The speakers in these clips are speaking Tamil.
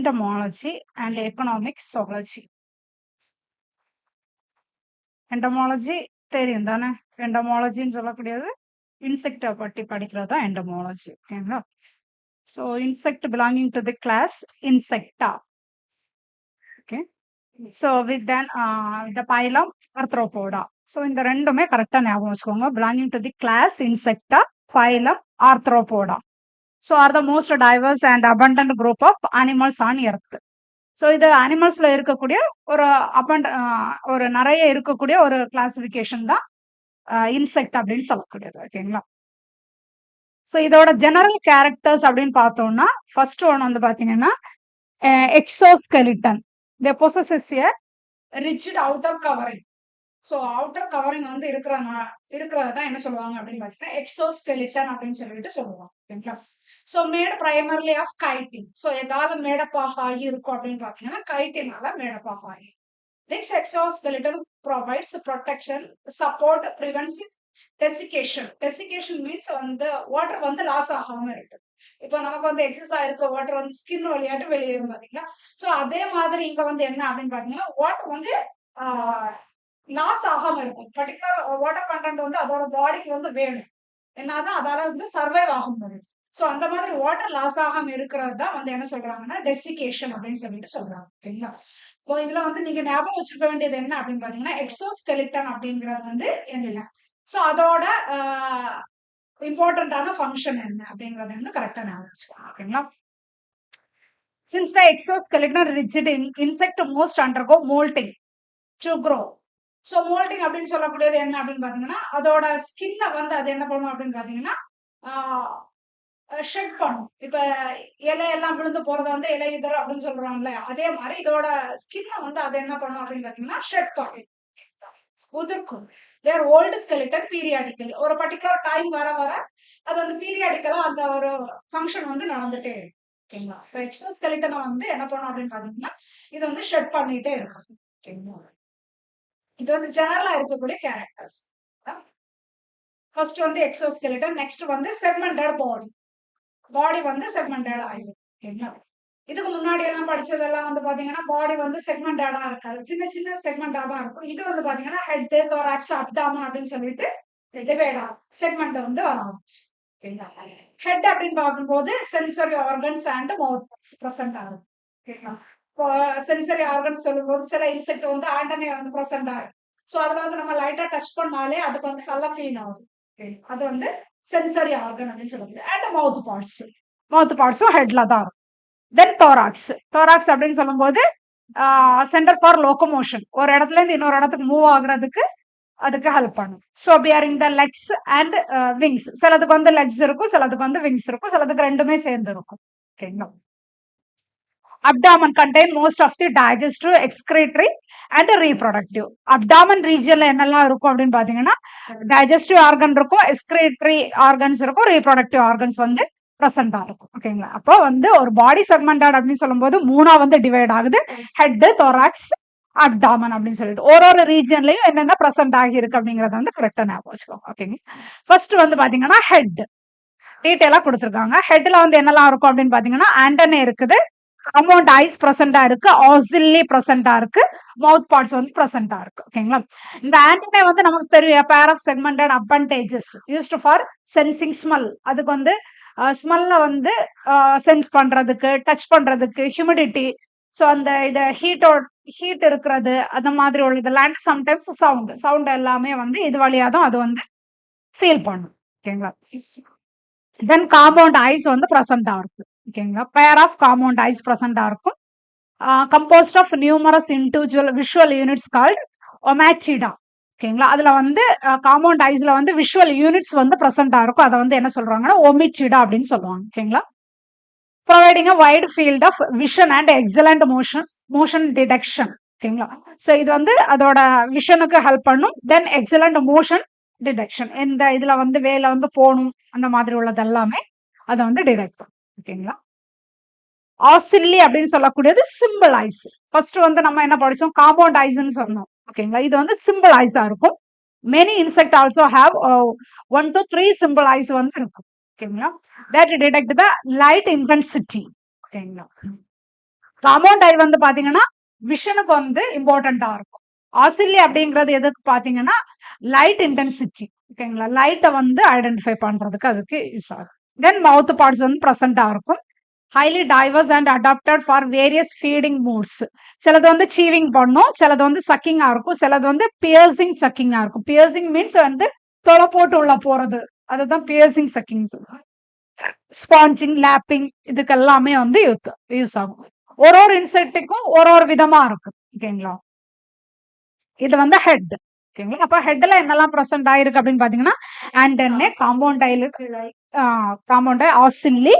entomology and economic zoology. Entomology தெரியும் தானே? entomologyன்னு சொல்லக்கூடியது இன்செக்டை பற்றி படிக்கிறது தான் entomology. ஓகேங்களா? So insect belonging to the class Insecta. Okay. So with then the phylum Arthropoda. So இந்த ரெண்டுமே கரெக்டாக ஞாபகம் வச்சுக்கோங்க. Belonging to the class Insecta, phylum Arthropoda. So are the most diverse and abundant group of animals on earth. So இது அனிமல்ஸ்ல இருக்கக்கூடிய ஒரு நிறைய இருக்கக்கூடிய ஒரு கிளாசிபிகேஷன் தான் இன்செக்ட் அப்படின்னு சொல்லக்கூடியது. ஓகேங்களா? ஸோ இதோட ஜெனரல் கேரக்டர்ஸ் அப்படின்னு பார்த்தோம்னா ஃபர்ஸ்ட் ஒன் வந்து பார்த்தீங்கன்னா exoskeleton. They possess a rigid outer covering. So outer covering வந்து இருக்கிறத தான் என்ன சொல்லுவாங்க அப்படின்னு பார்த்தீங்கன்னா எக்ஸோஸ்கெலிட்டன் அப்படின்னு சொல்லிட்டு சொல்லுவாங்க. ஓகேங்களா? So made primarily of chitin. So ஏதாவது மேடப்பாக ஆகி இருக்கும் அப்படின்னு பார்த்தீங்கன்னா கைட்டினால மேடப்பாக ஆகி. Next exoskeleton provides protection, support, prevention, desiccation. Desiccation means வந்து வாட்டர் வந்து லாஸ் ஆகாம இருக்கு. இப்போ நமக்கு வந்து எக்ஸஸ் ஆயிருக்க வாட்டர் வந்து ஸ்கின் வழியாட்டு வெளியேறும் பாத்தீங்களா? ஸோ அதே மாதிரி இங்க வந்து என்ன அப்படின்னு பாத்தீங்கன்னா வாட்டர் வந்து லாஸ் ஆகாம இருக்கும். பர்டிகுலர் வாட்டர் கண்டென்ட் வந்து அதோட பாடிக்கு வந்து வேணும். என்னதான் அதால வந்து சர்வைவ் ஆக முடியும். ஸோ அந்த மாதிரி வாட்டர் லாஸ் ஆகாம இருக்கிறது தான் வந்து என்ன சொல்றாங்கன்னா டெசிகேஷன் அப்படின்னு சொல்லிட்டு சொல்றாங்க. ஓகேங்களா? இப்போ இதுல வந்து நீங்க ஞாபகம் வச்சுக்க வேண்டியது என்ன அப்படின்னு பாத்தீங்கன்னா எக்ஸோஸ்கெலிட்டன் அப்படிங்கிறது வந்து என்ன, ஸோ அதோட இம்பார்ட்டன்டான ஃபங்க்ஷன் என்ன அப்படிங்கறது வந்து கரெக்டா ஞாபகம் வச்சுக்கோங்க. ஓகேங்களா? Since the exoskeleton rigid insect most undergo molting to grow. So moulding அப்படின்னு சொல்லக்கூடியது என்ன அப்படின்னு பாத்தீங்கன்னா அதோட ஸ்கின்னை வந்து அது என்ன பண்ணும் அப்படின்னு பாத்தீங்கன்னா ஷெட் பண்ணும். இப்ப இலையெல்லாம் விழுந்து போறத வந்து இலை இதர் அப்படின்னு சொல்றாங்கல்ல, அதே மாதிரி இதோட ஸ்கின்னை வந்து அது என்ன பண்ணும் அப்படின்னு பாத்தீங்கன்னா ஷெட் பண்ணும், உதிர்க்கும். Their old skeleton periodically. ஒரு பர்டிகுலர் டைம் வர வர அது வந்து பீரியாடிக்கலா அந்த ஒரு ஃபங்க்ஷன் வந்து நடந்துட்டே இருக்கும். ஓகேங்களா? இப்போ எக்ஸோஸ்கெலிட்டனை வந்து என்ன பண்ணும் அப்படின்னு பாத்தீங்கன்னா இது வந்து ஷெட் பண்ணிட்டே இருக்கும். ஓகேங்களா? இது வந்து ஜெனரலா இருக்கக்கூடிய கேரக்டர்ஸ். ஃபர்ஸ்ட் வந்து எக்ஸோஸ்கெலிட்டன், நெக்ஸ்ட் வந்து செக்மெண்டட் பாடி. பாடி வந்து செக்மெண்டட் ஆயிடும். ஓகேங்களா? இதுக்கு முன்னாடி எல்லாம் படிச்சதெல்லாம் வந்து பாத்தீங்கன்னா பாடி வந்து செக்மெண்டடா இருக்காது, சின்ன சின்ன செக்மெண்டா தான் இருக்கும். இது வந்து பாத்தீங்கன்னா ஹெட், thorax, abdomen அப்படின்னு சொல்லிட்டு டிவைட் ஆகும். செக்மெண்ட் வந்து வரும். ஓகேங்களா? ஹெட் அப்படின்னு பார்க்கும்போது sensory organs and mouth present ஆகும். ஓகேங்களா? இப்போ சென்சரி ஆர்கன்ஸ் சொல்லும்போது சில இன்செக்ட் வந்து ஆண்டனே வந்து பிரசன்ட் ஆகும். ஸோ அதுல வந்து நம்ம லைட்டா டச் பண்ணாலே அதுக்கு வந்து நல்லா கிளீன் ஆகும். அது வந்து சென்சரி ஆர்கன் அப்படின்னு சொல்லுது. அண்ட் மவுத் பார்ட்ஸும் ஹெட்ல தான் இருக்கும். தென் thorax அப்படின்னு சொல்லும்போது சென்டர் ஃபார் லோகோமோஷன். ஒரு இடத்துல இருந்து இன்னொரு இடத்துக்கு மூவ் ஆகுறதுக்கு அதுக்கு ஹெல்ப் பண்ணும். So bearing the legs and wings. சிலதுக்கு வந்து லெக்ஸ் இருக்கும், சிலதுக்கு வந்து விங்ஸ் இருக்கும், சிலதுக்கு ரெண்டுமே சேர்ந்து இருக்கும். ஓகேங்களா? Abdomen contain most of the digestive, excretory and reproductive. Abdomen regionல என்னெல்லாம் இருக்கும் அப்படின்னு பாத்தீங்கன்னா digestive organ இருக்கும், excretory organs இருக்கும், reproductive organs வந்து பிரசண்டா இருக்கும். ஓகேங்களா? அப்போ வந்து ஒரு பாடி செக்மெண்டட் அப்படின்னு சொல்லும்போது மூணா வந்து டிவைட் ஆகுது. ஹெட், thorax, அப்டாமன் அப்படின்னு சொல்லிட்டு ஒரு ரீஜன்லயும் என்னென்ன பிரசன்ட் ஆகியிருக்கு அப்படிங்கறத வந்து கரெக்டா ஞாபகம் வச்சுக்கோங்க. ஓகேங்க. ஃபர்ஸ்ட் வந்து பாத்தீங்கன்னா ஹெட் டீட்டெயிலா கொடுத்துருக்காங்க. ஹெட்ல வந்து என்னெல்லாம் இருக்கும் அப்படின்னு பாத்தீங்கன்னா ஆண்டனே இருக்குது, காம்பவுண்ட் ஐஸ் பிரசண்டா இருக்கு, ஆசில்லி பிரசண்டா இருக்கு, மவுத் பார்ட்ஸ் வந்து பிரசண்டா இருக்கு. ஓகேங்களா? இந்த ஆண்டனே வந்து நமக்கு தெரியும் pair of segmented appendages used for sensing smell. அதுக்கு வந்து ஸ்மெல்ல வந்து சென்ஸ் பண்றதுக்கு, டச் பண்றதுக்கு, ஹியூமிடிட்டி, ஸோ அந்த இதை ஹீட் இருக்கிறது அந்த மாதிரி உள்ளது. லேண்ட் சம்டைம்ஸ் சவுண்ட் எல்லாமே வந்து இது வழியா தான் அது வந்து ஃபீல் பண்ணும். ஓகேங்களா? தென் காம்பவுண்ட் ஐஸ் வந்து பிரசண்டா இருக்கும். ஓகேங்களா? பேர் ஆஃப் காம்பவுண்ட் ஐஸ் பிரசண்டா இருக்கும். Composed of numerous individual visual units called ommatidia. ஓகேங்களா? அதுல வந்து காம்பவுண்ட் ஐஸ்ல வந்து விஷுவல் யூனிட்ஸ் வந்து பிரசண்டா இருக்கும். அதை வந்து என்ன சொல்றாங்கன்னா ஒமிட்டிடா அப்படின்னு சொல்லுவாங்க. ஓகேங்களா? Providing a wide field of vision and excellent motion detection. ஓகேங்களா? ஸோ இது வந்து அதோட விஷனுக்கு ஹெல்ப் பண்ணும். தென் எக்ஸலண்ட் மோஷன் டிடெக்ஷன், இந்த இதுல வந்து வேலை வந்து போகணும் அந்த மாதிரி உள்ளது எல்லாமே அதை வந்து டிடெக்ட் பண்ணும். ஓகேங்களா? ஆசில்லி அப்படின்னு சொல்லக்கூடியது சிம்பிள் ஐஸ். ஃபர்ஸ்ட் வந்து நம்ம என்ன படிச்சோம், காம்பவுண்ட் ஐஸ்ன்னு சொன்னோம். ஓகேங்களா? இது வந்து சிம்பிள் ஐஸா இருக்கும். Many insect also have 1 to 3 simple eyes வந்து இருக்கும். ஓகேங்களா? That detect the light intensity. ஓகேங்களா? காம்பவுண்ட் ஐ வந்து பாத்தீங்கன்னா விஷனுக்கு வந்து இம்பார்ட்டண்டா இருக்கும். ஆசில்லி அப்படிங்கிறது எதுக்கு பாத்தீங்கன்னா லைட் இன்டென்சிட்டி, ஓகேங்களா, லைட்டை வந்து ஐடென்டிஃபை பண்றதுக்கு அதுக்கு யூஸ் ஆகும். தென் மவுத் பார்ட்ஸ் வந்து ப்ரெசென்டா இருக்கும். Highly diverse and adapted for various feeding modes. சிலது வந்து சீவிங் பண்ணும், சிலது வந்து சக்கிங்கா இருக்கும், சிலது வந்து பியர்சிங் சக்கிங்கா இருக்கும். பியர்சிங் மீன்ஸ் வந்து தொலை போட்டு உள்ள போறது, அதுதான் பியர்சிங் சக்கிங் சொல்லுவாங்க. ஸ்பாஞ்சிங், லேப்பிங் இதுக்கு எல்லாமே வந்து யூஸ் ஆகும். ஒரு ஒரு இன்செக்ட்டுக்கும் ஒரு ஒரு விதமா இருக்கு, ஓகேங்களா. இது வந்து ஹெட், ஓகேங்களா. அப்ப ஹெட்ல என்னெல்லாம் பிரசன்ட் ஆயிருக்கு அப்படின்னு பாத்தீங்கன்னா ஆண்டனே, காம்பவுண்ட் ஐல, காம்பவுண்ட் ஐ, ஆசில்லி,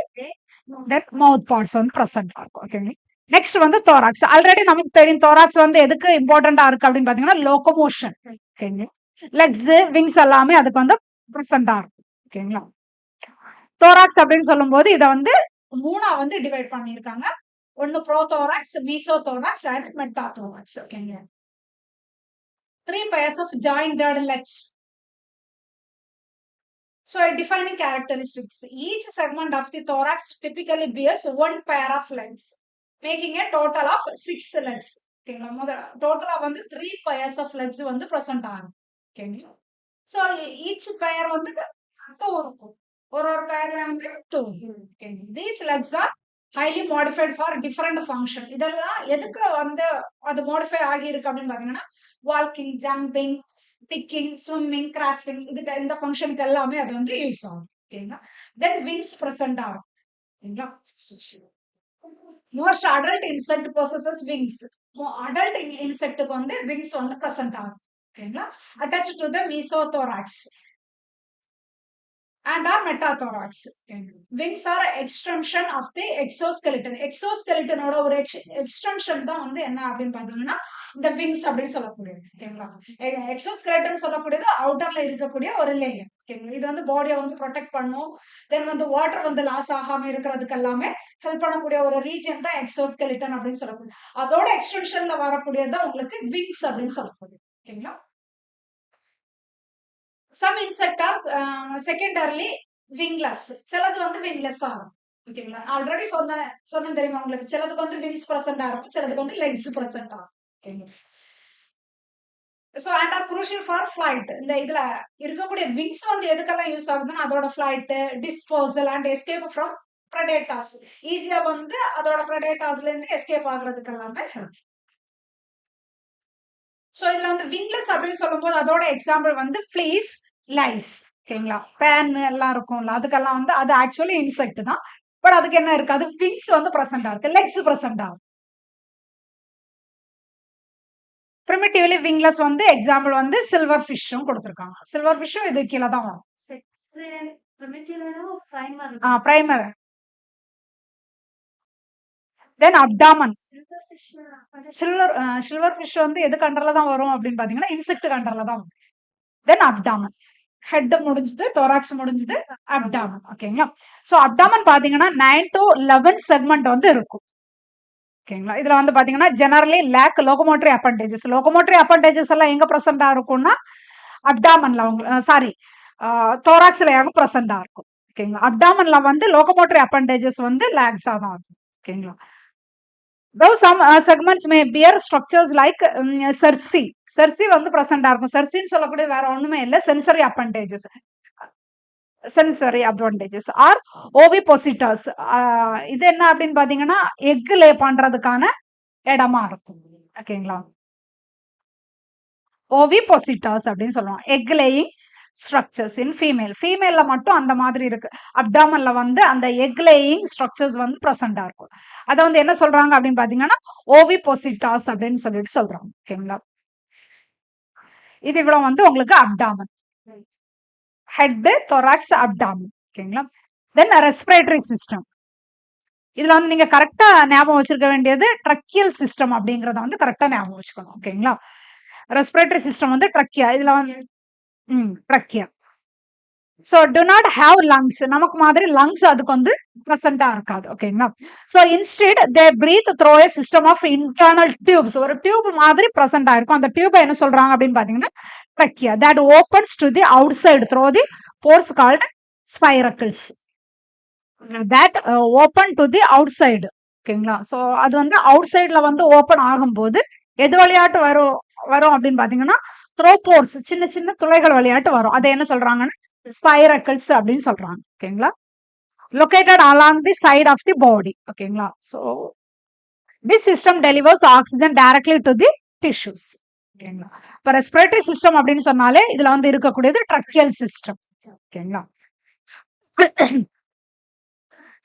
தென் மவுத் பார்ட்ஸ் வந்து பிரசன்ட் ஆகும், ஓகேங்களா. நெக்ஸ்ட் வந்து தோராக்ஸ். ஆல்ரெடி நமக்கு தெரியும் தோராக்ஸ் வந்து எதுக்கு இம்பார்ட்டண்டா இருக்கு அப்படின்னு பாத்தீங்கன்னா லோகோமோஷன், ஓகேங்களா. லெக்ஸ், விங்ஸ் எல்லாமே அதுக்கு வந்து பிரசன்டா இருக்கும், ஓகேங்களா. தோராக்ஸ் அப்படின்னு சொல்லும் போது இதை வந்து மூணா வந்து டிவைட் பண்ணிருக்காங்க. ஒன்னு ப்ரோதோராக்ஸ், மீசோதோராக்ஸ் அண்ட் மெட்டாதோராக்ஸ், ஓகேங்க. 3 pairs of jointed legs. So, defining characteristics. Each segment of the thorax typically bears one pair of legs, making a total of 6 legs. Okay, total of 3 pairs of legs வந்து present ஆகும். Okay. So, each pair வந்து 2 இருக்கும். ஒரு pairல வந்து 2. Okay. These legs are highly modified for different function. இதெல்லாம் எதுக்கு வந்து அது modify ஆகி இருக்கு அப்படின்னு பாத்தீங்கன்னா walking, jumping, ticking, swimming, grasping, இதுக்கு இந்த ஃபங்க்ஷனுக்கு எல்லாமே அது வந்து யூஸ் ஆகும், ஓகேங்களா. தென் விங்ஸ் பிரசன்ட் ஆகும், ஓகேங்களா. Most adult insect possess wings. Adult இன்செக்ட்டுக்கு வந்து விங்ஸ் வந்து பிரசன்ட் ஆகும், ஓகேங்களா. Attach to the mesothorax and are metathorax. Wings are extension of the exoskeleton. Exoskeleton ஓட ஒரு extension தான் வந்து என்ன அப்படின்னு பாத்தீங்கன்னா இந்த wings அப்படின்னு சொல்லக்கூடியது, ஓகேங்களா. எக்ஸோஸ்கெலட்டன் சொல்லக்கூடியது அவுட்டர்ல இருக்கக்கூடிய ஒரு லேயர், ஓகேங்களா. இது வந்து பாடியை வந்து ப்ரொடெக்ட் பண்ணும். தென் வந்து வாட்டர் வந்து லாஸ் ஆகாம இருக்கிறதுக்கு எல்லாமே ஹெல்ப் பண்ணக்கூடிய ஒரு ரீஜன் தான் எக்ஸோஸ்கெலட்டன் அப்படின்னு சொல்லக்கூடிய. அதோட எக்ஸ்டென்ஷன்ல வரக்கூடியது தான் உங்களுக்கு விங்ஸ் அப்படின்னு சொல்லக்கூடியது, ஓகேங்களா. Some insect are secondarily wingless. சிலது வந்து wingless ஆகும், ஓகேங்களா. ஆல்ரெடி சொன்ன தெரியுமா உங்களுக்கு, சிலதுக்கு வந்து wings present ஆகும், சிலதுக்கு வந்து legs present ஆகும், ஓகேங்களா. So and are crucial for flight. இந்த இதுல இருக்கக்கூடிய wings வந்து எதுக்கெல்லாம் யூஸ் ஆகுதுன்னா அதோட flight, disposal and escape from predators. ஈஸியா வந்து அதோட predators-ல இருந்து எஸ்கேப் ஆகுறதுக்கு எல்லாமே ஹெல்ப். சோ இதுல வந்து விங்லெஸ் அப்படின்னு சொல்லும் போது அதோட எக்ஸாம்பிள் வந்து ஃபிளீஸ், லைஸ், ஓகேங்களா. பேன் எல்லாம் இருக்கும்ல, அதுக்கெல்லாம் வந்து அது ஆக்சுவலி இன்செக்ட் தான். பட் அதுக்கு என்ன இருக்கு, அது விங்ஸ் வந்து பிரசன்டா இருக்கு, லெக்ஸ் பிரசன்ட் ஆகும். பிரிமிட்டிவ்லி விங்லெஸ் வந்து எக்ஸாம்பிள் வந்து சில்வர் ஃபிஷ்ஷும் கொடுத்துருக்காங்க. சில்வர் ஃபிஷ்ஷும் இது கீழே தான் வரும். பிரைமர். தென் அப்டாமன். சில்வர் ஃபிஷ் வந்து எது கண்டர்ல தான் வரும் அப்படின்னு பாத்தீங்கன்னா இன்செக்ட் கண்டர்ல தான் வரும். தென் அப்டாமன். ஹெட் முடிஞ்சது, thorax முடிஞ்சது, அப்டாமன், ஓகேங்களா. சோ அப்டாமன் பாத்தீங்கன்னா 9 to 11 செக்மெண்ட் வந்து இருக்கும், ஓகேங்களா. இதுல வந்து பாத்தீங்கன்னா ஜெனரலி லேக் லோகோமோட்டரி அப்பண்டேஜஸ். லோகோமோட்டரி அப்பண்டேஜஸ் எல்லாம் எங்க பிரசண்டா இருக்கும்னா அப்டாமன்ல, சாரி thoraxல பிரசண்டா இருக்கும், ஓகேங்களா. அப்டாமன்ல வந்து லோகோமோட்டரி அப்பண்டேஜஸ் வந்து லேக்ஸா தான் இருக்கும், ஓகேங்களா. Though some segments may bear structures like cerci. Cerci வந்து பிரசண்டா இருக்கும். cerciன்னு சொல்லக்கூடிய வேற ஒண்ணுமே இல்ல, sensory appendages. Sensory advantages or ovipositors. இது என்ன அப்படின்னு பாத்தீங்கன்னா எக் லே பண்றதுக்கான இடமா இருக்கும், ஓகேங்களா. ஓவிபோசிட்டர்ஸ் அப்படின்னு சொல்லுவோம். எக் லேயிங் ஸ்ட்ரக்சர்ஸ் இன் ஃபீமேல்ல மட்டும் அந்த மாதிரி இருக்கு. அப்டாமன்ல வந்து அந்த எக் லேயிங் ஸ்ட்ரக்சர்ஸ் வந்து பிரசண்டா இருக்கும். அத வந்து என்ன சொல்றாங்க அப்படின்னு பாத்தீங்கன்னா ஓவிபோசிட்டாஸ் அப்படின்னு சொல்லிட்டு சொல்றாங்க, ஓகேங்களா. இது இவ்வளவு வந்து உங்களுக்கு அப்டாமன், ஹெட், thorax, அப்டாமன், ஓகேங்களா. தென் ரெஸ்பிரேட்டரி சிஸ்டம். இதுல வந்து நீங்க கரெக்டா ஞாபகம் வச்சிருக்க வேண்டியது ட்ரக்கியல் சிஸ்டம் அப்படிங்கறத வந்து கரெக்டா ஞாபகம் வச்சுக்கணும், ஓகேங்களா. ரெஸ்பிரேட்டரி சிஸ்டம் வந்து ட்ரக்கியா. இதுல வந்து trachea. So do not have lungs. நமக்கு மாதிரி lungs அதுக்கு வந்து பிரசண்டா இருக்காது, ஓகேங்களா. So instead they breathe through a system of internal tubes. ஒரு டியூப் மாதிரி பிரசண்டா இருக்கும். அந்த டியூப் என்ன சொல்றாங்க அப்படின்னு பாத்தீங்கன்னா trachea that opens to the outside through the pores called spiracles. That open to the outside, ஓகேங்களா. ஸோ அது வந்து அவுட் சைட்ல வந்து ஓப்பன் ஆகும்போது எது வழியாட்டு வரும் வரும் அப்படின்னு பாத்தீங்கன்னா த்ரோபோர்ஸ் சின்ன சின்ன துளைகள் வழியாட்டு வரும். அதை என்ன சொல்றாங்கன்னா ஸ்பைரக்கிள்ஸ் அப்படின்னு சொல்றாங்க. ஓகேங்களா. Located along the side of the body. ஓகேங்களா. So this system delivers oxygen directly to the tissues. ஓகேங்களா. இப்போ ரெஸ்பிரேட்டரி சிஸ்டம் அப்படின்னு சொன்னாலே இதுல வந்து இருக்கக்கூடியது ட்ரக்கியல் சிஸ்டம். ஓகேங்களா.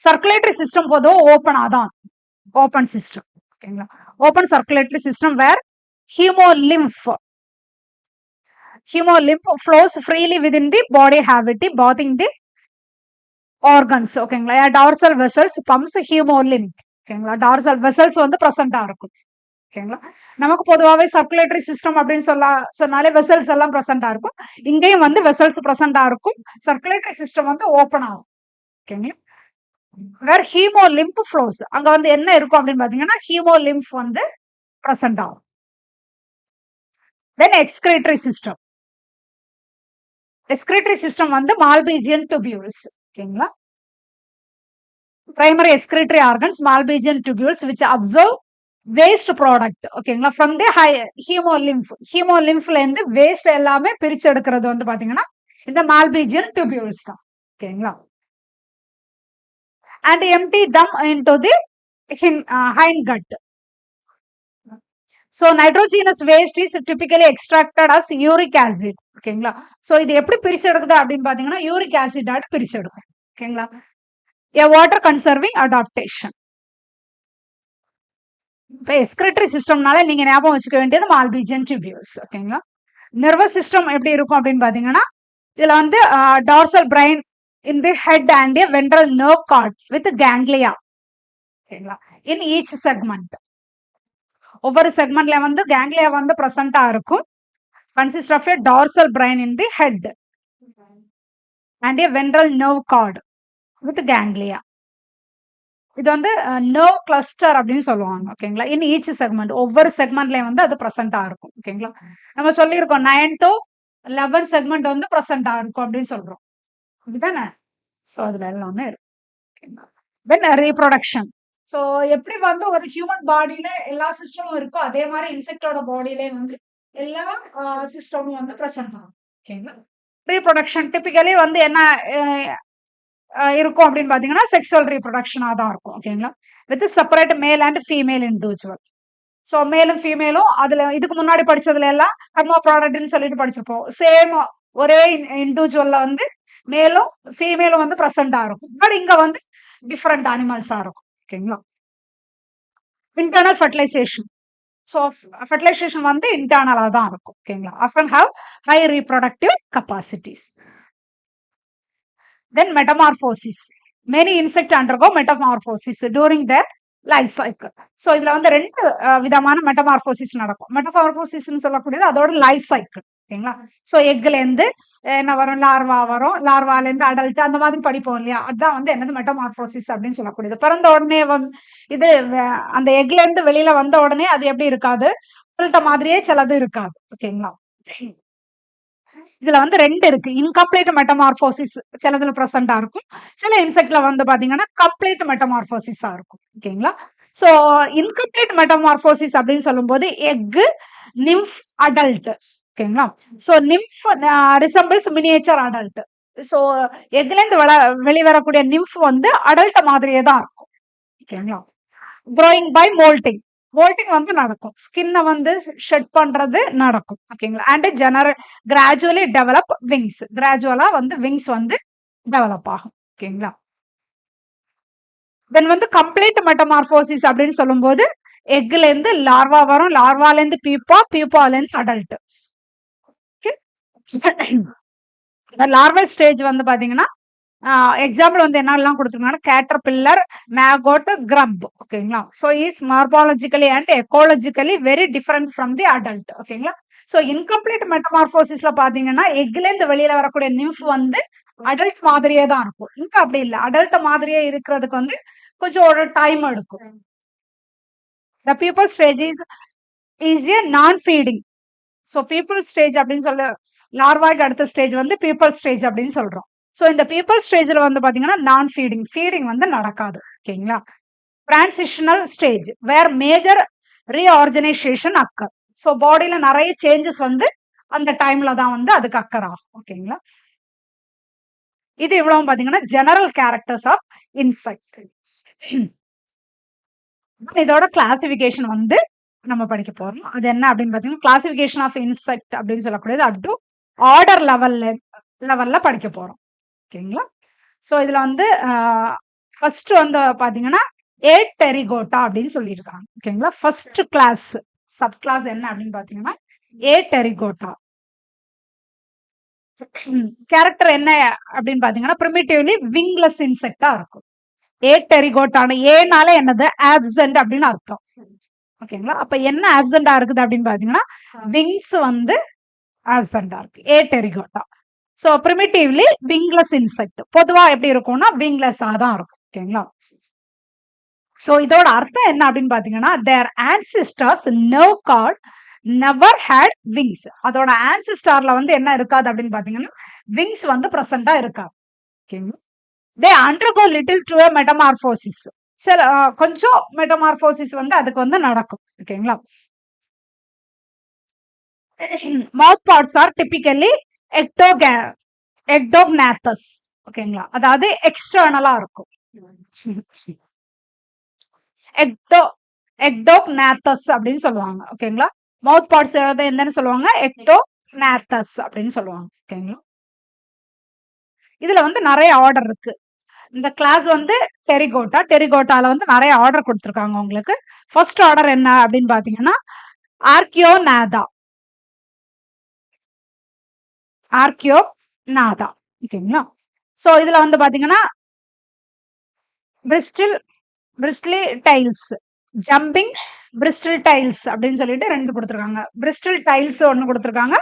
சர்க்குலேட்டரி சிஸ்டம் பொதுவா ஓப்பனா தான் ஓப்பன் சிஸ்டம். ஓகேங்களா. Open circulatory system where haemolymph flows freely within the body cavity bathing the organs. ஓகேங்களா. Dorsal vessels pumps haemolymph. ஓகேங்களா. டார்சல் வெசல்ஸ் வந்து பிரசண்டா இருக்கும். ஓகேங்களா. நமக்கு பொதுவாகவே சர்க்குலேட்டரி சிஸ்டம் அப்படின்னு சொன்னாலே வெசல்ஸ் எல்லாம் பிரசண்டா இருக்கும். இங்கேயும் வந்து வெசல்ஸ் பிரசண்டா இருக்கும். சர்க்குலேட்டரி சிஸ்டம் வந்து ஓப்பன் ஆகும். ஓகேங்களா. வேர் ஹீமோலிம்ப் ஃப்ளோஸ் அங்க வந்து என்ன இருக்கும் அப்படின்னு பாத்தீங்கன்னா ஹீமோலிம்ப் வந்து பிரசண்ட் ஆகும். தென் எக்ஸ்கிரேட்டரி சிஸ்டம். எக்ஸ்கிரேட்டரி சிஸ்டம் வந்து மால்பீஜியன் டியூபியூல்ஸ். ஓகேங்களா. Primary excretory organs Malpighian tubules which absorb waste product. ஓகேங்களா. ஃப்ரம் தி ஹீமோலிம்ப்ல இருந்து வேஸ்ட் எல்லாமே பிரிச்சு எடுக்கிறது வந்து பாத்தீங்கன்னா இந்த மால்பீஜியன் டியூபியூல்ஸ் தான். ஓகேங்களா. and empty them into the hindgut. So nitrogenous waste is typically extracted as uric acid. ஓகேங்களா. சோ இது எப்படி பிரிச்சு எடுக்குது அப்படின்னு பாத்தீங்கன்னா யூரிக் ஆசிட் ஆட் பிரிச்சு எடுக்கும். ஓகேங்களா. a water conserving adaptation. இப்போ எக்ஸ்கிரேட்டரி சிஸ்டம்னால நீங்க ஞாபகம் வச்சுக்க வேண்டியது மால்பீஜியன் டியூபியூல்ஸ். ஓகேங்களா. நர்வஸ் சிஸ்டம் எப்படி இருக்கும் அப்படின்னு பாத்தீங்கன்னா இதுல வந்து dorsal brain in the head and a ventral nerve cord with ganglia. ஓகேங்களா. in each segment. ஒவ்வொரு செக்மெண்ட்ல வந்து கேங்லியா வந்து பிரசண்டா இருக்கும். consist of a dorsal brain in the head and a ventral nerve cord with ganglia. இது வந்து நர்வ் கிளஸ்டர் அப்படின்னு சொல்லுவாங்க. ஓகேங்களா. இன் ஈச் செக்மெண்ட் ஒவ்வொரு செக்மெண்ட்லயும் வந்து அது பிரசண்டா இருக்கும். ஓகேங்களா. நம்ம சொல்லியிருக்கோம் 9 to 11 செக்மெண்ட் வந்து பிரசண்டா இருக்கும் அப்படின்னு சொல்றோம். இதுதானே. சோ அதுல எல்லாமே இருக்கு. தென் ரீப்ரொடக்ஷன். சோ எப்படி வந்து ஒரு ஹியூமன் பாடியில எல்லா சிஸ்டமும் இருக்கோ அதே மாதிரி இன்செக்டோட பாடியிலே வந்து எல்லா சிஸ்டமும் வந்து பிரசன்ட் ஆகும். ஓகேங்களா. ரீப்ரொடக்ஷன் டிபிக்கலி வந்து என்ன இருக்கும் அப்படின்னு பாத்தீங்கன்னா செக்ஷுவல் ரீப்ரொடக்ஷனா தான் இருக்கும். ஓகேங்களா. With separate male and female individual. So மேலும் ஃபீமேலும் அதுல இதுக்கு முன்னாடி படிச்சதுல எல்லாம் ஹெர்மோ ப்ராடக்ட்னு சொல்லிட்டு படிச்சிருப்போம். சேம் ஒரே இண்டிவிஜுவல்ல வந்து மேலும் ஃபீமேலும் வந்து பிரசண்டா இருக்கும். பட் இங்க வந்து டிஃபரெண்ட் அனிமல்ஸா இருக்கும். ஓகேங்களா. Internal fertilisation. ஸோ ஃபர்டிலைசேஷன் வந்து இன்டர்னலா தான் இருக்கும். ஓகேங்களா. Often have high reproductive capacities. Then metamorphosis. Many insect undergo metamorphosis during their life cycle. So இதுல வந்து 2 விதமான மெட்டமார்போசிஸ் நடக்கும். மெட்டமார்போசிஸ்ன்னு சொல்லக்கூடியது அதோட லைஃப் சைக்கிள். ஓகேங்களா. சோ எக்ல இருந்து என்ன வரும் லார்வா வரும். லார்வால இருந்து அடல்ட் அந்த மாதிரி படிப்போம் இல்லையா. அதான் வந்து என்னது மெட்டமார்போசிஸ் அப்படின்னு சொல்லக்கூடியது. பிறந்த உடனே வந்து இது அந்த எக்ல இருந்து வெளியில வந்த உடனே அது எப்படி இருக்காது அடல்ட்ட மாதிரியே சிலது இருக்காது. ஓகேங்களா. இதுல வந்து 2 இருக்கு. இன்கம்ப்ளீட் மெட்டமார்போசிஸ் சிலதுல பிரசண்டா இருக்கும். சில இன்செக்ட்ல வந்து பாத்தீங்கன்னா கம்ப்ளீட் மெட்டமார்போசிஸா இருக்கும். ஓகேங்களா. சோ இன்கம்ப்ளீட் மெட்டமார்போசிஸ் அப்படின்னு சொல்லும்போது எக் நிம்ஃப் அடல்ட். ஓகேங்களா. So nymph resembles miniature adult. So எக்ல இருந்து வெளிவரக்கூடிய நிம்ஃப் வந்து அடல்ட் மாதிரியே தான் இருக்கும். ஓகேங்களா. growing by molting. molting வந்து நடக்கும். ஸ்கின்னை வந்து ஷெட் பண்றது நடக்கும். ஓகேங்களா. And gradually develop wings. கிராஜுவலா வந்து விங்ஸ் வந்து டெவலப் ஆகும். ஓகேங்களா. தென் வந்து கம்ப்ளீட் மெட்டமார்போசிஸ் அப்படின்னு சொல்லும்போது எக்ல இருந்து லார்வா வரும். லார்வால இருந்து பீப்பா, பீப்பால இருந்து அடல்ட். லார்வல் ஸ்டேஜ் வந்து பாத்தீங்கன்னா எக்ஸாம்பிள் வந்து என்னெல்லாம் கொடுத்துருக்காங்கன்னா கேட்டர்பில்லர், மேகோட், கிரப். ஓகேங்களா. So is morphologically and ecologically very different from the adult. ஓகேங்களா. ஸோ இன்கம்ப்ளீட் மெட்டமார்போசிஸ்ல பாத்தீங்கன்னா எக்ல இருந்து வெளியில வரக்கூடிய நிம்ஃப் வந்து அடல்ட் மாதிரியே தான் இருக்கும். இங்க அப்படி இல்லை. அடல்ட் மாதிரியே இருக்கிறதுக்கு வந்து கொஞ்சம் ஒரு டைம் எடுக்கும். The people stage is a நான் ஃபீடிங். ஸோ பீப்புள் ஸ்டேஜ் அப்படின்னு சொல்ல லார்வாய்க்கு அடுத்த ஸ்டேஜ் வந்து பீப்புள் ஸ்டேஜ் அப்படின்னு சொல்றோம். ஸோ இந்த பீப்புள் ஸ்டேஜ்ல வந்து பாத்தீங்கன்னா நான் ஃபீடிங் வந்து நடக்காது. ஓகேங்களா. Transitional stage where major reorganisation occur. So பாடியில நிறைய சேஞ்சஸ் வந்து அந்த டைம்ல தான் வந்து அதுக்கு அக்கர் ஆகும். ஓகேங்களா? இது இவ்வளவு பாத்தீங்கன்னா ஜெனரல் கேரக்டர்ஸ் ஆஃப் இன்செக்ட். இதோட கிளாசிபிகேஷன் வந்து நம்ம படிக்க போறோம். அது என்ன அப்படின்னு பாத்தீங்கன்னா கிளாசிபிகேஷன் ஆஃப் இன்செக்ட் அப்படின்னு சொல்லக்கூடியது அப் டு ஆர்டர் லெவல்ல படிக்க போறோம். ஓகேங்களா? ஸோ இதுல வந்து ஃபர்ஸ்ட் வந்து பாத்தீங்கன்னா ஏடெரிகோட்டா அப்படின்னு சொல்லியிருக்காங்க. ஓகேங்களா? ஃபர்ஸ்ட் கிளாஸ் சப் கிளாஸ் என்ன அப்படின்னு பாத்தீங்கன்னா ஏடெரிகோட்டா. கேரக்டர் என்ன அப்படின்னு பாத்தீங்கன்னா பிரிமிட்டிவ்லி விங்லெஸ் இன்செக்டா இருக்கும். ஏடெரிகோட்டான ஏனால என்னது ஆப்சென்ட் அப்படின்னு அர்த்தம். ஓகேங்களா? அப்ப என்ன ஆப்சென்டா இருக்குது அப்படின்னு பாத்தீங்கன்னா விங்ஸ் வந்து ஆப்சென்டா இருக்கு Apterygota. So primitively wingless insect. பொதுவா எப்படி இருக்கும்னா விங்லெஸ்ஸா தான் இருக்கும். ஓகேங்களா? ஸோ இதோட அர்த்தம் என்ன அப்படின்னு பாத்தீங்கன்னா their ancestors nerve cord never had wings. அதோட ஆன்சிஸ்டார்ல வந்து என்ன இருக்காது அப்படின்னு பாத்தீங்கன்னா விங்ஸ் வந்து பிரசண்டா இருக்காது. ஓகேங்களா? They undergo little to metamorphosis. சரி, கொஞ்சம் மெட்டமார்போசிஸ் வந்து அதுக்கு வந்து நடக்கும். ஓகேங்களா? Mouth parts are typically ectognathous. ஓகேங்களா? அதாவது எக்ஸ்டர்னலா இருக்கும். எக்டோக்னாத்தஸ் அப்படின்னு சொல்லுவாங்க. ஓகேங்களா? மவுத் பார்ட்ஸ் என்னன்னு சொல்லுவாங்க எக்டோக்னாத்தஸ் அப்படின்னு சொல்லுவாங்க. ஓகேங்களா? இதுல வந்து நிறைய ஆர்டர் இருக்கு. இந்த கிளாஸ் வந்து டெரிகோட்டால வந்து நிறைய ஆர்டர் கொடுத்துருக்காங்க உங்களுக்கு. ஃபர்ஸ்ட் ஆர்டர் என்ன அப்படின்னு பாத்தீங்கன்னா ஆர்கியோநாதா. ஓகேங்களா? சோ இதுல வந்து பாத்தீங்கன்னா bristle tiles, jumping bristle tiles அப்படின்னு சொல்லிட்டு ரெண்டு கொடுத்துருக்காங்க. பிரிஸ்டில் டைல்ஸ் ஒன்னு கொடுத்துருக்காங்க,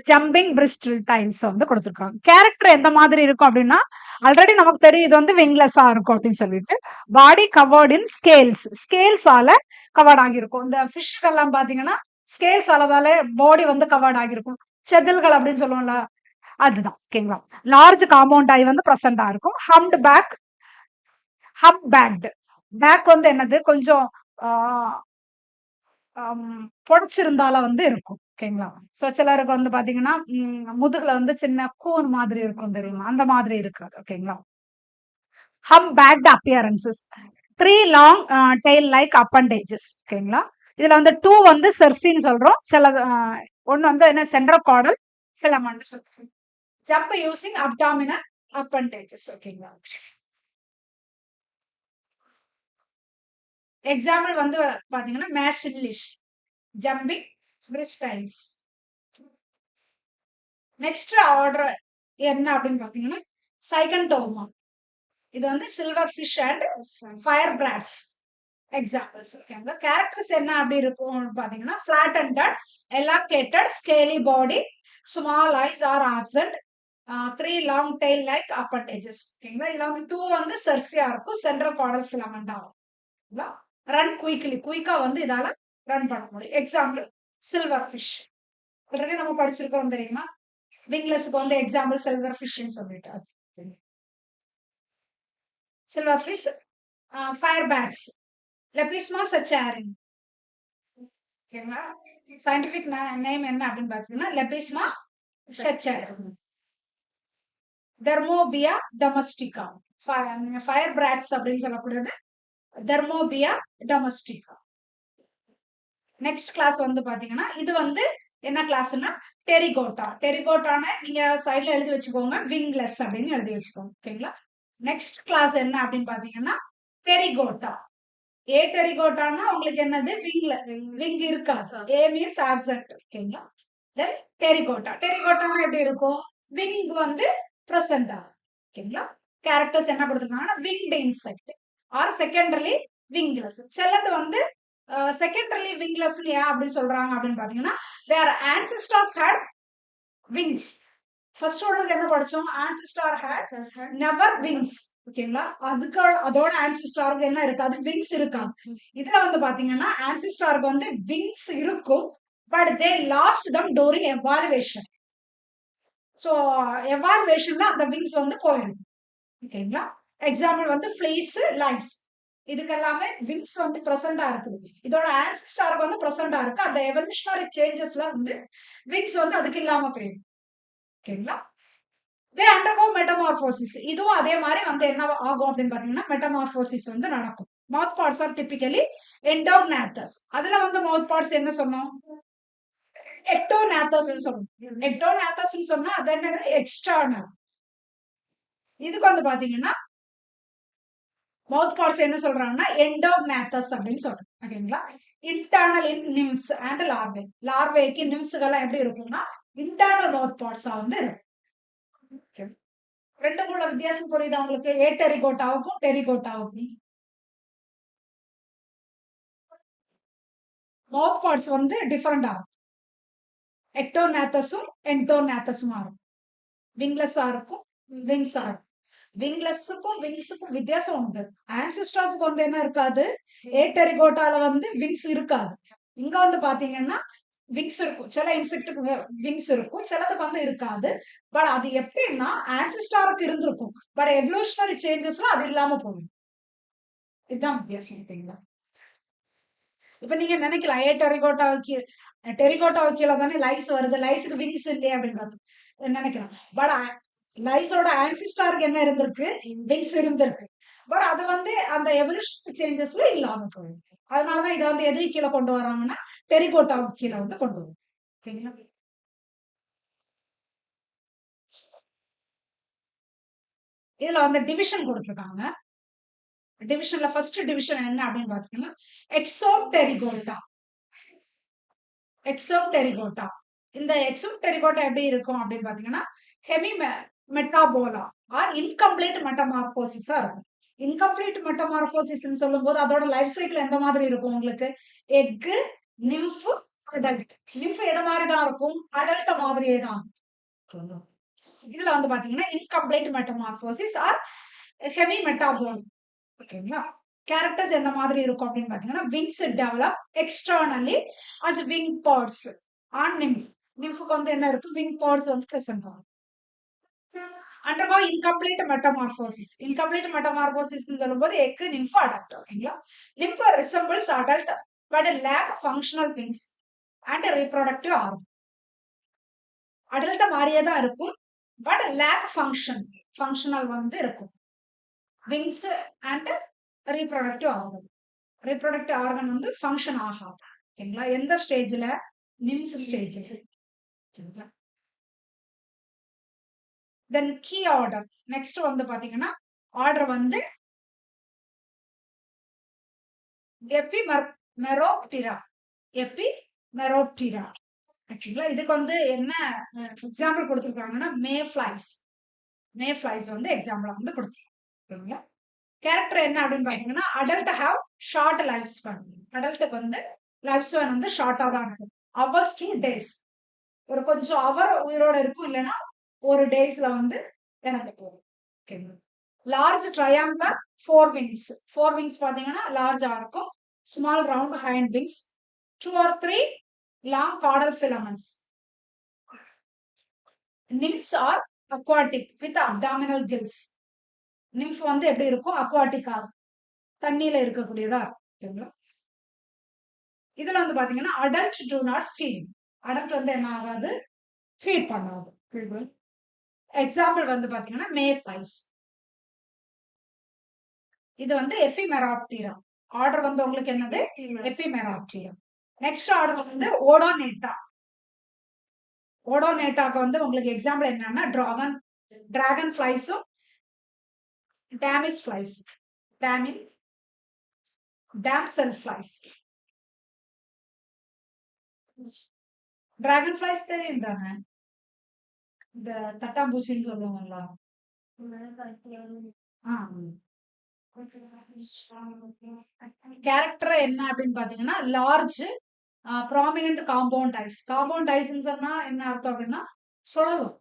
ஜம்பிங் பிரிஸ்டில் டைல்ஸ் வந்து கொடுத்துருக்காங்க. கேரக்டர் எந்த மாதிரி இருக்கும் அப்படின்னா ஆல்ரெடி நமக்கு தெரியும் இது வந்து விங்லெஸ்ஸா இருக்கும் அப்படின்னு சொல்லிட்டு. பாடி கவர்ட் இன் ஸ்கேல்ஸால கவர்ட் ஆகிருக்கும். இந்த ஃபிஷ்கெல்லாம் பாத்தீங்கன்னா ஸ்கேல்ஸாலதால பாடி வந்து கவர்ட் ஆகிருக்கும். செதில்கள் அப்படின்னு சொல்லுவோம்ல அதுதான். ஓகேங்களா? லார்ஜ் காம்பவுண்ட் ஐ வந்து பிரசண்டா இருக்கும். ஹம்ப்ட் பேக், பேக் வந்து என்னது கொஞ்சம் புடைச்சிருந்தால வந்து இருக்கும். ஓகேங்களா? சோ சிலருக்கு வந்து பாத்தீங்கன்னா முதுகுல வந்து சின்ன கூன் மாதிரி இருக்கும் தெரியுமா, அந்த மாதிரி இருக்கிறது. ஓகேங்களா? Humpbacked appearances, 3 long tail like appendages. ஓகேங்களா? இதுல வந்து 2 வந்து செர்சின்னு சொல்றோம். சில ஒன்னு வந்து என்ன சென்ட்ரோகார்டல் ஃபிலமெண்ட் சொல்றோம். Jump using abdominal appendages. ஓகேங்களா? எக்ஸாம்பிள் வந்து பாத்தீங்கன்னா மேஷிலிஷ், ஜம்பிங் பிரிஸ்டைல்ஸ். நெக்ஸ்ட் ஆர்டர் என்ன அப்படின்னு பாத்தீங்கன்னா சைகன்டோமா. இது வந்து silverfish and firebrats examples. ஓகேங்களா? கேரக்டர்ஸ் என்ன அப்படி இருக்கும் பாத்தீங்கன்னா flat and elongated scaly body, small eyes are absent, 3 long tail like appendages. ஓகேங்களா? இதுல வந்து 2 வந்து செர்சியா இருக்கும், சென்ட்ரல் கார்டல் ஃபிலமெண்டா இருக்கும். ரன் குயிக்கா வந்து இதால ரன் பண்ண முடியும். எக்ஸாம்பிள் சில்வர் ஃபிஷ் ஆல்ரெடி நம்ம படிச்சிருக்கோம் தெரியுமா, விங்லெஸ்க்கு வந்து எக்ஸாம்பிள் சில்வர் ஃபிஷ்னு சொல்லிட்டு. சில்வர் ஃபிஷ், ஃபயர் பேட்ஸ், லெபிஸ்மா சச்சாரின். ஓகேங்களா? சயின்டிபிக் நேம் என்ன அப்படின்னு பாத்தீங்கன்னா லெபிஸ்மா சச்சாரின். தெர்மோபியா டொமஸ்டிகா. ஃபயர் பிராட்ஸ் அப்படின்னு சொல்லக்கூடியது தெர்மோபியா டொமஸ்டிகா. நெக்ஸ்ட் கிளாஸ் வந்து பாத்தீங்கன்னா இது வந்து என்ன கிளாஸ்னா டெரிகோட்டான நீங்க சைட்ல எழுதி வச்சுக்கோங்க, விங்லெஸ் அப்படின்னு எழுதி வச்சுக்கோங்க. ஓகேங்களா? நெக்ஸ்ட் கிளாஸ் என்ன அப்படின்னு பாத்தீங்கன்னா டெரிகோட்டா. டெரிகோட்டானா உங்களுக்கு என்னது விங் இருக்காது. ஏ மீன்ஸ் ஆப்சென்ட். ஓகேங்களா? தென் டெரிகோட்டானா எப்படி இருக்கும், விங் வந்து பிரசன்ட் ஆகும். ஓகேங்களா? கேரக்டர்ஸ் என்ன கொடுத்துருக்காங்கன்னா winged insect are secondary wingless. சிலது வந்து செகண்டரி விங்லெஸ் ஏன் அப்படின்னு சொல்றாங்க அப்படின்னு பாத்தீங்கன்னா their ancestors had wings. First ஆர்டர்ல என்ன படிச்சோம், ancestor had never wings. ஓகேங்களா? அதுக்கு அதோட ஆன்சிஸ்டாருக்கு என்ன இருக்காது, விங்ஸ் இருக்காது. இதுல வந்து பாத்தீங்கன்னா ஆன்சிஸ்டாருக்கு வந்து விங்ஸ் இருக்கும், but they lost them during evolution. So எவாலுவேஷன்ல அந்த விங்ஸ் வந்து போயிடும். ஓகேங்களா? எக்ஸாம்பிள் வந்து ஃபிளீஸ், லைஸ். இதுக்கு எல்லாமே விங்ஸ் வந்து பிரசண்டா இருக்குது. இதோட ஆன்சிஸ்டாருக்கு வந்து பிரசண்டா இருக்கு. அந்த எவல்யூஷனரி சேஞ்சஸ்ல வந்து விங்ஸ் வந்து அதுக்கு இல்லாம போயிடும். ஓகேங்களா? They undergo metamorphosis. இதுவும் அதே மாதிரி வந்து என்ன ஆகும் அப்படின்னு பாத்தீங்கன்னா மெட்டமார்போசிஸ் வந்து நடக்கும். Mouth parts are typically endognathous. அதுல வந்து மவுத் பார்ட்ஸ் என்ன சொன்னோம்? எக்டோநாத்தஸ் சொன்னோம். எக்டோநாத்தஸ் சொன்னா அது என்னது? எக்ஸ்டர்னல். இதுக்கு வந்து பாத்தீங்கன்னா மவுத் பார்ட்ஸ் என்ன சொல்றாங்கன்னா எண்டோக்னாத்தஸ் அப்படின்னு சொல்றோம். ஓகேங்களா? Internal in nymphs and larvae. லார்வேக்கு நிம்ஸ்கெல்லாம் எப்படி இருக்கும்னா இன்டர்னல் மவுத் பார்ட்ஸா வந்து இருக்கும். ரெண்டுக்குள்ள வித்தியாசம் புரியுதா உங்களுக்கு? ஏட்டெரிகோட்டாவுக்கும் டெரிகோட்டாவுக்கும் மவுத் பார்ட்ஸ் வந்து டிஃபரெண்ட் ஆகும். எக்டோநாத்தஸும் என்டோநாத்தஸுமா இருக்கும். விங்லெஸ்ஸா இருக்கும், விங்ஸா இருக்கும். விங்லெஸ்ஸுக்கும் விங்ஸுக்கும் வித்தியாசம் உண்டு. ஆன்சிஸ்டாஸ்க்கு வந்து என்ன இருக்காது? ஏட்டெரிகோட்டால வந்து விங்ஸ் இருக்காது. இங்க வந்து பாத்தீங்கன்னா விங்ஸ் இருக்கும். சில இன்செக்டுக்கு விங்ஸ் இருக்கும், சிலதுக்கு வந்து இருக்காது. பட் அது எப்படின்னா ஆன்சிஸ்டாருக்கு இருந்திருக்கும். பட் எவல்யூஷனரி சேஞ்சஸ்ல அது இல்லாம போகும். இதுதான் வித்தியாசம். ஓகேங்களா? இப்ப நீங்க நினைக்கலாம் டெரிகோட்டாவுக்கு கீழே தானே லைஸ் வருது, லைஸுக்கு விங்ஸ் இல்லையே அப்படின்னு பார்த்து நினைக்கலாம். பட் லைஸோட ஆன்சிஸ்டாருக்கு என்ன இருந்திருக்கு? விங்ஸ் இருந்திருக்கு. பட் அது வந்து அந்த எவல்யூஷன் சேஞ்சஸ்ல இல்லாம போயிருக்கு. அதனாலதான் இதை வந்து எது கீழே கொண்டு வராங்கன்னா டெரிகோட்டாவுக்கு கீழே வந்து கொண்டு வரும். ஓகேங்களா? இதுல வந்து டிவிஷன் கொடுத்துருக்காங்க. டிவிஷன்ல ஃபர்ஸ்ட் டிவிஷன் என்ன அப்படின்னு பாத்தீங்கன்னா எக்ஸோடெரிகோட்டா. எக்ஸோடெரிகோட்டா. இந்த எக்ஸோடெரிகோட்டா எப்படி இருக்கும் அப்படின்னு பாத்தீங்கன்னா ஹெமி மெட்டாபோலா ஆர் இன்கம்ப்ளீட் மெட்டமார்போசிஸா இருக்கும். இன்கம்ப்ளீட் மெட்டமார்போசிஸ் சொல்லும் போது அதோட லைஃப் சைக்கிள் எந்த மாதிரி இருக்கும் உங்களுக்கு? Egg, nymph, adult. நிம்ஃப் எத மாதிரி தான் இருக்கும்? அடல்ட் மாதிரியே தான். இதுல வந்து பாத்தீங்கன்னா incomplete metamorphosis or hemimetabolous. ஓகேங்களா? கேரக்டர்ஸ் எந்த மாதிரி இருக்கும் அப்படின்னு பாத்தீங்கன்னா wings develop externally as wing pads on nymph. நிம்ஃப்க்கு வந்து என்ன இருக்கு? விங் பாட்ஸ் வந்து பிரசன்ட் ஆகும். undergo incomplete metamorphosis. Incomplete metamorphosis சொல்லும்போது எக், நிம்ஃப், அடல்ட். ஓகேங்களா? Nymph resembles adult but lack functional wings and reproductive organ. Adult மாதிரியே தான் இருக்கும், பட் லேக் ஃபங்க்ஷனல் வந்து இருக்கும். Wings and reproductive organ. Reproductive organ வந்து ஃபங்க்ஷன் ஆகாது. ஓகேங்களா? எந்த ஸ்டேஜ்ல? Nymph stage. Then key order. Next வந்து பாத்தீங்கன்னா ஆர்டர் வந்து எபிமெரோப்டிரா. எபிமெரோப்டிரா. ஆக்சுவலா இதுக்கு வந்து என்ன எக்ஸாம்பிள் கொடுத்துருக்காங்கன்னா மே ஃபிளைஸ் வந்து எக்ஸாம்பிள் வந்து கொடுத்துருக்காங்க. கேரக்டர் என்ன அப்படின்னு பாத்தீங்கன்னா adult have short life span. அடல்ட்டுக்கு வந்து லைஃப் ஸ்பேன் வந்து ஷார்ட்டா தான் இருக்கும். Hours to days. ஒரு கொஞ்சம் அவர் உயிரோட இருக்கும், இல்லைன்னா ஒரு டேஸ்ல வந்து இறந்து போகும். ஓகேங்களா? லார்ஜ் ட்ரையாங்குலர் ஃபோர் விங்ஸ் பாத்தீங்கன்னா லார்ஜா இருக்கும். Small round hind wings. 2 or 3 long caudal filaments. Nymphs are aquatic with abdominal gills. Nymph வந்து எப்படி இருக்கும்? அக்வாட்டிக்கா, தண்ணியில இருக்கக்கூடியதா. ஓகேங்களா? இதுல வந்து பாத்தீங்கன்னா adult do not feed. Adult வந்து என்ன ஆகாது? ஃபீட் பண்ணாது. எக்ஸாம்பிள் வந்து பாத்தீங்கன்னா மே ஃபிளைஸ். இது வந்து எஃபிமெராப்டிரா. ஆர்டர் வந்து உங்களுக்கு என்னது? எஃபிமெராப்டிரா. நெக்ஸ்ட் ஆர்டர் வந்து ஓடோனேட்டா. ஓடோனேட்டாக்கு வந்து உங்களுக்கு எக்ஸாம்பிள் என்னன்னா டிராகன் ஃபிளைஸும் damselflies. Damselflies. Dragonflies தெரியும் தானே? இந்த தட்டாம்பூச்சின்னு சொல்லுவாங்களா? கேரக்டர் என்ன அப்படின்னு பாத்தீங்கன்னா large prominent compound eyes. Compound eyes சொன்னா என்ன அர்த்தம் அப்படின்னா சுழலும்,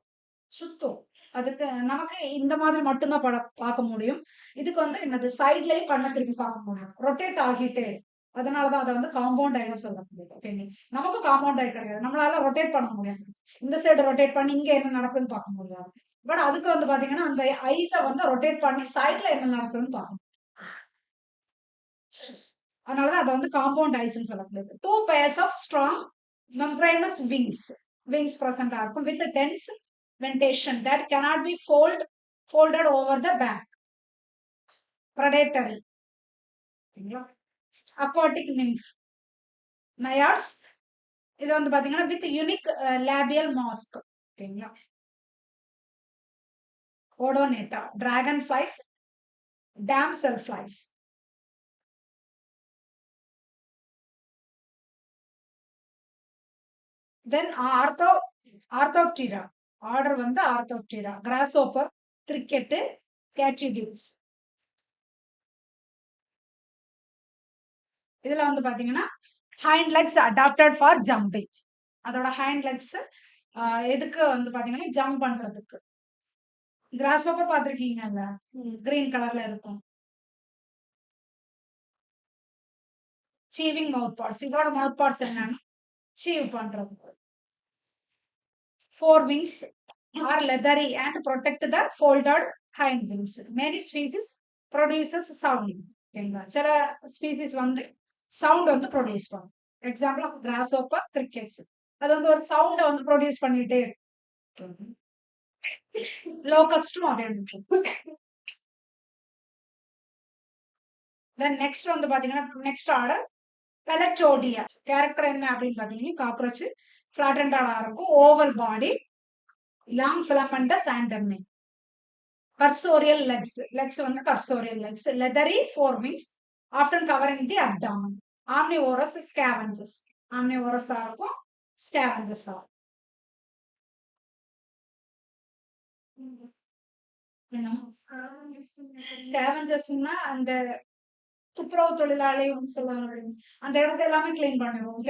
சுத்தும். அதுக்கு நமக்கு இந்த மாதிரி மட்டும்தான் பார்க்க முடியும். இதுக்கு வந்து என்னது சைட்லயும் கண்ணை திருப்பி பார்க்க முடியும், ரொட்டேட் ஆகிட்டே. அதனாலதான் அதை வந்து காம்பவுண்ட் ஐன்னு சொல்ல முடியும். ஓகேங்க? நமக்கு காம்பவுண்ட் ஐ கிடையாது, நம்மளால ரொட்டேட் பண்ண முடியாது. இந்த சைடு ரொட்டேட் பண்ணி இங்க என்ன நடக்குதுன்னு பார்க்க முடியாது. பட் அதுக்கு வந்து பாத்தீங்கன்னா அந்த ஐஸை வந்து ரொட்டேட் பண்ணி சைட்ல என்ன நடக்குதுன்னு பார்க்கணும். அதனாலதான் அதை வந்து காம்பவுண்ட் ஐஸ்ன்னு சொல்லப்படுது. 2 pairs of strong membranous wings present இருக்கும் with dense ventation that cannot be folded over the back. Predatory. Aquatic nymph. Naiads. இது வந்து பாத்தீங்கன்னா with unique labial mask. ஓகேங்களா. Odonata. Dragonflies. Damselflies. Then Arthroptera. Order வந்து Arthroptera. Grasshopper, cricket, catchidids. இதுல வந்து பாத்தீங்கன்னா hind legs adapted for jumping. அதோட hind legs எதுக்கு வந்து பாத்தீங்கன்னா ஜம்ப் பண்றதுக்கு. Grasshopper பாத்திருக்கீங்கல்ல, கிரீன் கலர்ல இருக்கும். Chewing mouth parts. இதோட mouth parts என்னன்னா chew பண்றது. 4 wings are leathery and protect the folded hind wings. Many species produces sounding. சில ஸ்பீசிஸ் வந்து சவுண்ட் வந்து ப்ரொடியூஸ் பண்ணும். Example கிராஸ்ஹோப்பர், crickets. அது வந்து ஒரு சவுண்ட வந்து ப்ரொடியூஸ் பண்ணிட்டே இருக்கும். லோகஸ்டும் அதே. தென் நெக்ஸ்ட் வந்து பாத்தீங்கன்னா நெக்ஸ்ட் ஆர்டர் பெலட்டோடியா. கேரக்டர் என்ன அப்படின்னு பாத்தீங்கன்னா காக்ரோச் ஃபிளாட்டன்டாலா இருக்கும், oval body, long filamentous antennae. Cursorial legs. Legs வந்து cursorial legs. Leathery forewings often covering the abdomen. Omnivorous scavengers. Omnivorous இருக்கும், scavengers ஆகும். ஸ்கேவெஞ்சர்ஸ்னா அந்த துப்புரவு தொழிலாளின்னு சொல்லுவாங்க. அந்த இடத்த எல்லாமே கிளீன் பண்ணுவோம்.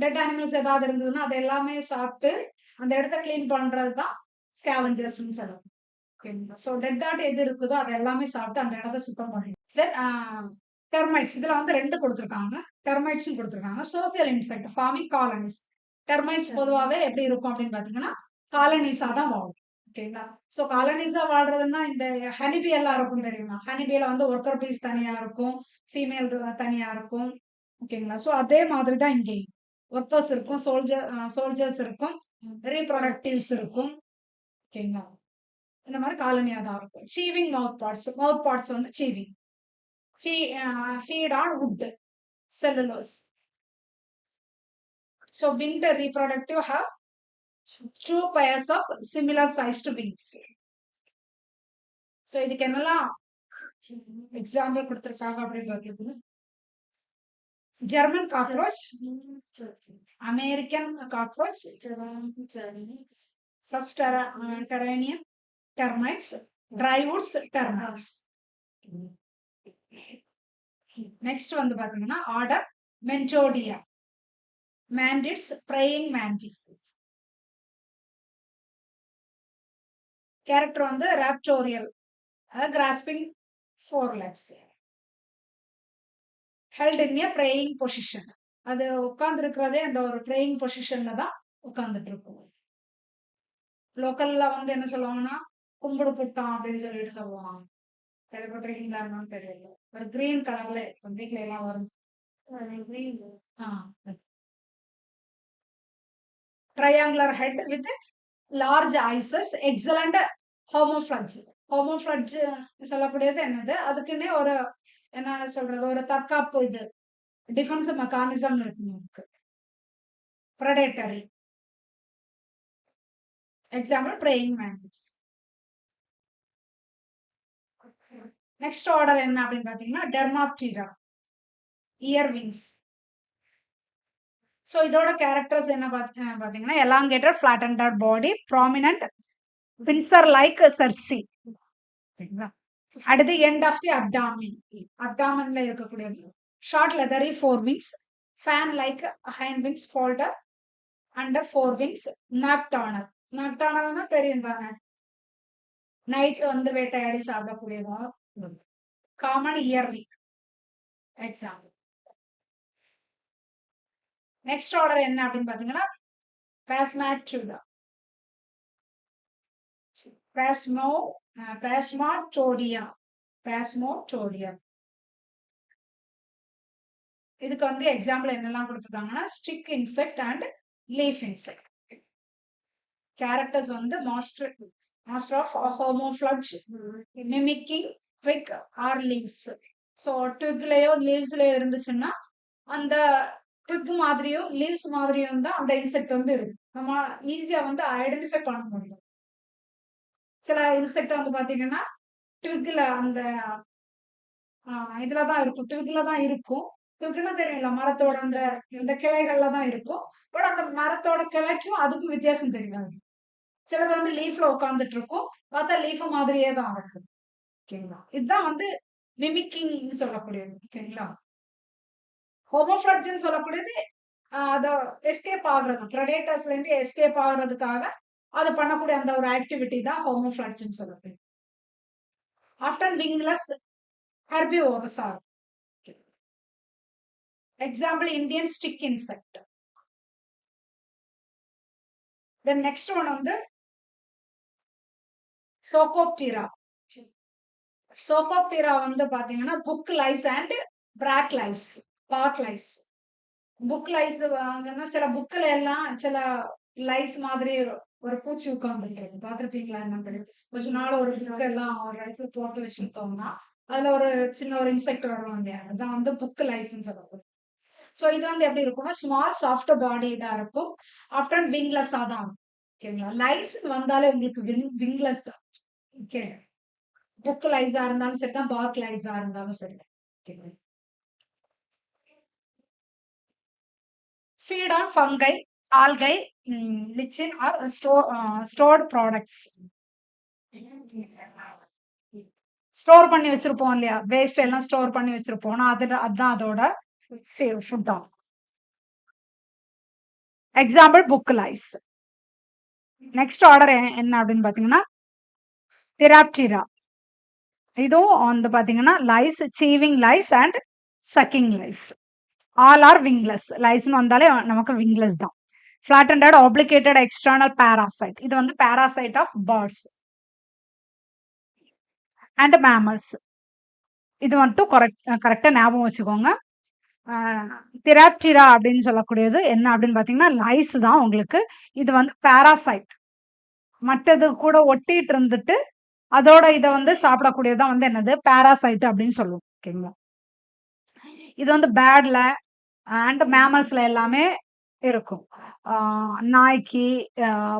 டெட் அனிமல்ஸ் ஏதாவது இருந்ததுன்னா அதை எல்லாமே சாப்பிட்டு அந்த இடத்த கிளீன் பண்றதுதான் ஸ்கேவெஞ்சர்ஸ்ன்னு சொல்லுவாங்க. சோ டெட் ஆட் எது இருக்குதோ அது எல்லாமே சாப்பிட்டு அந்த இடத்த சுத்தம் பண்ணி. Then termites. இதுல வந்து 2 கொடுத்துருக்காங்க. டெர்மைட்ஸ் கொடுத்துருக்காங்க. Social insect forming colonies. Termites பொதுவாவே எப்படி இருக்கும் அப்படின்னு பாத்தீங்கன்னா காலனிஸா தான் வாழும். ஓகேங்களா. சோ காலனிஸா வாழ்றதுன்னா இந்த ஹனிபி எல்லாம் இருக்கும் தெரியுமா. ஹனிபியில வந்து ஒர்க்கர் பீஸ் தனியா இருக்கும், ஃபீமேல் தனியா இருக்கும். ஓகேங்களா. சோ அதே மாதிரிதான் இங்கேயும் ஒர்க்கர்ஸ் இருக்கும், சோல்ஜர்ஸ் இருக்கும், ரீப்ரொடக்டிவ்ஸ் இருக்கும். ஓகேங்களா. இந்த மாதிரி காலனியா தான் இருக்கும். சீவிங் மவுத் பார்ட்ஸ் வந்து சீவிங். Feed on wood, cellulose. So winged reproductive have 2 pairs of similar sized wings. So இதுக்கு என்னெல்லாம் எக்ஸாம்பிள் கொடுத்திருக்காங்க அப்படின்னு பாத்தீங்கன்னா German cockroach, American cockroach, subterranean termites, drywood's termites. Next வந்து பாத்தீங்கன்னா order Mantodea. mantids, praying mantises. Character வந்து raptorial, grasping forelegs. held in a praying position. அது உட்கார்ந்து இருக்கிறதே அந்த ஒரு praying பொசிஷன்ல தான் உட்கார்ந்துட்டு இருக்கும். லோக்கல்ல வந்து என்ன சொல்லுவாங்கன்னா கும்பிடு புட்டான் அப்படின்னு சொல்லிட்டு சொல்லுவாங்க. கேள்விப்பட்டிருக்கீங்களா தெரியல. ஒரு கிரீன் கலர்ல வீட்டுல எல்லாம் வரும். triangular head with large eyes, excellent homoflage. Homoflage சொல்லக்கூடியது என்னது, அதுக்குன்னே ஒரு என்ன சொல்றது, ஒரு தற்காப்பு இது டிஃபென்ஸ் மெக்கானிசம் இருக்கு. predatory. Example praying mantis. Next order என்ன அப்படின்னு பாத்தீங்கன்னா டெர்மாப்டீரா, இயர் விங்ஸ். சோ இதோட கேரக்டர்ஸ் என்ன பாத்தீங்கன்னா elongated flattened body, prominent pincer like cerci. அடுத்து end of the abdomenல இருக்கக்கூடியது. short leathery forewings, fan like hind wings folder under forewings. nocturnal. nocturnalனா தெரியும் தானே, நைட் வந்து வேட்டையாடி சாப்பிடக்கூடியதா. Common earwig example. Next order என்ன அப்படின்னு பாத்தீங்கன்னா பாஸ்மாட்டுடா, பாஸ்மோடோடியா. இதுக்கு வந்து எக்ஸாம்பிள் என்னெல்லாம் கொடுத்துருக்காங்கன்னா stick insect and leaf insect. Characters வந்து master of camouflage, mimicking twig or leaves. So ட்விக்லயோ லீவ்ஸ்லயோ இருந்துச்சுன்னா அந்த ட்விக் மாதிரியும் லீவ்ஸ் மாதிரியும் தான் அந்த இன்செக்ட் வந்து இருக்கும். நம்ம ஈஸியா வந்து ஐடென்டிஃபை பண்ண முடியும். சில இன்செக்ட் வந்து பாத்தீங்கன்னா ட்விக்ல அந்த இதுலதான் இருக்கும், ட்விக்ல தான் இருக்கும். ட்விக்னா தெரியல, மரத்தோட அந்த இந்த கிளைகள்ல தான் இருக்கும். பட் அந்த மரத்தோட கிளைக்கும் அதுக்கும் வித்தியாசம் தெரியாது. சிலது வந்து லீஃப்ல உட்காந்துட்டு இருக்கும், பார்த்தா லீஃப் மாதிரியே தான் இருக்கும். ஓகேங்களா, இதுதான் வந்து மிமிக்கிங் சொல்லக்கூடியது. ஓகேங்களா, ஹோமோஃப்ளட்ஜ்னு சொல்லக்கூடியது அதை எஸ்கேப் ஆகுறது, ப்ரெடேட்டர்ஸ்ல இருந்து எஸ்கேப் ஆகுறதுக்காக அது பண்ணக்கூடிய அந்த ஒரு ஆக்டிவிட்டி தான் ஹோமோஃப்ளட்ஜ்னு சொல்லக்கூடியது. ஆஃப்டர் விங்லெஸ் ஹெர்பிவோரஸ் ஆகும். Example Indian stick insect. Then next one வந்து சோகோப்டீரா. சோகோப்டீரா வந்து பாத்தீங்கன்னா book lice and bark lice, bark lice. Book lice சில புக்ல எல்லாம் சில லைஸ் மாதிரி ஒரு பூச்சி உட்கார்ந்துருக்கு, பாத்திருப்பீங்களா என்ன தெரியும். கொஞ்ச நாள் ஒரு புக் எல்லாம் ஒரு இடத்துல போட்டு வச்சுட்டோம்னா அதுல ஒரு சின்ன ஒரு இன்செக்ட் வரும் இல்லையா, அதான் வந்து புக் லைஸ்ன்னு சொல்லப்படும். ஸோ இது வந்து எப்படி இருக்கும்னா ஸ்மால் சாஃப்ட் பாடிடா இருக்கும், ஆஃப்டர் விங்லெஸ்ஸா தான் இருக்கும். ஓகேங்களா, லைஸ் வந்தாலே உங்களுக்கு விங்லெஸ் தான். ஓகே, புக் லைஸா இருந்தாலும் சரி தான், பார்க் லைஸா இருந்தாலும் சரி. Okay, feed on fungi, algae, lichen or stored products. Store பண்ணி வச்சிருப்போம் இல்லையா, வேஸ்ட் எல்லாம் ஸ்டோர் பண்ணி வச்சிருப்போம், அதுதான் அதோட ஃபுட் ஆகும். Example book lice. Next order என்ன அப்படின்னு பாத்தீங்கன்னா திராப்டிரா. இதுவும் வந்து பாத்தீங்கன்னா lice, chewing lice and sucking lice. All are wingless. லைஸ்னு வந்தாலே நமக்கு விங்லெஸ் தான். flattened obligated external parasite. இது வந்து parasite of birds and mammals. இது மட்டும் கரெக்டா ஞாபகம் வச்சுக்கோங்க. திராப்டிரா அப்படின்னு சொல்லக்கூடியது என்ன அப்படின்னு பாத்தீங்கன்னா லைஸ் தான் உங்களுக்கு. இது வந்து பாராசைட், மற்றது கூட ஒட்டிட்டு இருந்துட்டு அதோட இதை வந்து சாப்பிடக்கூடியதான் வந்து என்னது பாராசைட் அப்படின்னு சொல்லுவோம். ஓகேங்களா, இது வந்து பேர்ட்ல அண்ட் மேமல்ஸ்ல எல்லாமே இருக்கும். நாய்க்கு,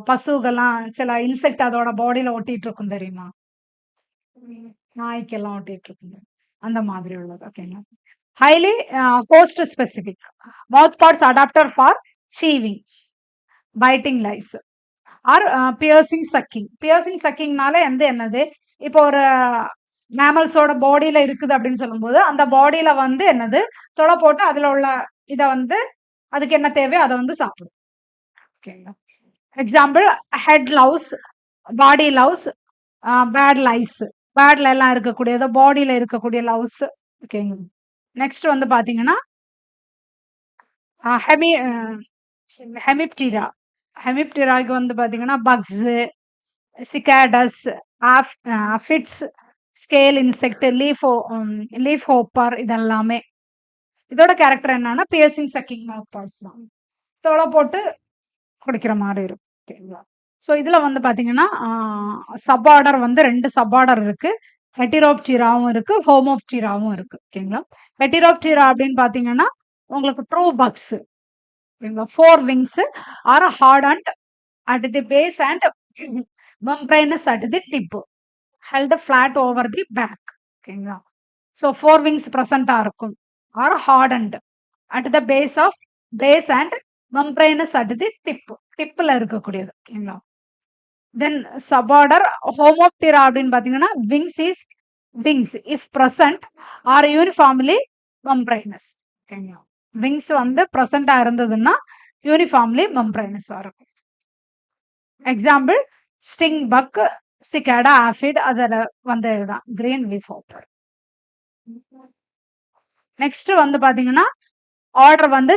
பசுக்கெல்லாம் சில இன்செக்ட் அதோட பாடியில ஒட்டிட்டு இருக்கும் தெரியுமா, நாய்க்கெல்லாம் ஒட்டிட்டு இருக்கும், அந்த மாதிரி உள்ளது. ஓகேங்களா, highly host specific. Mouth parts adapted for chewing, biting lice or piercing sucking. Piercing சக்கிங்னால எந்த என்னது, இப்போ ஒரு மேமல்ஸோட பாடியில இருக்குது அப்படின்னு சொல்லும்போது அந்த பாடியில வந்து என்னது தொலை போட்டு அதுல உள்ள இதை வந்து அதுக்கு என்ன தேவையோ அதை வந்து சாப்பிடும். ஓகேங்களா, எக்ஸாம்பிள் ஹெட் லவ்ஸ், பாடி லவ்ஸ், பேட் லைஸ். பேட்ல எல்லாம் இருக்கக்கூடியது பாடியில இருக்கக்கூடிய லவ்ஸ். ஓகேங்க, நெக்ஸ்ட் வந்து பாத்தீங்கன்னா ஹெமிப்டிரா. ஹெமிப்டிராக்கு வந்து பாத்தீங்கன்னா bugs, cicadas, aphids, scale insect, leaf hopper, இதெல்லாமே. இதோட கேரக்டர் என்னன்னா பியர்சிங் சக்கிங் மவுத் பார்ட்ஸ் தான், தொலை போட்டு குடிக்கிற மாதிரி இருக்கும். ஓகேங்களா, ஸோ இதுல வந்து பாத்தீங்கன்னா சப் ஆர்டர் வந்து 2 சப் ஆர்டர் இருக்கு. ஹெட்டிரோப்டிராவும் இருக்கு, ஹோமோப்டிராவும் இருக்கு. ஓகேங்களா, ஹெட்டிரோப்டிரா அப்படின்னு பாத்தீங்கன்னா உங்களுக்கு ட்ரூ பக்ஸ். ஓகேங்களா, 4 wings are hardened at the base and membranous at the tip, held flat over the back. ஓகேங்களா, ஸோ 4 wings present இருக்கும், are hardened at the base and membranous at the tip, டிப்ல இருக்கக்கூடியது. ஓகேங்களா, தென் சபார்டர் ஹோமோப்டிரா அப்படின்னு பாத்தீங்கன்னா wings if present are uniformly membranous. ஓகேங்களா, விங்ஸ் வந்து பிரசண்டா இருந்ததுன்னா யூனிஃபார்ம்லி மெம்பரைனஸா இருக்கும். எக்ஸாம்பிள் ஸ்டிங் பக், சிகாடா, ஆஃபிட், அதில் வந்து இதுதான் கிரீன் லீஃப் ஹோப்பர். நெக்ஸ்ட் வந்து பாத்தீங்கன்னா ஆர்டர் வந்து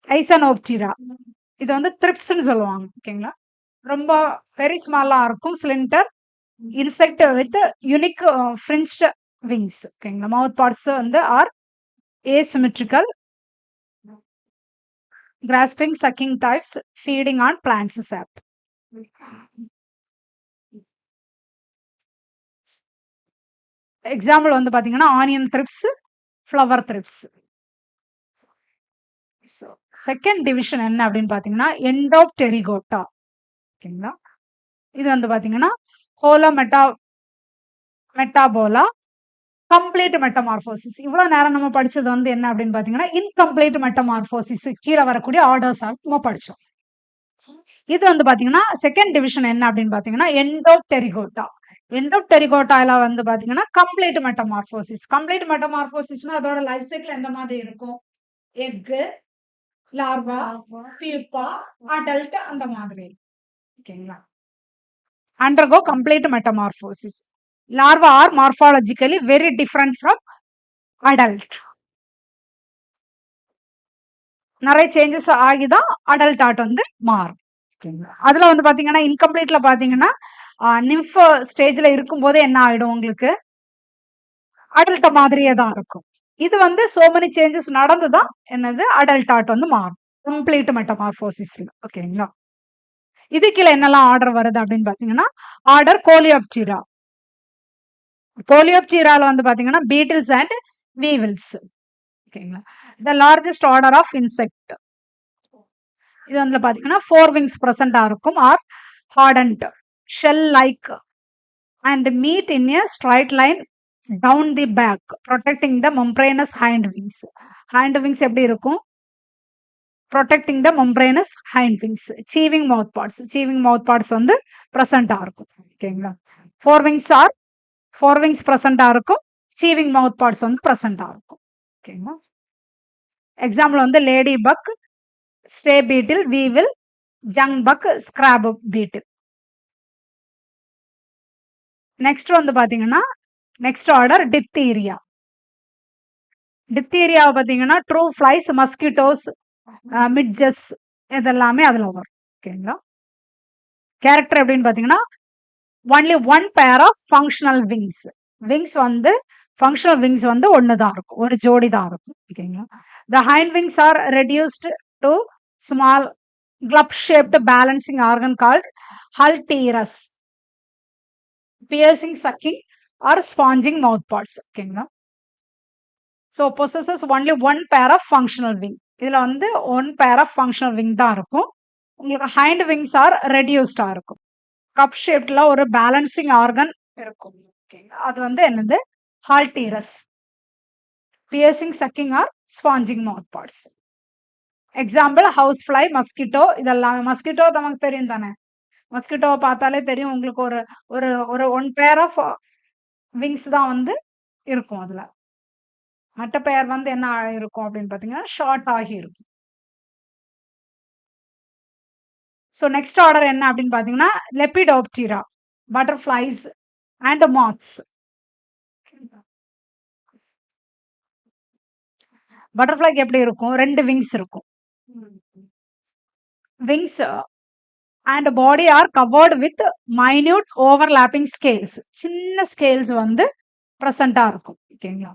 தைசனோப்டிரா. இது வந்து த்ரிப்ஸ்ன்னு சொல்லுவாங்க. ஓகேங்களா, ரொம்ப வெரி ஸ்மாலா இருக்கும், slender insect with unique fringed wings. ஓகேங்களா, மவுத் பார்ட்ஸ் வந்து are asymmetrical, grasping, sucking types, feeding on plants sap. Example வந்து பாத்தீங்கன்னா onion thrips, flower thrips. So second division என்ன அப்படின்னு பாத்தீங்கன்னா எண்டோப்டெரிகோட்டா. ஓகேங்களா, இது வந்து பாத்தீங்கன்னா ஹோலோ மெட்டாபோலா, கம்ப்ளீட் மெட்டமார்போசிஸ். இவ்வளவு நேரம் நம்ம படிச்சது வந்து என்ன அப்படின்னு பாத்தீங்கன்னா இன்கம்ப்ளீட் மெட்டமார்போசிஸ் கீழே வரக்கூடிய ஆர்டர்ஸ் நம்ம படிச்சோம். இது வந்து பாத்தீங்கன்னா செகண்ட் டிவிஷன் என்ன அப்படின்னு பாத்தீங்கன்னா எண்டோப்டெரிகோட்டா. எண்டோப்டெரிகோட்டால வந்து பாத்தீங்கன்னா கம்ப்ளீட் மெட்டமார்போசிஸ். கம்ப்ளீட் மெட்டமார்போசிஸ்னா அதோட லைஃப் சைக்கிள் எந்த மாதிரி இருக்கும்? எக், லார்வா, பியூப்பா, அடல்ட், அந்த மாதிரி. ஓகேங்களா, undergo complete metamorphosis. Larvae are morphologically very different from adult. நிறைய சேஞ்சஸ் ஆகிதான் அடல்ட் ஆர்ட் வந்து மாறும். அதுல வந்து பாத்தீங்கன்னா இன்கம்ப்ளீட்ல பாத்தீங்கன்னா நிம்ஃப் ஸ்டேஜ்ல இருக்கும் போதே என்ன ஆயிடும், உங்களுக்கு அடல்ட் மாதிரியே தான் இருக்கும். இது வந்து சோ மெனி சேஞ்சஸ் நடந்துதான் என்னது அடல்ட் ஆர்ட் வந்து மாறும் கம்ப்ளீட் மெட்டமார்போசிஸ்ல. ஓகேங்களா, இது கீழே என்னெல்லாம் ஆர்டர் வருது அப்படின்னு பாத்தீங்கன்னா ஆர்டர் கோலியோப்டீரா. கோலியோப்டீரால வந்து பாத்தீங்கன்னா பீட்டில்ஸ் அண்ட் வீவில்ஸ். ஓகேங்களா, the largest order of insect. இது வந்து பாத்தீங்கன்னா 4 wings present இருக்கும் or hardened shell like and meet in a straight line down the back protecting the membranous hind wings. hind wings எப்படி இருக்கும்? protecting the membranous hind wings. cheaving mouth parts வந்து present இருக்கும். ஓகேங்களா, 4 wings present இருக்கும், cheaving mouth parts வந்து present இருக்கும். ஓகேங்களா, எக்ஸாம்பிள் வந்து லேடி பக், ஸ்டே பீட்டில், வீவில், ஜங் பக், ஸ்கிராப் பீட்டில். நெக்ஸ்ட் வந்து பாத்தீங்கன்னா நெக்ஸ்ட் ஆர்டர் டிப்தீரியா. டிப்தீரியாவை பாத்தீங்கன்னா ட்ரூ ஃபிளைஸ், மஸ்கிட்டோஸ், மிட்ஜஸ் இதெல்லாமே அதுல வரும். ஓகேங்களா, கேரக்டர் எப்படின்னு பாத்தீங்கன்னா only one pair of functional wings. Wings வந்து ஃபங்க்ஷனல் விங்ஸ் வந்து ஒண்ணுதான் இருக்கும், ஒரு ஜோடி தான் இருக்கும். ஓகேங்களா, the hind wings are reduced to small glove shaped balancing organ called halteres, piercing, sucking or sponging mouth parts. ஓகேங்களா, so possesses only one pair of functional wing. இதுல வந்து one pair of functional wing தான் இருக்கும். உங்களுக்கு hind wings are reduced ஆ இருக்கும். கப் ஷேப்ட்ல ஒரு பேலன்சிங் ஆர்கன் இருக்கும். அது வந்து என்னது halteres, piercing, sucking or sponging mouth parts. Example housefly, mosquito. இதெல்லாம் மஸ்கிட்டோ நமக்கு தெரியும் தானே, மஸ்கிட்டோவை பார்த்தாலே தெரியும் உங்களுக்கு ஒரு ஒரு ஒரு ஒன் பேர் ஆஃப் விங்ஸ் தான் வந்து இருக்கும். அதுல மற்ற பேர் வந்து என்ன இருக்கும் அப்படின்னு பாத்தீங்கன்னா ஷார்ட் ஆகி இருக்கும். ஸோ நெக்ஸ்ட் ஆர்டர் என்ன அப்படின்னு பாத்தீங்கன்னா லெபிடோப்டீரா, பட்டர்ஃப்ளைஸ் அண்ட் மாத்ஸ். பட்டர்ஃப்ளைக்கு எப்படி இருக்கும்? 2 விங்ஸ் இருக்கும். Wings and body are covered with minute overlapping scales. சின்ன ஸ்கேல்ஸ் வந்து பிரசண்டா இருக்கும். ஓகேங்களா,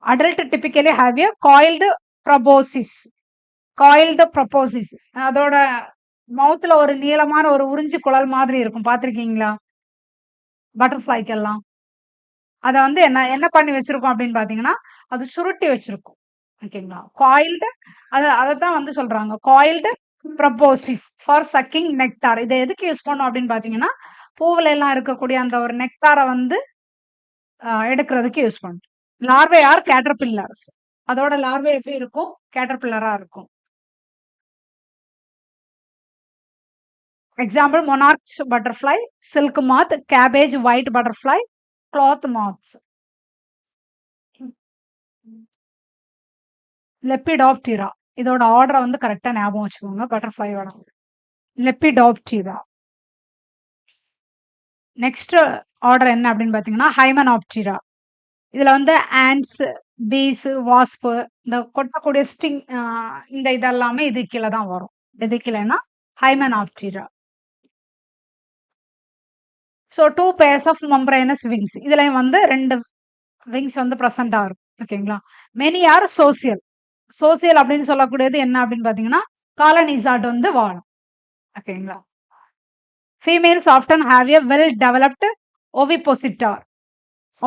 adult typically have a coiled proboscis. அதோட மவுத்ல ஒரு நீளமான ஒரு உறிஞ்சு குழல் மாதிரி இருக்கும், பாத்திருக்கீங்களா பட்டர்ஃப்ளைக்கு எல்லாம்? அத வந்து என்ன பண்ணி வச்சிருக்கோம் அப்படின்னு பாத்தீங்கன்னா அது சுருட்டி வச்சிருக்கும். ஓகேங்களா, காயில்டு, அதத்தான் வந்து சொல்றாங்க coiled proboscis for sucking nectar. இதை எதுக்கு யூஸ் பண்ணோம் அப்படின்னு பாத்தீங்கன்னா பூவுல எல்லாம் இருக்கக்கூடிய அந்த ஒரு நெக்டாரை வந்து எடுக்கிறதுக்கு யூஸ் பண்ணும். Larvae or caterpillars. அதோட லார்வே எப்படி இருக்கும்? கேட்டர்பில்லரா இருக்கும். Example monarch butterfly, silk moth, cabbage white butterfly, cloth moths. Lepidoptera, இதோட ஆர்டரை வந்து கரெக்டா ஞாபகம் வச்சுக்கோங்க. பட்டர்ஃப்ளையோட லெப்பிடாப்டீரா. நெக்ஸ்ட் ஆர்டர் என்ன அப்படின்னு பாத்தீங்கன்னா ஹைமனாப்டீரா. இதுல வந்து ஆன்ஸ், பீஸ், வாஸ்பு, இந்த கொட்டக்கூடிய ஸ்டிங், இந்த இதெல்லாமே இது கீழே தான் வரும். இது கீழேனா Hymenoptera. So 2 pairs of membranous wings. இதுல வந்து 2 விங்ஸ் வந்து ப்ரெசண்டா இருக்கும். ஓகேங்களா. Many R social. சோசியல் அப்படின்னு சொல்லக்கூடியது என்ன அப்படின்னு பாத்தீங்கன்னா காலனிசாட் வந்து வாழும். ஓகேங்களா. Females often have a well developed ovipositor.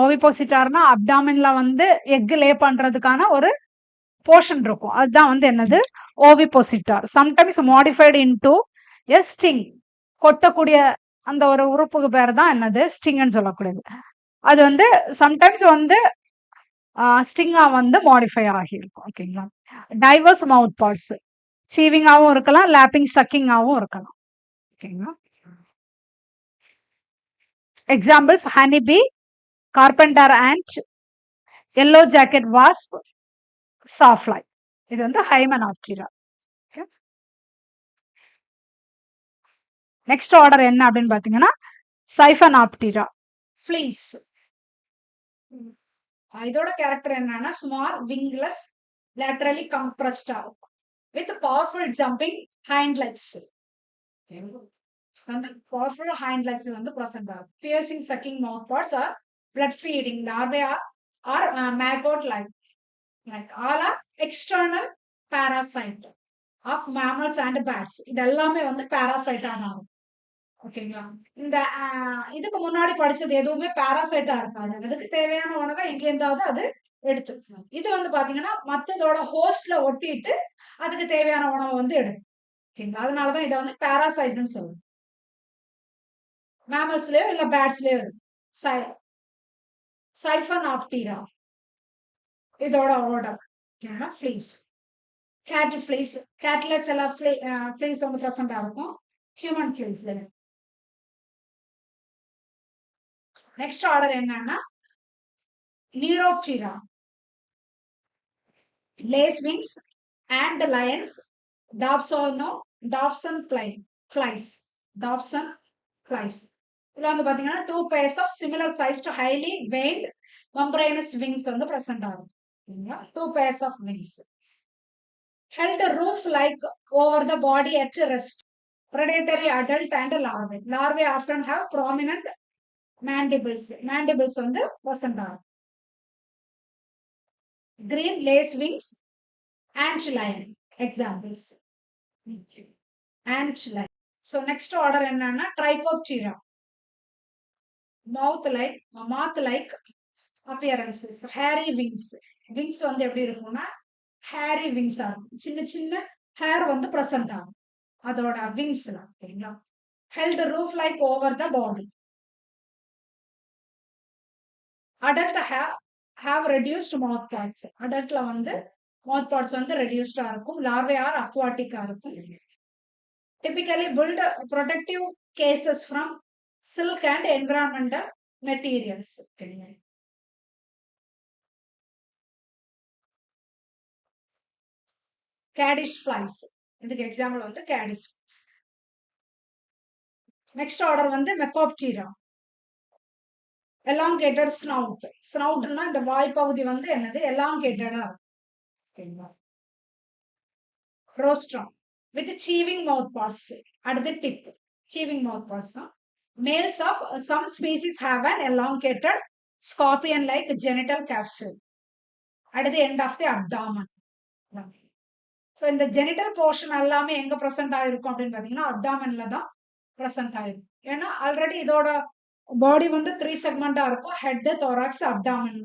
ஓவிபோசிட்டார்னா அப்டாமின்ல வந்து எக் லே பண்றதுக்கான ஒரு போர்ஷன் இருக்கும். அதுதான் வந்து என்னது ovipositor. Sometimes modified into a sting. கொட்டக்கூடிய அந்த ஒரு உறுப்புக்கு பேர் தான் என்னது ஸ்டிங்னு சொல்லக்கூடியது. அது வந்து சம்டைம்ஸ் வந்து ஸ்டிங்கா வந்து மாடிஃபை ஆகியிருக்கும். ஓகேங்களா. டைவர்ஸ் மவுத் பார்ட்ஸ். சீவிங்காவும் இருக்கலாம், லேப்பிங் சக்கிங்காவும் இருக்கலாம். ஓகேங்களா. Examples honey bee, carpenter ant, yellow jacket wasp, sawfly. இது வந்து ஹைமனாப்டிரா. நெக்ஸ்ட் ஆர்டர் என்ன அப்படின்னு பாத்தீங்கன்னா சைஃபனாப்டிரா. ஃப்ளீஸ். இதோட கேரக்டர் என்னன்னா ஸ்மால் விங்லெஸ் லேட்டரலி கம்ப்ரஸ்டா with powerful jumping hind legs. அந்த பவர்ஃபுல் ஹைண்ட் லெக்ஸ் வந்து பிரசன்ட் ஆகும். Piercing sucking mouth parts are blood feeding larvae are maggot like all are external parasite of mammals and bats. இது எல்லாமே வந்து parasite ஆகும். ஓகேங்களா. இந்த இதுக்கு முன்னாடி படிச்சது எதுவுமே பாராசைட்டா இருக்காது. அதுக்கு தேவையான உணவை எங்க இருந்தாவது அது எடுத்துக்கணும். இது வந்து பாத்தீங்கன்னா மத்ததோட ஹோஸ்ட்ல ஒட்டிட்டு அதுக்கு தேவையான உணவை வந்து எடுக்கும். ஓகேங்களா. அதனாலதான் இதை வந்து பாராசைட்னு சொல்லுவோம். மேமல்ஸ்லயோ இல்ல பேட்ஸ்லயோ இருக்கும். சைஃபனாப்டிரா இதோட ஆர்டர். ஓகேங்களா. ஃப்ளீஸ். Cat fleas. கேட்ல சில ஃப்ளீஸ் வந்து பிரசண்டா இருக்கும். ஹியூமன் ஃப்ளீஸ்ல. நெக்ஸ்ட் ஆர்டர் என்னன்னா Neuroptera. Lace wings ant lions, டாப்சோனோ, டாப்சன் ஃபிளைஸ். Dobson flies. இதுல வந்து பாத்தீங்கன்னா 2 pairs of similar sized highly veined membranous wings வந்து present ஆகும். 2 pairs of wings. Held roof like over the body at rest. Predatory adult and larvae. Larvae often have prominent mandibles. Mandibles வந்து present ஆகும். Green lace wings, ant lion. Examples. Ant lion. So next order என்னன்னா Trichoptera. moth like appearances. Hairy wings. Wings வந்து எப்படி இருக்கும்னா hairy wings ஆகும். சின்ன சின்ன hair வந்து present ஆகும் அதோட விங்ஸ்ல. ஓகேங்களா. held roof like over the body. adult have reduced mouth parts. adultல வந்து mouth parts வந்து reduced ஆ இருக்கும். larvae are aquatic ஆ இருக்கும். typically build protective cases from silk and environmental materials. Caddis flies. இதுக்கு எக்ஸாம்பிள் வந்து caddis flies. நெக்ஸ்ட் ஆர்டர் வந்து மெக்காப்டீரா. elongated snout. ஸ்னவுட்னா இந்த வாய்ப்பகுதி வந்து என்னது elongatedா இருக்கும். Rostrum with chewing mouth parts at the tip. chewing mouth parts தான். Males of some species have an elongated scorpion like genital capsule at the end of the abdomen. So இந்த ஜெனிட்டல் போர்ஷன் எல்லாமே எங்க ப்ரெசென்ட் ஆயிருக்கும் அப்படின்னு பாத்தீங்கன்னா அப்டாமன்ல தான் ப்ரெசென்ட் ஆயிருக்கும். ஏன்னா ஆல்ரெடி இதோட பாடி வந்து 3 செக்மெண்டா இருக்கும். Head, thorax, abdomen.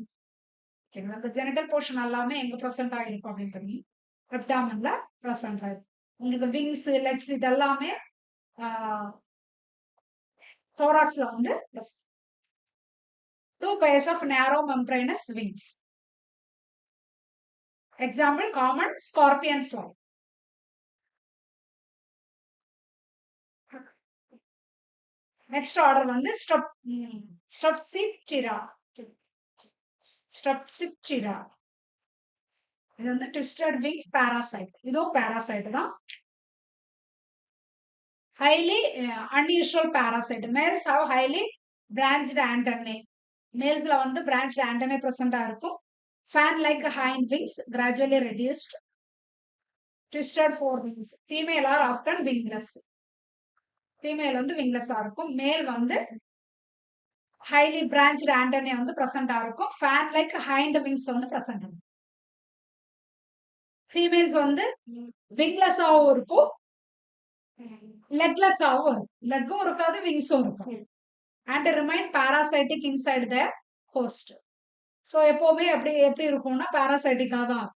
ஓகேங்களா. இந்த ஜெனிட்டல் போர்ஷன் எல்லாமே எங்க ப்ரெசென்ட் ஆயிருக்கும் அப்படின்னு பாத்தீங்கன்னா அப்டாமன்ல ப்ரெசென்ட் ஆயிருக்கும். உங்களுக்கு விங்ஸ், லெக்ஸ் இது எல்லாமே thoraxல வந்து 2 pairs of narrow membranous wings. Example common scorpion fly. Next order வந்து ஸ்ட்ரெப்சிப்டெரா. ஸ்ட்ரெப்சிப்டெரா இது வந்து ட்விஸ்டட் விங் பாராசைட். இதுவும் பாராசைட் தான். Highly unusual parasite. Males have highly branched antennae. மேல்ஸ்ல வந்து பிரான்ச்டு ஆண்டனே பிரசண்டா இருக்கும். Fan like hind wings gradually reduced. Twisted fore wings. Female are often wingless. Female வந்து விங்லெஸ்ஸா இருக்கும். மேல் வந்து ஹைலி பிரான்ச்டு ஆண்டனே வந்து ப்ரெசென்டா இருக்கும். ஃபேன் லைக் ஹைண்ட் விங்ஸ் வந்து ப்ரெசென்ட் இருக்கும். ஃபீமேல்ஸ் வந்து விங்லெஸ்ஸாவும் இருக்கும், லெக்லெஸ்ஸாவும் இருக்கும். லெக்கும் இருக்காது, விங்ஸும் இருக்கும். And remain parasitic inside the host. So எப்பவுமே எப்படி எப்படி இருக்கும்னா பாராசைட்டிக்காக தான்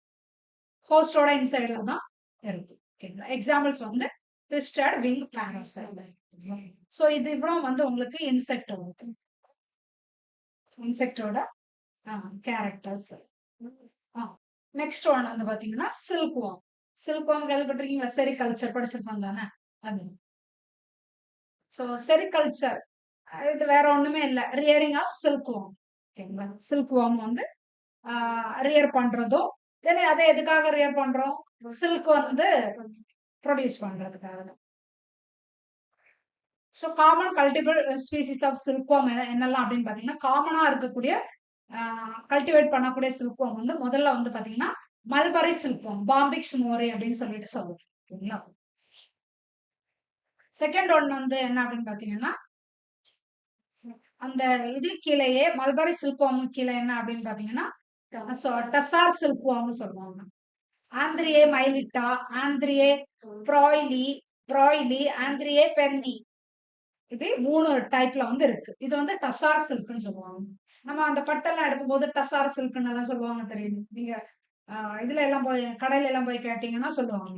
ஹோஸ்டோட இன்சைட்ல தான் இருக்கும். ஓகேங்களா? எக்ஸாம்பிள்ஸ் வந்து ட்விஸ்டட் விங் பாராசைட். ஸோ இது இவ்வளோ வந்து உங்களுக்கு இன்செக்டோட கேரக்டர்ஸ். நெக்ஸ்ட் ஒன் வந்து பாத்தீங்கன்னா சில்க் வார்ம். சில்க் வார்ம் கேள்விப்பட்டிருக்கீங்களா? செரிகல்ச்சர் படிச்சிருப்பாங்க தானே அது. ஸோ செரிகல்ச்சர் இது வேற ஒண்ணுமே இல்லை, ரியரிங் ஆஃப் சில்க் வார்ம். ஓகேங்களா? சில்க் வார்ம் வந்து ரியர் பண்றதும், அதை எதுக்காக ரியர் பண்றோம்? சில்க் வந்து ப்ரொடியூஸ் பண்றதுக்காக தான். So common cultivable species of silk worm என்னெல்லாம் அப்படின்னு பாத்தீங்கன்னா, காமனா இருக்கக்கூடிய கல்டிவேட் பண்ணக்கூடிய சில்க் வார்ம் வந்து முதல்ல வந்து பாத்தீங்கன்னா மல்பரி சில்க் வார்ம், பாம்பிக்ஸ் மோரே அப்படின்னு சொல்லிட்டு சொல்லுவோம். ஓகேங்களா? செகண்ட் ஒன் வந்து என்ன அப்படின்னு பாத்தீங்கன்னா, அந்த இது கீழேயே மல்பரி சில்க் வார்ம் கீழே என்ன அப்படின்னு பாத்தீங்கன்னா டசார் சில்க் வார்ம் சொல்லுவாங்க. ஆந்திரியே மைலிட்டா, ஆந்திரியே ப்ராய்லி, ஆந்திரியே பெர்னி, இது 3 டைப்ல வந்து இருக்கு. இது வந்து டசார் சில்க்னு சொல்லுவாங்க. நம்ம அந்த பட்டெல்லாம் எடுக்கும் போது டசார் சில்க்னு எல்லாம் சொல்லுவாங்க தெரியும். நீங்க இதுல எல்லாம் போய் கடையில எல்லாம் போய் கேட்டீங்கன்னா சொல்லுவாங்க,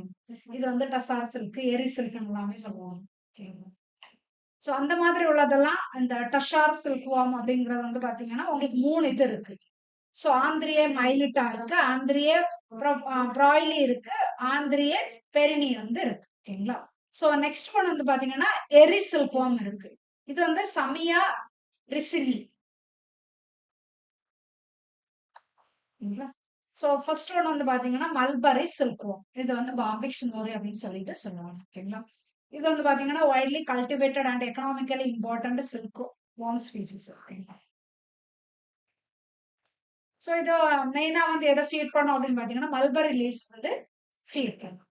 இது வந்து டசார் சில்க், எரி சில்க்னு எல்லாமே சொல்லுவாங்க. ஸோ அந்த மாதிரி உள்ளதெல்லாம் இந்த டஷார் சில்க் வார்ம் அப்படிங்கறது வந்து பாத்தீங்கன்னா உங்களுக்கு 3 இது இருக்கு. ஸோ ஆந்திரியே மைலிட்டா இருக்கு, ஆந்திரியே ப்ராய்லி இருக்கு, ஆந்திரியே பெரினி வந்து இருக்கு. ஓகேங்களா? ஸோ நெக்ஸ்ட் ஒன் வந்து பாத்தீங்கன்னா எரி சில்க் வார்ம் இருக்கு. இது வந்து சமியா ரிசிலி. ஸோ ஃபர்ஸ்ட் ஒன் வந்து பாத்தீங்கன்னா மல்பரி சில்க் வார்ம். இது வந்து பாம்பிக்ஸ் மோரி அப்படின்னு சொல்லிட்டு சொல்லுவாங்க. ஓகேங்களா? இது வந்து பாத்தீங்கன்னா widely cultivated and economically important silk worm species. ஓகேங்களா? ஸோ இது மெயினா வந்து எதை ஃபீட் பண்ணும் அப்படின்னு பாத்தீங்கன்னா மல்பரி லீவ்ஸ் வந்து ஃபீட் பண்ணும்.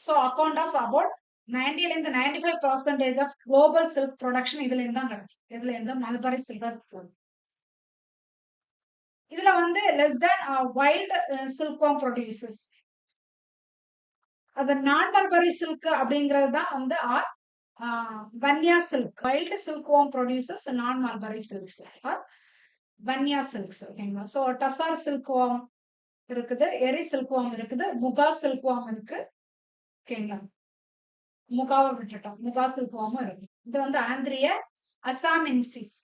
So account of about 90% of global silk production இதுல இருந்து தான் நடக்கும். இதுல இருந்து மல்பரி சில்வர். இதுல வந்து less than wild silk worm producers. அது நான் மல்பரி சில்க் அப்படிங்கிறது தான் வந்து are Vanya silk. Wild silk worm producers non mulberry silks are Vanya silks. ஓகேங்களா? ஸோ டசார் சில்க் வார்ம் இருக்குது, எரி சில்க் வார்ம் இருக்குது, முகா சில்க் வார்ம் இருக்கு. ஓகேங்களா? முகாவை விட்டுட்டோம், முகா சில்க் வார்மும் இருக்கு. இது வந்து ஆந்திரிய அசாமின்சிஸ்.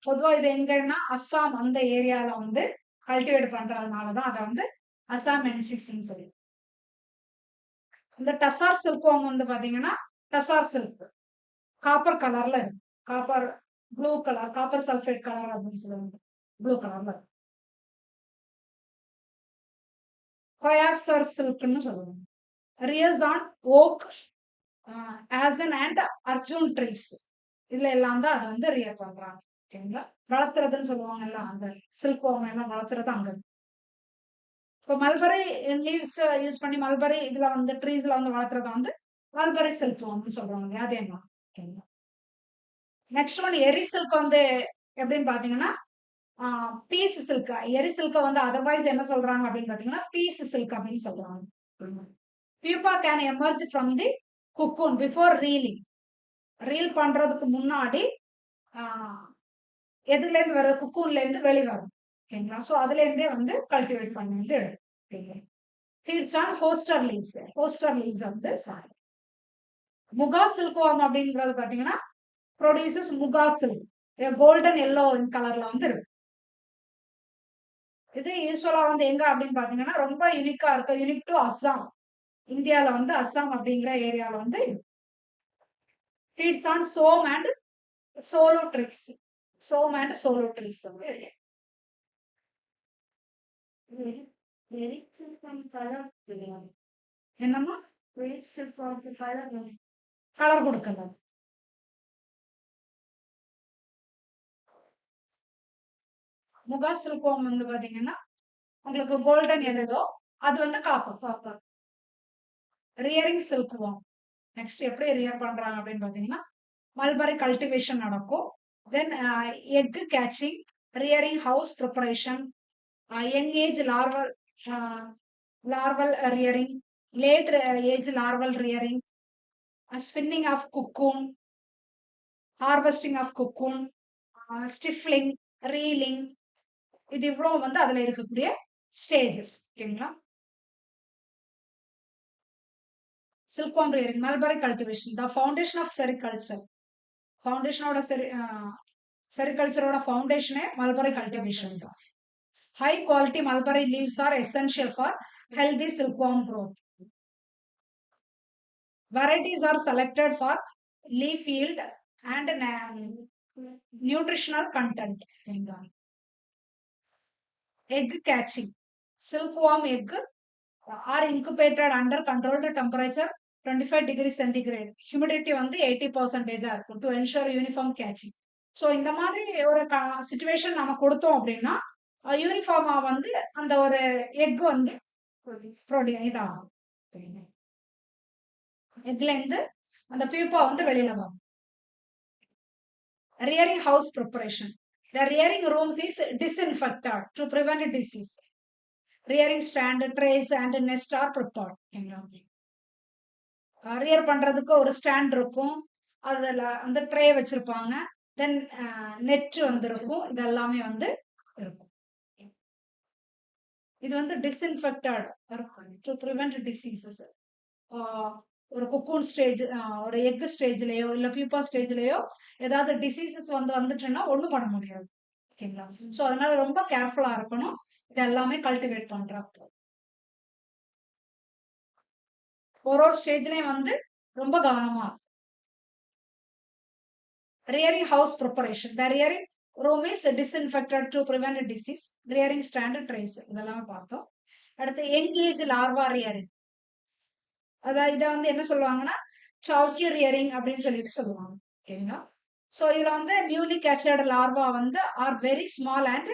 பொதுவா இது எங்கன்னா அஸ்ஸாம் அந்த ஏரியால வந்து கல்டிவேட் பண்றதுனாலதான் அதை வந்து அசாமென்சிஸ் சொல்லி. இந்த டசார் சில்க் வார்ம் வந்து பாத்தீங்கன்னா டசார் சில்க் காப்பர் கலர்ல இருக்கு. Copper blue colour, copper sulphate colour அப்படின்னு சொல்லுவாங்க. ப்ளூ கலர்ல இருக்கு. கொயாசர் சில்க்னு சொல்லுவாங்க. Rears on oak, asan and arjun trees, இதுல எல்லாம் தான் அதை வந்து ரியர் பண்றாங்க. ஓகேங்களா? வளர்த்துறதுன்னு சொல்லுவாங்கல்ல, அந்த சில்க் வார்ம் எல்லாம் வளர்த்துறது அங்க. இப்போ மல்பரி லீவ்ஸ் யூஸ் பண்ணி மல்பரி இதுல வந்து ட்ரீஸ்ல வந்து வளர்த்துறத வந்து மல்பரி சில்க் வார்ம்னு சொல்றாங்க. அதே மாதிரி. ஓகேங்களா? நெக்ஸ்ட் ஒன் எரி சில்க் வந்து எப்படின்னு பாத்தீங்கன்னா பீஸ் சில்க். எரி சில்க வந்து அதர்வைஸ் என்ன சொல்றாங்க அப்படின்னு பாத்தீங்கன்னா பீஸ் சில்க் அப்படின்னு சொல்றாங்க. Pupa can emerge from the cocoon before reeling. Reel பண்றதுக்கு முன்னாடி எதுல இருந்து வர குக்கூன்ல இருந்து வெளிவரும். ஓகேங்களா? ஸோ அதுல இருந்தே வந்து கல்டிவேட் பண்ணி வந்து எடுக்கும். ஃபீட்ஸ் ஆன் ஹோஸ்டர் லீவ்ஸ். ஹோஸ்டர் லீவ்ஸ் வந்து முகா சில்க் வார்ம் அப்படின்றது பாத்தீங்கன்னா produces muga silk, golden yellow கலர்ல வந்து இருக்கு. இது யூஸ்வலா வந்து எங்க அப்படின்னு பாத்தீங்கன்னா ரொம்ப யூனிக்கா இருக்கு. Unique to Assam. இந்தியால வந்து அஸ்ஸாம் அப்படிங்கிற ஏரியால வந்து feeds on som and soalu trees. Som and soalu trees வந்து என்னமா கலர் கொடுக்கல. முகா சில்க் வார்ம் வந்து பாத்தீங்கன்னா உங்களுக்கு கோல்டன் எல்லோ, அது வந்து copper. Rearing silk worm next எப்படி ரியர் பண்றாங்க அப்படின்னு பாத்தீங்கன்னா மல்பரி கல்டிவேஷன் நடக்கும். Then egg catching, rearing house preparation, young age larval rearing, late age larval rearing, spinning of cocoon, harvesting of cocoon, stifling, reeling, இது இவ்வளோ வந்து அதுல இருக்கக்கூடிய ஸ்டேஜஸ். ஓகேங்களா? Silkworm rearing, mulberry cultivation, the foundation of sericulture. ஃபவுண்டேஷனோட செரிகல்ச்சரோட ஃபவுண்டேஷனே மல்பரி கல்டிவேஷன் தான். High quality mulberry leaves are essential for healthy silkworm growth. Varieties are selected for leaf yield and nutritional content. Egg catching. Silkworm egg are incubated under controlled temperature 25 degrees centigrade. Humidity வந்து 80% இருக்கும் to ensure uniform catching. So இந்த மாதிரி ஒரு சுச்சுவேஷன் நம்ம கொடுத்தோம் அப்படின்னா யூனிஃபார்மா வந்து அந்த ஒரு எக் வந்து இதாகும். எக்ல இருந்து அந்த பியூப்பா வந்து வெளியில வரும். Rearing house preparation. The rearing rooms is disinfected to prevent disease. Rearing stand, trays and nest are prepared. Rear பண்றதுக்கு ஒரு ஸ்டாண்ட் இருக்கும், அதுல அந்த ட்ரே வச்சிருப்பாங்க, தென் நெட் வந்து இருக்கும், இது எல்லாமே வந்து இருக்கும். இது வந்து டிஸ்இன்ஃபெக்டட் இருக்கும் டு பிரிவென்ட் டிசீசஸ். ஒரு குக்கூன் ஸ்டேஜ், ஒரு எக் ஸ்டேஜ்லயோ இல்ல பியூப்பா ஸ்டேஜ்லயோ ஏதாவது டிசீசஸ் வந்து வந்துச்சுன்னா ஒண்ணும் பண்ண முடியாது. ஓகேங்களா? ஸோ அதனால ரொம்ப கேர்ஃபுல்லா இருக்கணும். இது எல்லாமே கல்டிவேட் பண்றப்போ ஒரு ஸ்டேஜ்லயும் வந்து ரொம்ப கவனமா இருக்கும். Rearing house preparation. The rearing room is disinfected to prevent disease. Rearing stand, trays, இதெல்லாம் பார்த்தோம். அடுத்து engage larva rearing. அதான் இதை வந்து என்ன சொல்லுவாங்கன்னா சவுக்கி ரியரிங் அப்படின்னு சொல்லிட்டு சொல்லுவாங்க. ஓகேங்களா? ஸோ இதுல வந்து நியூலி கேச்சர்டு லார்வா வந்து are very small and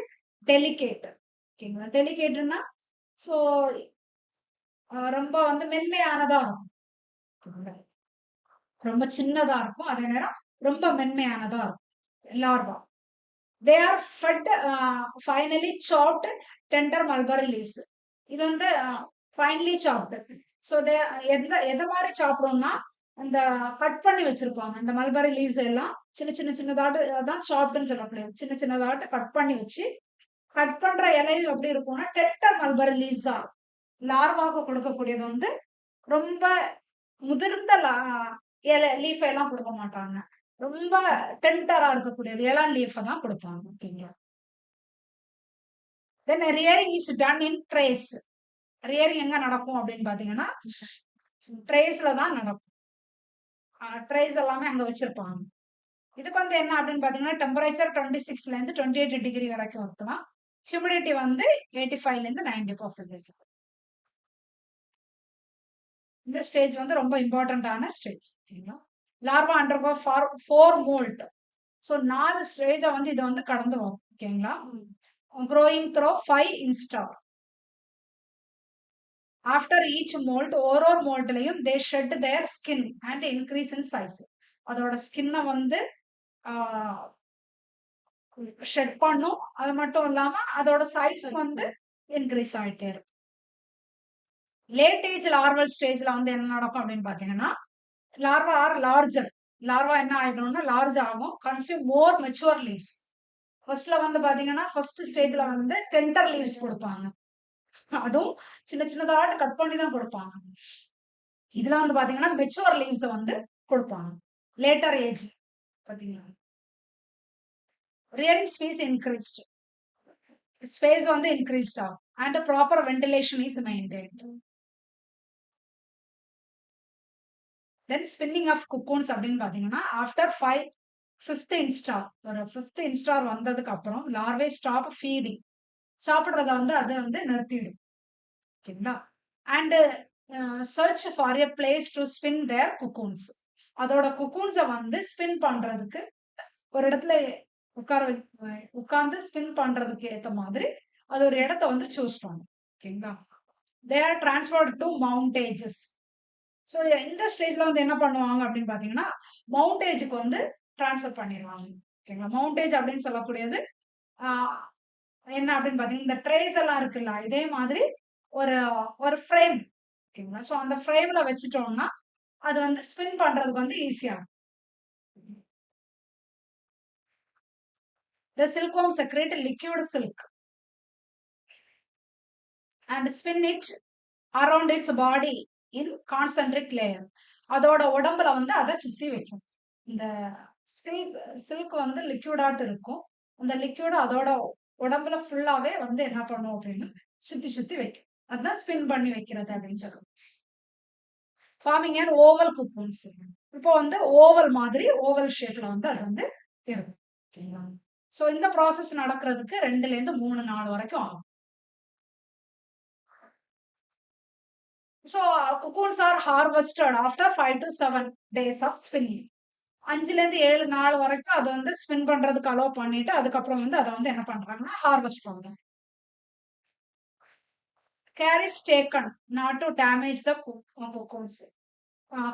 delicate. ஓகேங்களா? டெலிகேட்னா ஸோ ரொம்ப வந்து மென்மையானதா இருக்கும், ரொம்ப சின்னதா இருக்கும், அதே நேரம் ரொம்ப மென்மையானதா இருக்கும் larva. They are fed finally soft tender mulberry leaves. இது வந்து ஃபைனலி சாப்ட். ஸோ எதை மாதிரி சாப்பிடும்னா அந்த கட் பண்ணி வச்சிருப்பாங்க இந்த மல்பரி லீவ்ஸ் எல்லாம் சின்ன சின்ன சின்னதாட்டு, அதான் சாப்ட்னு சொல்லக்கூடியது, சின்ன சின்னதாட்டு கட் பண்ணி வச்சு, கட் பண்ற இலையும் எப்படி இருக்கும்னா டெண்டர் மல்பரி லீவ்ஸா லார்வாக்கு கொடுக்கக்கூடியது வந்து ரொம்ப முதிர்ந்த இலை லீஃப் எல்லாம் கொடுக்க மாட்டாங்க, ரொம்ப டெண்டரா இருக்கக்கூடியது இளம் லீஃப தான் கொடுப்பாங்க. ஓகேங்களா? Then rearing is done in trays. Rearing எங்க நடக்கும் அப்படின்னு பாத்தீங்கன்னா ட்ரேஸ்ல தான் நடக்கும். ட்ரேஸ் எல்லாமே அங்க வச்சிருப்பாங்க. இதுக்கு வந்து என்ன அப்படின்னு பாத்தீங்கன்னா டெம்பரேச்சர் 26ல இருந்து 28 டிகிரி வரைக்கும் இருக்கலாம். ஹியூமிடிட்டி வந்து 85ல இருந்து 90%. இந்த ஸ்டேஜ் வந்து ரொம்ப இம்பார்ட்டன்டான stage. Larva undergo 4 moult. So 4 ஸ்டேஜை வந்து இதை வந்து கடந்து வரும். ஓகேங்களா? growing through 5 instar. After each molt ஒரு மோல்ட்லயும் they shed their skin and increase in size. அதோட ஸ்கின்னை வந்து ஷெட் பண்ணும், அது மட்டும் இல்லாம அதோட சைஸ் வந்து இன்க்ரீஸ் ஆயிட்டே இருக்கும். லேட் ஏஜ் லார்வல் ஸ்டேஜ்ல வந்து என்ன நடக்கும் அப்படின்னு பாத்தீங்கன்னா லார்வா ஆர் லார்ஜர். லார்வா என்ன ஆயிடும்னா லார்ஜ் ஆகும், கன்சியூம் மோர் மெச்சுவர் லீவ்ஸ். ஃபர்ஸ்ட்ல வந்து பாத்தீங்கன்னா ஃபர்ஸ்ட் ஸ்டேஜ்ல வந்து டெண்டர் லீவ்ஸ் கொடுப்பாங்க, அதுவும் சின்ன சின்னதாட்டு கட் பண்ணி தான் கொடுப்பாங்க. இதுல வந்து பாத்தீங்கன்னா மெச்சுவர் லீவ்ஸ் வந்து கொடுப்பாங்க லேட்டர் ஏஜ். பாத்தீங்கன்னா ரியரிங் ஸ்பேஸ் இன்க்ரீஸ்ட், ஸ்பேஸ் வந்து இன்க்ரீஸ்ட் ஆகும் and proper ventilation is maintained. Then spinning of cocoons அப்படின்னு பாத்தீங்கன்னா ஆஃப்டர் 5th இன்ஸ்டார், ஒரு 5th இன்ஸ்டார் வந்ததுக்கு அப்புறம் லார்வே ஸ்டாப் ஃபீடிங், சாப்பிடுறத வந்து அது வந்து நிறுத்திடும். ஓகேங்களா? And search for a place to spin their cocoons. அதோட குக்கூன்ஸை வந்து ஸ்பின் பண்றதுக்கு ஒரு இடத்துல உட்கார்ந்து ஸ்பின் பண்றதுக்கு ஏத்த மாதிரி அது ஒரு இடத்த வந்து சூஸ் பண்ணும். ஓகேங்களா? They are transferred to mountages. So இந்த ஸ்டேஜ்ல வந்து என்ன பண்ணுவாங்க அப்படின்னு பாத்தீங்கன்னா மவுண்டேஜுக்கு வந்து டிரான்ஸ்ஃபர் பண்ணிடுவாங்க. ஓகேங்களா? மவுண்டேஜ் அப்படின்னு சொல்லக்கூடியது என்ன அப்படின்னு பாத்தீங்கன்னா இந்த ட்ரேஸ் எல்லாம் இருக்குல்ல இதே மாதிரி ஒரு ஒரு ஃப்ரேம். ஓகேங்களா? ஸோ அந்த ஃப்ரேம்ல வச்சுட்டோம்னா அது வந்து ஸ்பின் பண்றதுக்கு வந்து ஈஸியா இருக்கும். The silkworm secrete liquid silk and spin it around its body in concentric layer. அதோட உடம்புல வந்து அதை சுத்தி வைக்கும். இந்த சில்க் சில்க் வந்து லிக்யூடாட்டு இருக்கும். அந்த லிக்யூட் அதோட உடம்புல ஃபுல்லாவே வந்து என்ன பண்ணும் அப்படின்னு சுத்தி சுத்தி வைக்கும். அதுதான் ஸ்பின் பண்ணி வைக்கிறது அப்படின்னு சொல்லுவோம். Forming and oval cocoons. இப்போ வந்து ஓவல் மாதிரி ஓவல் ஷேப்ல வந்து அது வந்து இருக்கும். ஓகேங்களா? ஸோ இந்த ப்ராசஸ் நடக்கிறதுக்கு 2ல இருந்து 3 நாள் வரைக்கும் ஆகும். So cocoons are harvested after 5 to 7 days of spinning. 5ல இருந்து 7 நாள் வரைக்கும் அதை வந்து ஸ்பின் பண்றதுக்கு அலோவ் பண்ணிட்டு அதுக்கப்புறம் வந்து அதை வந்து என்ன பண்றாங்கன்னா ஹார்வெஸ்ட் பண்றாங்க. Care is taken not to damage the cocoons.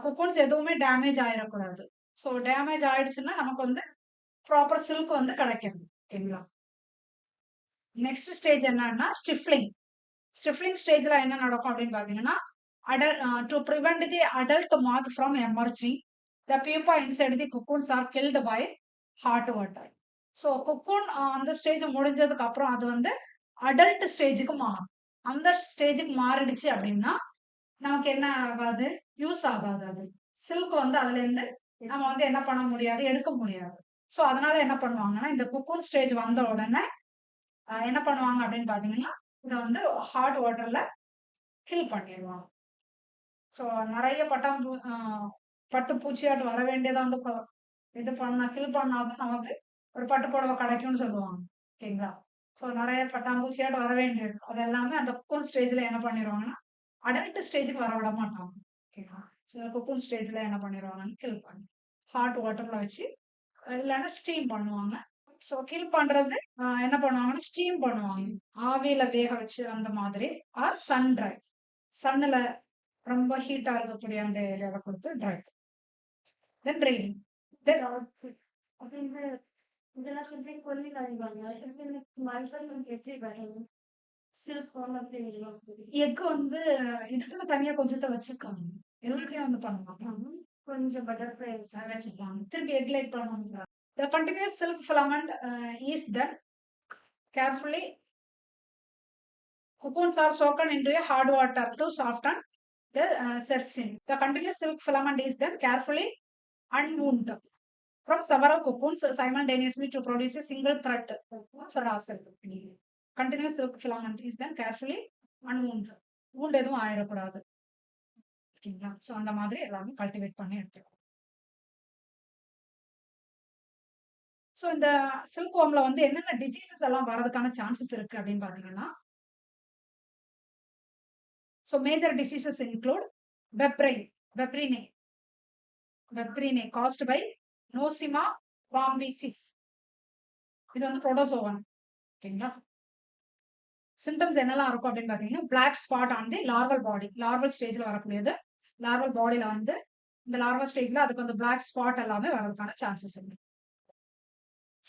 cocoons எதுவுமே டேமேஜ் ஆயிடக்கூடாது. ஸோ டேமேஜ் ஆயிடுச்சுன்னா நமக்கு வந்து ப்ராப்பர் சில்க் வந்து கிடைக்கும். ஓகேங்களா? நெக்ஸ்ட் ஸ்டேஜ் என்னன்னா ஸ்டிஃப்லிங். ஸ்டிஃப்லிங் ஸ்டேஜ்ல என்ன நடக்கும் அப்படின்னு பாத்தீங்கன்னா to prevent the adult moth from emerging, the pupa inside the cocoons are killed by hot water. So cocoon அந்த ஸ்டேஜ் முடிஞ்சதுக்கு அப்புறம் அது வந்து அடல்ட் ஸ்டேஜுக்கு மாறும். அந்த ஸ்டேஜுக்கு மாறிடுச்சு அப்படின்னா நமக்கு என்ன ஆகாது, யூஸ் ஆகாது. அது சில்க் வந்து அதுல இருந்து நம்ம வந்து என்ன பண்ண முடியாது, எடுக்க முடியாது. ஸோ அதனால என்ன பண்ணுவாங்கன்னா இந்த குக்கூன் ஸ்டேஜ் வந்த உடனே என்ன பண்ணுவாங்க அப்படின்னு பாத்தீங்கன்னா இதை வந்து ஹாட் வாட்டர்ல கில் பண்ணிடுவாங்க. ஸோ நிறைய பட்டு பூச்சியாட்டு வர வேண்டியதை வந்து இது கில் பண்ணாதான் நமக்கு ஒரு பட்டு புடவை கிடைக்கும்னு சொல்லுவாங்க. ஓகேங்களா? ஸோ நிறைய பட்டாம்பூச்சியாட்டு வர வேண்டியது அது எல்லாமே அந்த குக்கூன் ஸ்டேஜ்ல என்ன பண்ணிடுவாங்கன்னா அடல்ட் ஸ்டேஜுக்கு வர விட மாட்டாங்க. ஓகேங்களா? ஸோ குக்கூன் ஸ்டேஜ்ல என்ன பண்ணிடுவாங்கன்னு கில் பண்ணி ஹாட் வாட்டர்ல வச்சு இல்லைன்னா ஸ்டீம் பண்ணுவாங்க. ஸோ கில் பண்றது என்ன பண்ணுவாங்கன்னா ஸ்டீம் பண்ணுவாங்க. ஆவியில வேக வச்சு அந்த மாதிரி ஆர் சன் ட்ரை. சன்னுல ரொம்ப ஹீட்டா இருக்கக்கூடிய அந்த ஏரியாவை கொடுத்து ட்ரை. தென் ட்ரைனிங். தென் எக் வந்து இதுக்குள்ள தனியா கொஞ்சத்தை வச்சிருக்காங்க. எல்லாத்தையும் வந்து பண்ண மாட்டாங்க. கொஞ்சம் பட்டர்ஃப்ளை வச்சிருக்காங்க. திருப்பி எக் லைட் பண்ணுவாங்க. The continuous silk filament is then carefully cocoons are soaked into a hard water to soften the cercin. The continuous silk filament is then carefully unwound from several cocoons simultaneously to produce a single thread for ourselves. Continuous silk filament is then carefully unwound. wound எதுவும் ஆயிடக்கூடாது. ஓகேங்களா? ஸோ அந்த மாதிரி எல்லாமே கல்டிவேட் பண்ணி எடுத்துக்கணும். ஸோ இந்த சில்க் வார்ம்ல வந்து என்னென்ன டிசீசஸ் எல்லாம் வரதுக்கான சான்சஸ் இருக்கு அப்படின்னு பாத்தீங்கன்னா so major diseases include pebrine caused by Nosema bombycis. இது வந்து புரோட்டோசோவன். ஓகேங்களா? சிம்டம்ஸ் என்னெல்லாம் இருக்கும் அப்படின்னு பாத்தீங்கன்னா black spot on the larval body. Larval ஸ்டேஜ்ல வரக்கூடியது. லார்வல் பாடியில வந்து இந்த லார்வல் ஸ்டேஜ்ல அதுக்கு வந்து பிளாக் ஸ்பாட் எல்லாமே வரதுக்கான சான்சஸ் இருக்கு.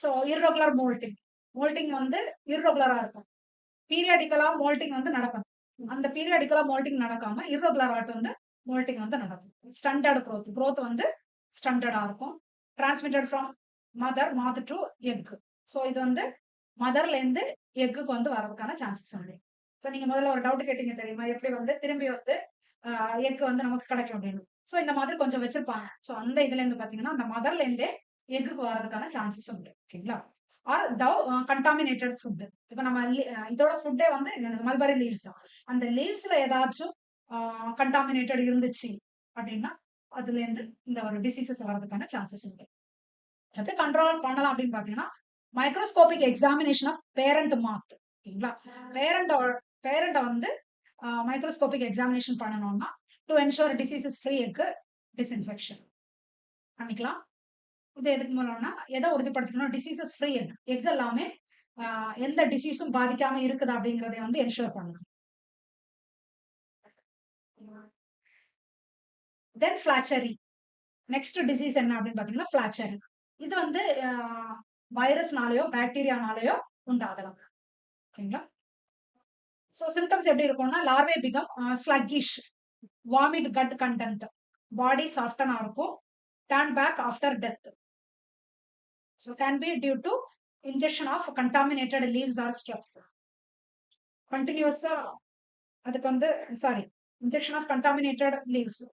ஸோ இர்ரெகுலர் மோல்டிங் வந்து இர்ரெகுலரா இருக்கும். பீரியாடிக்கலா மோல்டிங் வந்து நடக்கும். அந்த பீரியாடிக்கலா மோல்டிங் நடக்காம இர்ரெகுலர் ஆட் வந்து மோல்டிங் வந்து நடக்கும். ஸ்டண்டர்ட் growth வந்து ஸ்டண்டர்டா இருக்கும். Transmitted from mother to egg. So இது வந்து மதர்ல இருந்து எக்குக்கு வந்து வரதுக்கான சான்சஸ் உண்டு. ஸோ நீங்க முதல்ல ஒரு டவுட் கேட்டீங்க தெரியுமா, எப்படி வந்து திரும்பி வந்து எக் வந்து நமக்கு கிடைக்கும் அப்படின்னு. ஸோ இந்த மாதிரி கொஞ்சம் வச்சிருப்பாங்க. ஸோ அந்த இதுல இருந்து பாத்தீங்கன்னா அந்த மதர்ல இருந்தே எக்குக்கு வரதுக்கான சான்சஸ் உண்டு. ஓகேங்களா? Or contaminated food. இப்போ நம்ம இதோட ஃபுட்டே வந்து மல்பரி லீவ்ஸ் தான். அந்த லீவ்ஸ்ல ஏதாச்சும் கண்டாமினேட்டட் இருந்துச்சு அப்படின்னா அதுல இருந்து இந்த ஒரு டிசீசஸ் வரதுக்கான சான்சஸ் உண்டு. எப்படி கண்ட்ரோல் பண்ணலாம் அப்படின்னு பாத்தீங்கன்னா மைக்ரோஸ்கோபிக் எக்ஸாமினேஷன் ஆஃப் பேரண்ட் மாத். ஓகேங்களா? பேரண்ட வந்து மைக்ரோஸ்கோபிக் எக்ஸாமினேஷன் பண்ணணும்னா to ensure diseases free egg disinfection பண்ணிக்கலாம். இது எதுக்கு மூலம்னா எதை உறுதிப்படுத்திக்கணும், டிசீசஸ் ஃப்ரீ எக் எல்லாமே எந்த டிசீஸும் பாதிக்காம இருக்குது அப்படிங்கறதை வந்து என்ஷோர் பண்ணணும். தென் ஃபிளாச்சரி. நெக்ஸ்ட் டிசீஸ் என்ன அப்படின்னு பாத்தீங்கன்னா ஃபிளாச்சரி. இது வந்து வைரஸ்னாலயோ பாக்டீரியானாலயோ உண்டாகலாம். ஓகேங்களா? ஸோ சிம்டம்ஸ் எப்படி இருக்கும்னா larvae become sluggish, vomit, gut content, body சாஃப்டனா இருக்கும், turn back after death. So can be due to injection of contaminated leaves or stress. கண்டினியூஸா அதுக்கு வந்து sorry injection of contaminated leaves,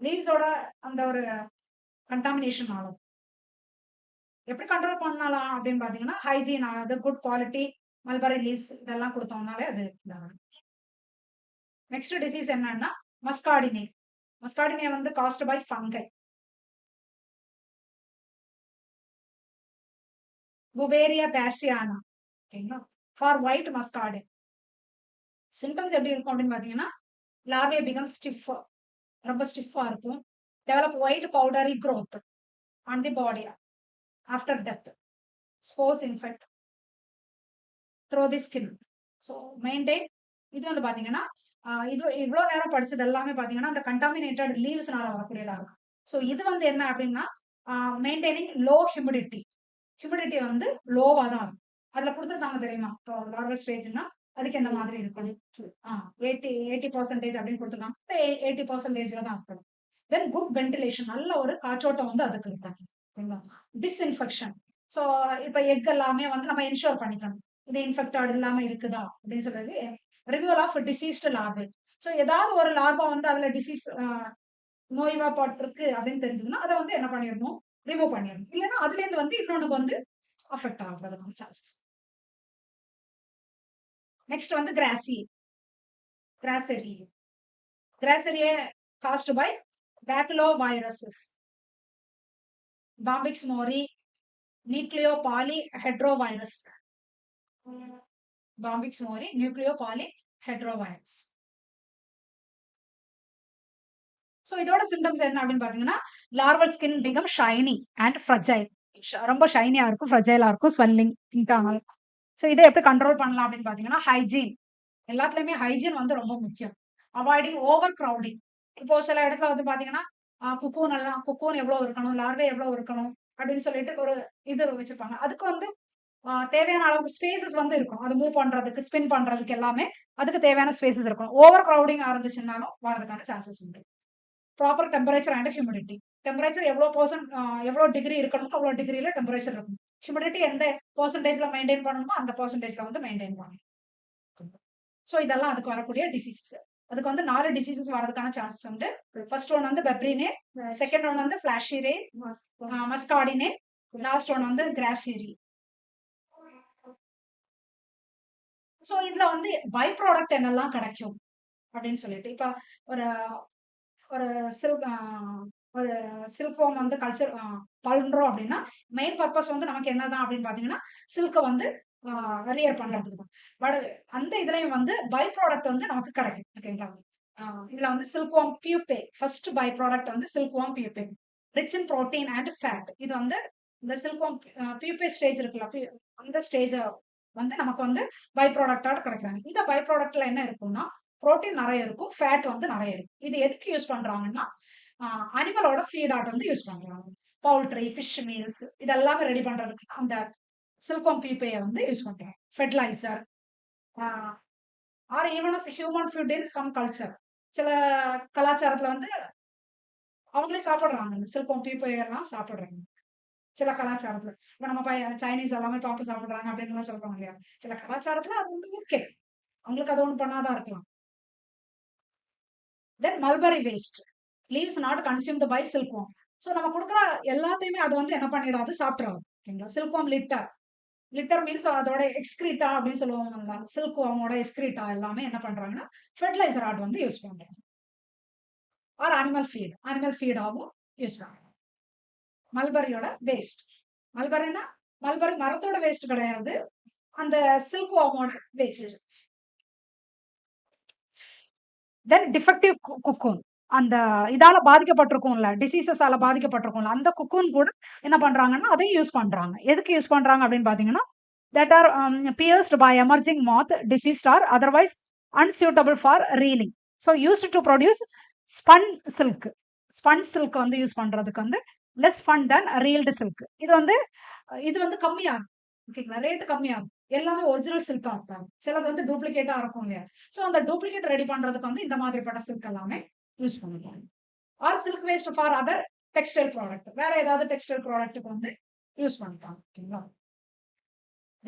லீவ்ஸோட அந்த ஒரு கண்டாமினேஷன் ஆகும். எப்படி கண்ட்ரோல் பண்ணலாம் அப்படின்னு பாத்தீங்கன்னா ஹைஜீன், அதாவது குட் குவாலிட்டி மல்பரி லீவ்ஸ் இதெல்லாம் கொடுத்தோம்னாலே அது இதாகும். நெக்ஸ்ட் டிசீஸ் என்னன்னா மஸ்கார்டினே. மஸ்கார்டினே வந்து காஸ்ட் பை ஃபங்கை. புவேரியா பேசியானா. ஓகேங்களா? For white மஸ்கார்டின். சிம்டம்ஸ் எப்படி இருக்கும் அப்படின்னு பாத்தீங்கன்னா லார்வே பிகம் ஸ்டிஃப், ரொம்ப ஸ்டிஃபா இருக்கும். Develop white powdery growth on the body after death. Spores infect through the skin. So maintain. இது வந்து பாத்தீங்கன்னா இது இவ்வளோ நேரம் படிச்சது எல்லாமே பாத்தீங்கன்னா அந்த கண்டாமினேட்டட் லீவ்ஸ்னால வரக்கூடியதா இருக்கும். ஸோ இது வந்து என்ன அப்படின்னா மெயின்டைனிங் லோ ஹியூமிடிட்டி. ஹியூமிடிட்டி வந்து லோவா தான் இருக்கும். அதுல கொடுத்துருக்காங்க தெரியுமா? இப்போ லார்வல் ஸ்டேஜ்னா அதுக்கு எந்த மாதிரி இருக்கணும்? 80% அப்படின்னு கொடுத்துருக்காங்க. 80%ல தான் இருக்கணும். தென் குட் வென்டிலேஷன், நல்ல ஒரு காற்றோட்டம் வந்து அதுக்கு இருக்கணும். ஓகேங்களா? டிஸ்இன்ஃபெக்ஷன். ஸோ இப்போ எக் எல்லாமே வந்து நம்ம என்ஷூர் பண்ணிக்கணும் இது இன்ஃபெக்டட் இல்லாம இருக்குதா அப்படின்னு சொல்றது. Removal of diseased larvae. So ஏதாவது ஒரு லார்வா வந்து அதுல டிசீஸ் நோய்வாய்ப்பட்டிருக்கு அப்படின்னு தெரிஞ்சதுன்னா அதை வந்து என்ன பண்ணிடணும்? ரிமூவ் பண்ணிடணும். இல்லைன்னா அதுல இருந்து வந்து இன்னொன்னுக்கு வந்து அஃபெக்ட் ஆகுறதுக்கான சான்சஸ். நெக்ஸ்ட் வந்து கிராசி, கிராசரி. கிராசரியே caused by baculoviruses, Bombyx mori, nucleopolyhedrovirus. Bombyx mori, nucleopolyhedrovirus. So இதோட சிம்டம்ஸ் என்ன அப்படின்னு பாத்தீங்கன்னா larval skin become shiny and fragile. ரொம்ப ஷைனியா இருக்கும், ஃப்ரஜைலா இருக்கும், ஸ்வெல்லிங், இன்டர்னல். ஸோ இதை எப்படி கண்ட்ரோல் பண்ணலாம் அப்படின்னு பாத்தீங்கன்னா ஹைஜீன். எல்லாத்துலயுமே ஹைஜீன் வந்து ரொம்ப முக்கியம். Avoiding over crowding. இப்போ சில இடத்துல வந்து பாத்தீங்கன்னா குக்கூன் எல்லாம் குக்கூன் எவ்வளவு இருக்கணும், லார்வே எவ்வளவு இருக்கணும் அப்படின்னு சொல்லிட்டு ஒரு இது வச்சிருப்பாங்க. அதுக்கு வந்து தேவையான அளவுக்கு ஸ்பேசஸ் வந்து இருக்கும். அது மூவ் பண்றதுக்கு, ஸ்பின் பண்றதுக்கு எல்லாமே அதுக்கு தேவையான ஸ்பேசஸ் இருக்கும். ஓவர் கிரௌடிங் இருந்துச்சுன்னாலும் வரதுக்கான சான்சஸ் உண்டு. Proper temperature and humidity. Temperature எவ்வளோ டிகிரி இருக்கணுமோ அவ்வளோ டிகிரியில டெம்பரேச்சர் இருக்கும். ஹியூமிடிட்டி எந்த பெர்சன்டேஜ்ல மெயின்டைன் பண்ணணுமோ அந்த பெர்சன்டேஜ்ல வந்து மெயின்டைன் பண்ணணும். ஸோ இதெல்லாம் அதுக்கு வரக்கூடிய டிசீசஸ். அதுக்கு வந்து 4 டிசீசஸ் வரதுக்கான சான்சஸ் உண்டு. ஃபர்ஸ்ட் ஒன் வந்து பெப்ரினே, செகண்ட் ஒன் வந்து ஃபிளாஷிரே, மஸ்கார்டினே, லாஸ்ட் ஒன் வந்து கிராசிரி. ஸோ இதுல வந்து பை ப்ராடக்ட் என்னெல்லாம் கிடைக்கும் அப்படின்னு சொல்லிட்டு இப்ப ஒரு ஒரு சில்க் ஒரு சில்க்வாம் வந்து கல்ச்சர் பண்றோம் அப்படின்னா மெயின் பர்பஸ் வந்து நமக்கு என்னதான் அப்படின்னு பாத்தீங்கன்னா சில்கை வந்து ரியர் பண்றதுக்கு தான். பட் அந்த இதுலயும் வந்து பை ப்ராடக்ட் வந்து நமக்கு கிடைக்கும். ஓகேங்களா? இதுல வந்து silkworm pupae first by product வந்து silkworm pupae, rich in protein and fat. இது வந்து இந்த சில்க்வாம் பியூப்பே ஸ்டேஜ் இருக்குல்ல, அந்த ஸ்டேஜ வந்து நமக்கு வந்து பை ப்ராடக்டோட கிடைக்கிறாங்க. இந்த பை ப்ராடக்ட்ல என்ன இருக்கும்னா புரோட்டீன் நிறைய இருக்கும், ஃபேட் வந்து நிறைய இருக்கும். இது எதுக்கு யூஸ் பண்றாங்கன்னா அனிமலோட ஃபீட் ஆட் வந்து யூஸ் பண்றாங்க. பவுல்ட்ரி, ஃபிஷ் மீல்ஸ் இதெல்லாமே ரெடி பண்றதுக்கு அந்த சில்க்வாம் பியூப்பையை வந்து யூஸ் பண்றாங்க. Fertiliser or even as human food in some culture. சில கலாச்சாரத்துல வந்து அவங்களே சாப்பிடுறாங்க, இந்த சில்க்வாம் பியூப்பையெல்லாம் சாப்பிடுறாங்க சில கலாச்சாரத்துல. இப்ப நம்ம சைனீஸ் எல்லாமே பாம்பு சாப்பிடுறாங்க அப்படின்னு சொல்றாங்க இல்லையா? சில கலாச்சாரத்துல அது வந்து ஓகே, அவங்களுக்கு அது ஒண்ணு பண்ணாதான் இருக்கலாம். Then mulberry waste, leaves not consumed by silkworm. So நம்ம கொடுக்குற எல்லாத்தையுமே அது வந்து என்ன பண்ணிடாது, சாப்பிட்றாது. ஓகேங்களா? சில்க்வாம் லிட்டர், லிட்டர் மீன்ஸ் அதோட எக்ஸ்கிரீட்டா அப்படின்னு சொல்லுவாங்க. சில்க்வாமோட எக்ஸ்கிரீட்டா எல்லாமே என்ன பண்றாங்கன்னா ஃபெர்டிலைசர் ஆட் வந்து யூஸ் பண்றாங்க. ஆர் அனிமல் ஃபீடாகவும் யூஸ் பண்றாங்க. மல்பரியோட வேஸ்ட், மல்பரினா மல்பரி மரத்தோட வேஸ்ட் கிடையாது, அந்த சில்க்வாமோட வேஸ்ட். தென் டிஃபெக்டிவ் குக்கூன், அந்த இதால பாதிக்கப்பட்டிருக்கும்ல, டிசீசஸால பாதிக்கப்பட்டிருக்கும்ல, அந்த குக்கூன் கூட என்ன பண்றாங்கன்னா அதையும் யூஸ் பண்றாங்க. எதுக்கு யூஸ் பண்றாங்க அப்படின்னு பாத்தீங்கன்னா that are pierced by emerging moth, diseased or otherwise unsuitable for reeling. So used to produce spun silk. Spun silk வந்து யூஸ் பண்றதுக்கு வந்து லெஸ் ஃபன் தென் ரீல்டு சில்க். இது வந்து கம்மியா இருக்கும். ஓகேங்களா? ரேட் கம்மியா இருக்கும். எல்லாமே ஒரிஜினல் சில்கா இருப்பாங்க. சிலது வந்து டூப்ளிகேட்டா இருக்கும் இல்லையா? ஸோ அந்த டூப்ளிகேட் ரெடி பண்றதுக்கு வந்து இந்த மாதிரிப்பட்ட சில்க் எல்லாமே யூஸ் பண்ணுவாங்க. Or silk waste for other textile product. வேற ஏதாவது டெக்ஸ்டைல் ப்ராடக்ட்டுக்கு வந்து யூஸ் பண்ணிப்பாங்க. ஓகேங்களா?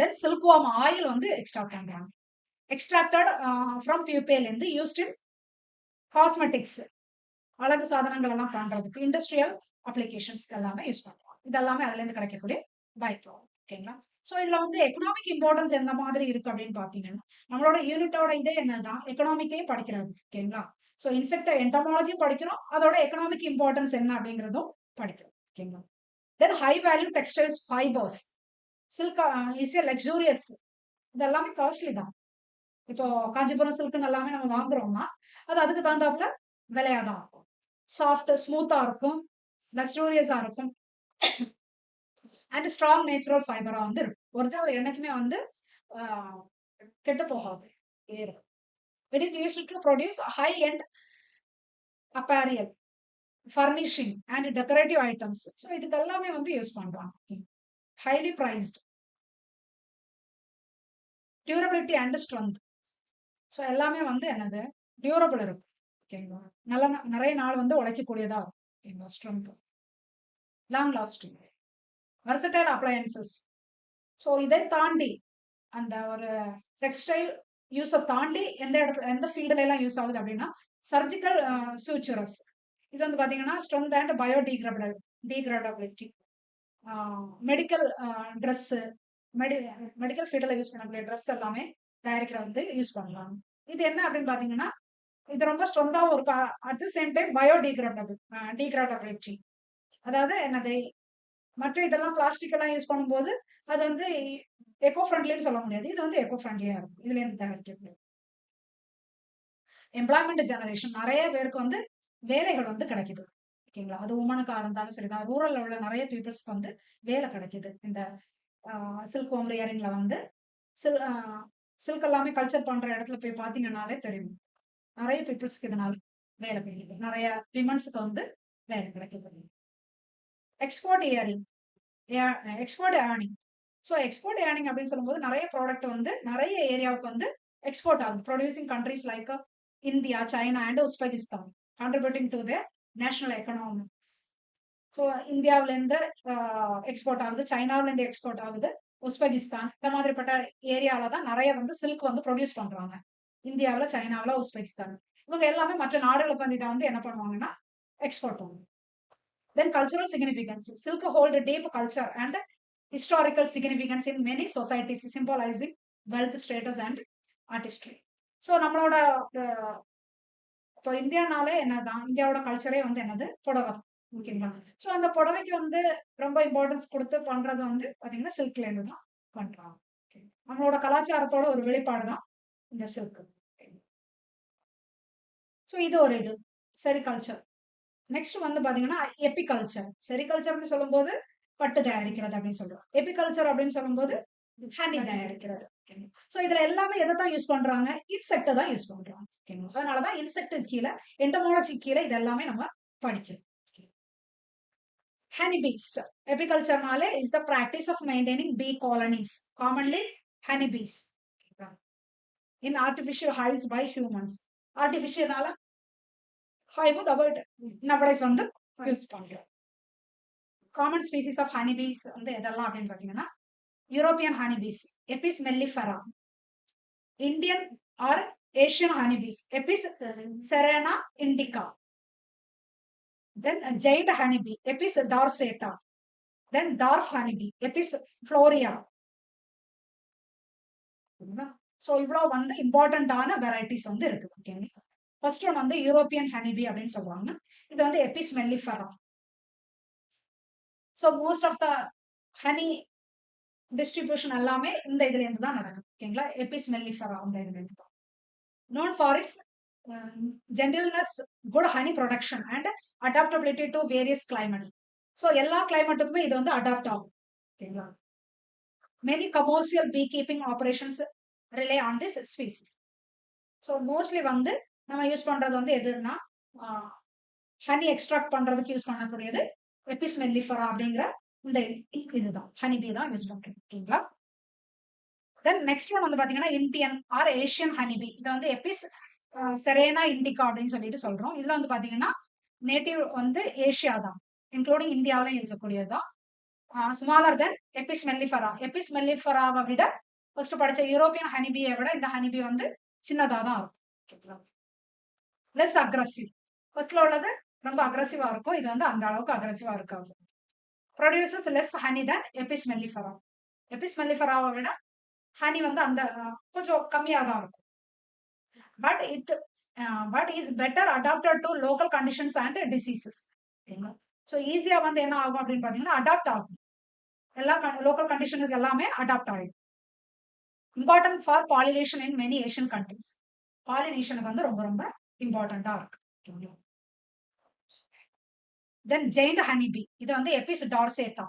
தென் சில்க்வார்ம் ஆயில் வந்து எக்ஸ்ட்ராக்ட் பண்றாங்க. எக்ஸ்ட்ராக்டட் ஃப்ரம் பியூப்பேல இருந்து யூஸ்ட் இன் காஸ்மெட்டிக்ஸ், அழகு சாதனங்கள் எல்லாம் பண்றதுக்கு, இண்டஸ்ட்ரியல் அப்ளிகேஷன்ஸ்க்கு எல்லாமே யூஸ் பண்றாங்க. இதெல்லாமே அதுல இருந்து கிடைக்கக்கூடிய பை ப்ராடக்ட். ஓகேங்களா? ஸோ இதுல வந்து எக்கனாமிக் இம்பார்ட்டன்ஸ் எந்த மாதிரி இருக்கு அப்படின்னு பாத்தீங்கன்னா, நம்மளோட யூனிட்டோட இதே என்னதான் எக்கனாமிக்கே படிக்கிறது. ஓகேங்களா? ஸோ இன்செக்ட் என்டமாலஜியும் படிக்கிறோம், அதோட எக்கனாமிக் இம்பார்ட்டன்ஸ் என்ன அப்படிங்கிறதும் படிக்கிறோம். ஓகேங்களா? Then high value textiles fibres. Silk is a luxurious. இது எல்லாமே காஸ்ட்லி தான். இப்போ காஞ்சிபுரம் சில்க்னு எல்லாமே நம்ம வாங்குறோம்னா அது அதுக்கு தகுந்தாப்புல விலையா தான் இருக்கும். சாஃப்ட் ஸ்மூத்தா இருக்கும், லக்ஸூரியஸா இருக்கும், அண்ட் ஸ்ட்ராங் நேச்சுரல் ஃபைபரா வந்து இருக்கும். ஒரிஜினல் என்னைக்குமே வந்து கெட்டு போகாது, ஏறும். It is used to produce high end apparel, furnishing and decorative items. So இதுக்கு எல்லாமே வந்து யூஸ் பண்றாங்க. Highly priced, durability and strength. So எல்லாமே வந்து என்னது டியூரபிள் இருக்கும். ஓகேங்களா? நிறைய நாள் வந்து உழைக்கக்கூடியதா இருக்கும். ஓகேங்களா? Strength, long lasting, versatile appliances. So இதை தாண்டி அந்த ஒரு டெக்ஸ்டைல் யூஸை தாண்டி எந்த இடத்துல எந்த ஃபீல்டுல எல்லாம் யூஸ் ஆகுது அப்படின்னா சர்ஜிக்கல் சூச்சுரஸ். இது வந்து பாத்தீங்கன்னா strength and degradability, medical dress, medical ஃபீல்டில் யூஸ் பண்ணக்கூடிய ட்ரெஸ் எல்லாமே தயாரிக்கிற வந்து யூஸ் பண்ணலாம். இது என்ன அப்படின்னு பாத்தீங்கன்னா இது ரொம்ப ஸ்ட்ரென்த்தாகவும் இருக்கும், அட் தி சேம் டைம் டீக்ரேடபிலிட்டி. அதாவது என்னது மற்ற இதெல்லாம் பிளாஸ்டிக் எல்லாம் யூஸ் பண்ணும்போது அது வந்து எக்கோ ஃப்ரெண்ட்லின்னு சொல்ல முடியாது, இது வந்து எக்கோ ஃப்ரெண்ட்லியா இருக்கும். இதுல இருந்து தயாரிக்கக்கூடிய எம்ப்ளாய்மெண்ட் ஜெனரேஷன், நிறைய பேருக்கு வந்து வேலைகள் வந்து கிடைக்குது. ஓகேங்களா? அது உமனுக்கா இருந்தாலும் சரிதான், ரூரல்ல உள்ள நிறைய பீப்புள்ஸ்க்கு வந்து வேலை கிடைக்குது. இந்த சில்க் ஹோம் ரியரிங்ல வந்து சில்க் எல்லாமே கல்ச்சர் பண்ற இடத்துல போய் பாத்தீங்கன்னாலே தெரியும், நிறைய பீப்புள்ஸ்க்கு இதனால வேலை கிடைக்குது, நிறைய விமன்ஸுக்கு வந்து வேலை கிடைக்குது. Export earning, export earning. So export earning அப்படின்னு சொல்லும்போது நிறைய ப்ராடக்ட் வந்து நிறைய ஏரியாவுக்கு வந்து எக்ஸ்போர்ட் ஆகுது. Producing countries like India, China and Uzbekistan contributing to the national economics. So இந்தியாவிலேருந்து எக்ஸ்போர்ட் ஆகுது, சைனாவிலேருந்து எக்ஸ்போர்ட் ஆகுது, உஸ்பெகிஸ்தான் இந்த மாதிரிப்பட்ட ஏரியாவில தான் நிறைய வந்து சில்க் வந்து ப்ரொடியூஸ் பண்றாங்க. இந்தியாவில், சைனாவில், உஸ்பெகிஸ்தான் இவங்க எல்லாமே மற்ற நாடுகளுக்கு வந்து இதை வந்து என்ன பண்ணுவாங்கன்னா எக்ஸ்போர்ட் பண்ணுவாங்க. Then cultural significance. Silk hold a deep culture and historical significance in many societies, symbolizing wealth, status and artistry. So நம்மளோட இப்போ இந்தியானாலே என்னதான் இந்தியாவோட கல்ச்சரே வந்து என்னது புடவை. ஓகேங்களா? ஸோ அந்த புடவைக்கு வந்து ரொம்ப இம்பார்ட்டன்ஸ் கொடுத்து பண்றது வந்து பாத்தீங்கன்னா சில்க்ல இருந்து தான் பண்றாங்க. நம்மளோட கலாச்சாரத்தோட ஒரு வெளிப்பாடு தான் இந்த சில்க். ஸோ இது ஒரு இது செரிகல்ச்சர். நெக்ஸ்ட் வந்து பாத்தீங்கன்னா எபிகல்ச்சர். செரிகல்ச்சர்னு சொல்லும்போது பட்டு தயாரிக்கிறது அப்படின்னு சொல்றோம். எபிகல்ச்சர் அப்படின்னு சொல்லும்போது ஹனி தயாரிக்கிறது. ஸோ இதுல எல்லாமே எதை தான் யூஸ் பண்றாங்க, இன்செக்டை தான் யூஸ் பண்றாங்க. ஓகேங்களா? அதனாலதான் இன்செக்ட் கீழே என்டமாலஜி கீழே இதெல்லாமே நம்ம படிக்கிறோம். Honey bees. எபிகல்ச்சர்னாலே is the practice of maintaining bee colonies, commonly honey bees, in artificial hives by humans. ஆர்டிபிஷியலால ஹைவ் நவடேஸ் வந்து யூஸ் பண்றோம். காமன் ஸ்பீசிஸ் ஆஃப் ஹனிபீஸ் வந்து எதெல்லாம் அப்படின்னு பாத்தீங்கன்னா European honeybees, Apis mellifera, Indian or Asian honeybees, Apis cerana indica, then giant honeybee, Apis dorsata, then dwarf honeybee, Apis florea. So இவ்வளோ வந்து இம்பார்ட்டன்டான வெரைட்டிஸ் வந்து இருக்கு. ஓகேங்களா? ஃபர்ஸ்ட் ஒன் வந்து யூரோப்பியன் ஹனிபி அப்படின்னு சொல்லுவாங்க. இது வந்து Apis mellifera. So most of the honey distribution எல்லாமே இந்த இதுல இருந்து தான் நடக்கும். ஓகேங்களா? எபிஸ் மெல்லிஃபெரா அந்த இதுல இருந்து தான். known for its gentleness, good honey production and adaptability to various climate. So எல்லா கிளைமேட்டுக்குமே இது வந்து அடாப்ட் ஆகும். ஓகேங்களா? many commercial beekeeping operations rely on this species. So mostly வந்து நம்ம யூஸ் பண்றது வந்து எதுன்னா ஹனி எக்ஸ்ட்ராக்ட் பண்றதுக்கு யூஸ் பண்ணக்கூடியது எபிஸ் மெல்லிஃபரா அப்படிங்கிற இந்த இதுதான் ஹனி பீ தான் யூஸ் பண்றோம். ஓகேங்களா. தென் நெக்ஸ்ட் ஒன் வந்து பாத்தீங்கன்னா இந்தியன் ஆர் ஏஷியன் ஹனிபி. இதை வந்து எபிஸ் செரேனா இண்டிகா அப்படின்னு சொல்லிட்டு சொல்றோம். இதுல வந்து பாத்தீங்கன்னா நேட்டிவ் வந்து ஏஷியா தான், இன்க்ளூடிங் இந்தியாவிலும் இருக்கக்கூடியதுதான். Smaller than Apis mellifera. Apis மெல்லிஃபராவை விட ஃபர்ஸ்ட் படிச்ச யூரோப்பியன் ஹனிபியை விட இந்த ஹனிபி வந்து சின்னதா தான் இருக்கும். Less aggressive. ஃபர்ஸ்ட்ல உள்ளது ரொம்ப அக்ரஸிவா இருக்கும், இது வந்து அந்த அளவுக்கு அக்ரஸிவா இருக்காது. Produces less honey than Apis mellifera. Apis மெல்லிஃபராவை விட ஹனி வந்து அந்த கொஞ்சம் கம்மியா தான் இருக்கும். But is better adapted to local conditions and diseases. So ஈஸியா வந்து என்ன ஆகும் அப்படின்னு பாத்தீங்கன்னா அடாப்ட் ஆகும், எல்லா லோக்கல் கண்டிஷனுக்கு எல்லாமே அடாப்ட் ஆகும். Important for pollination in many Asian countries. பாலினேஷனுக்கு வந்து ரொம்ப ரொம்ப இம்பார்ட்டண்டா இருக்கு. Then giant honeybee. இது வந்து எபிஸ் டார்சேட்டா.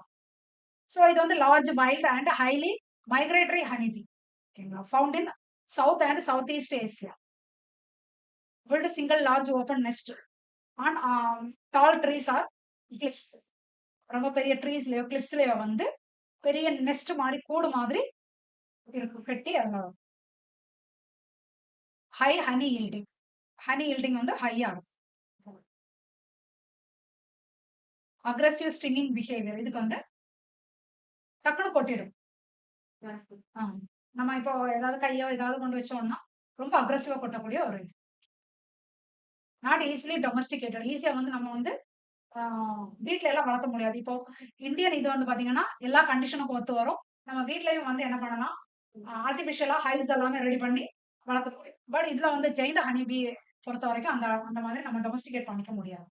ஸோ இது வந்து large wild and highly migratory honeybee. ஓகேங்களா. Found in South and South East Asia. build a single large open nest on tall trees or cliffs. ரொம்ப பெரிய ட்ரீஸ்லயோ கிளிப்ஸ்லயோ வந்து பெரிய நெஸ்ட் மாதிரி கூடு மாதிரி இருக்கு கட்டி. High honey yielding. Honey yielding வந்து ஹையா இருக்கும். Aggressive stinking behaviour. இதுக்கு வந்து டக்குனு கொட்டிடும். நம்ம இப்போ ஏதாவது கையோ ஏதாவது கொண்டு வச்சோம்னா ரொம்ப அக்ரெசிவா கொட்டக்கூடிய ஒரு இது. Not easily domesticated. ஈஸியா வந்து நம்ம வந்து வீட்ல எல்லாம் வளர்த்த முடியாது. இப்போ இந்தியன் இது வந்து பாத்தீங்கன்னா எல்லா கண்டிஷனுக்கும் ஒத்து வரும். நம்ம வீட்லயும் வந்து என்ன பண்ணலாம், ஆர்டிபிஷியலா ஹைவ்ஸ் எல்லாமே ரெடி பண்ணி வளர்க்க முடியும். பட் இதுல வந்து ஜெயிண்ட் ஹனிபி பொறுத்த வரைக்கும் அந்த அந்த மாதிரி நம்ம டொமஸ்டிகேட் பண்ணிக்க முடியாது.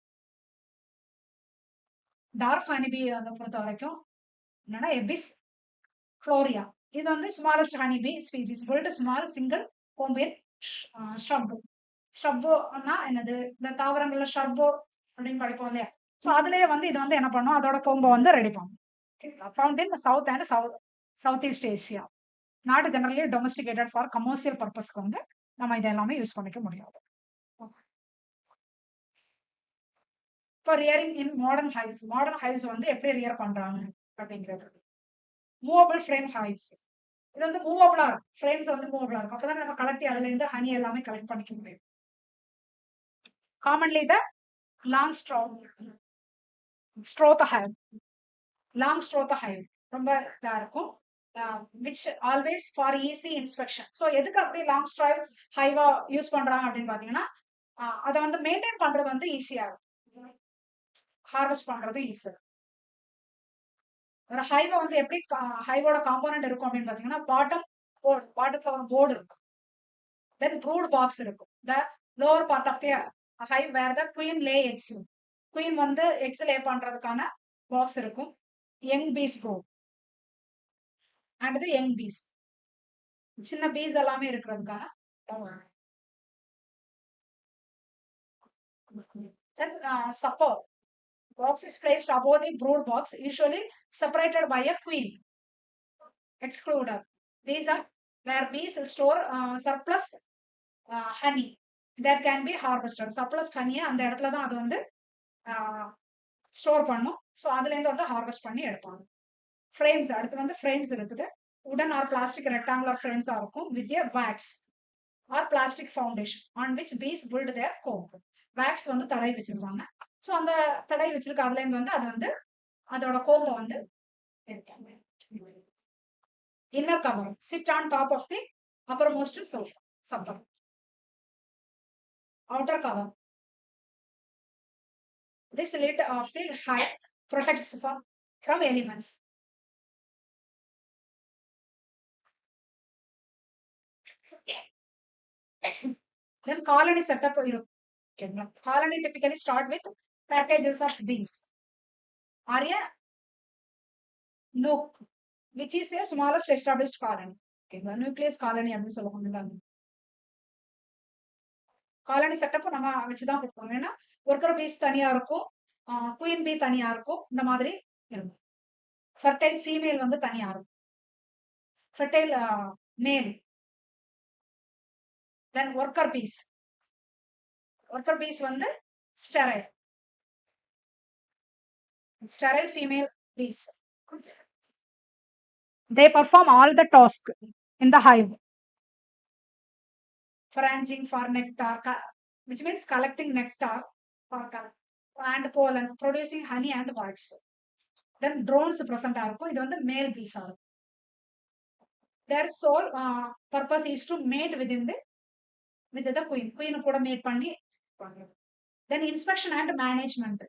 டார்க் ஹனிபி அதை பொறுத்த வரைக்கும் என்னன்னா எபிஸ் ஃப்ளோரியா. இது வந்து smallest honeybee species. Build small single comb in shrub. ஷ்ரப்புன்னா என்னது, இந்த தாவரங்கள்ல ஷ்ரப்போ அப்படின்னு படிப்போம் இல்லையா. ஸோ அதுலயே வந்து இது வந்து என்ன பண்ணும், அதோட கோம்பை வந்து ரெடி பண்ணும். Found in South and South East Asia. Not generally domesticated for commercial பர்பஸ்க்கு வந்து நம்ம இதை எல்லாமே யூஸ் பண்ணிக்க முடியாது. இப்போ rearing in modern hives. Modern hives வந்து எப்படி ரியர் பண்றாங்க அப்படிங்கிறது. Movable frame hives. இது வந்து மூவபிளா இருக்கும், ஃப்ரேம்ஸ் வந்து மூவபிளா இருக்கும். அப்பதான் நம்ம கலெக்டி அதுல இருந்து ஹனி எல்லாமே கலெக்ட் பண்ணிக்க முடியும். Commonly the Langstroth hive. Langstroth hive ரொம்ப இதா இருக்கும். Which always for easy inspection. So எதுக்கு அப்படி லாங் ஸ்ட்ரைவ் ஹைவா யூஸ் பண்றாங்க அப்படின்னு பாத்தீங்கன்னா அதை வந்து மெயின்டைன் பண்றது வந்து ஈஸியா இருக்கும், ஹார்வெஸ்ட் பண்றது ஈஸியா. ஒரு ஹைவை வந்து எப்படி ஹைவோட காம்போனன்ட் இருக்கும் அப்படின்னு பாத்தீங்கன்னா பாட்டத்துல ஒரு போர்டு இருக்கும். தென் ப்ரூட் பாக்ஸ் இருக்கும். The lower part of the hive where the queen lay eggs. Queen வந்து எக்ஸ் லே பண்றதுக்கான பாக்ஸ் இருக்கும். Young bees brood and the young bees, சின்ன பீஸ் எல்லாமே இருக்கிறதுக்காக. Then support box is placed above the brood box, usually separated by a queen excluder. These are where bees store surplus honey that can be harvested. Surplus honey அந்த இடத்துல தான் அது வந்து ஸ்டோர் பண்ணும். ஸோ அதுல இருந்து வந்து ஹார்வெஸ்ட் பண்ணி எடுப்பாங்க. ஃப்ரேம்ஸ் அடுத்து வந்து ஃப்ரேம்ஸ் இருக்குது. உடன் ஆர் பிளாஸ்டிக் ரெக்டாங்குலர் ஃப்ரேம்ஸா இருக்கும் with a wax or plastic foundation on which bees build their comb. Wax வந்து தடை வச்சிருப்பாங்க. ஸோ அந்த தடை வச்சிருக்க அதுல இருந்து வந்து அது வந்து அதோட கோம்பை வந்து எடுப்பாங்க. Inner cover sit on top of the uppermost supper. Outer cover, this lid of the hive protects from elements. Then colony setup. Colony typically start with packages of bees or a nuke, which is a smallest established colony. Nucleus colony அப்படின்னு சொல்லுவாங்க. காலனி செட்டப் நம்ம வச்சுதான் கொடுப்போம். ஏன்னா ஒர்க்கர் பீஸ் தனியா இருக்கும், குயின் பீ தனியா இருக்கும், இந்த மாதிரி இருக்கும். ஃபர்டைல் ஃபீமேல் வந்து தனியா இருக்கும், ஃபர்டைல் மேல். தென் ஒர்க்கர் பீஸ் வந்து sterile. Sterile female bees. They perform all the tasks in the hive. Foraging for nectar, which means collecting nectar and pollen, producing honey and wax. Then drones present இருக்கும். இது வந்து male bees are. Their sole purpose is to mate with the queen. Queen கூட mate பண்ணி. Then inspection and management.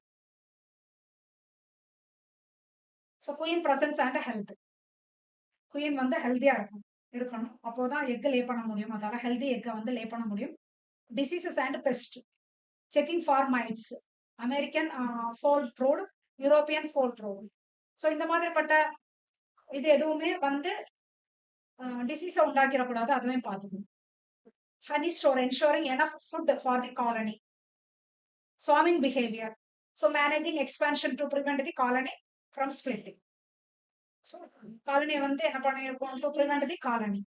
So queen presence and health. Queen வந்து healthy இருக்கணும். அப்போதான் egg lay பண்ண முடியும். அதால healthy egg வந்து lay பண்ண முடியும். Diseases and pest. Checking for mites. American fold brood, European fold brood. So இந்த மாதிரிப்பட்ட இது எதுவுமே வந்து டிசீஸை உண்டாக்கிடக்கூடாது, அதுவே பார்த்துக்கணும். Honey store, ensuring enough food for the colony. Swarming behavior. So managing expansion to prevent the colony from splitting. So colony வந்து என்ன பண்ணிருக்கோம், to prevent the colony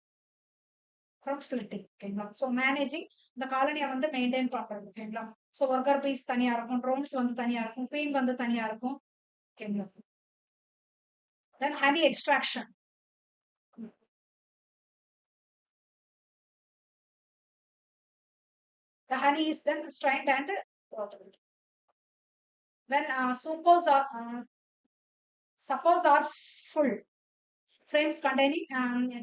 from splitting. ஓகேங்களா? So managing the colony வந்து மெயின்டைன் பண்றது. ஓகேங்களா? So worker bees தனியா இருக்கும், drones வந்து தனியா இருக்கும், queen வந்து தனியா இருக்கும். ஓகேங்களா? Then honey extraction. The honey is then strained and bottled. When suppose are full, frames containing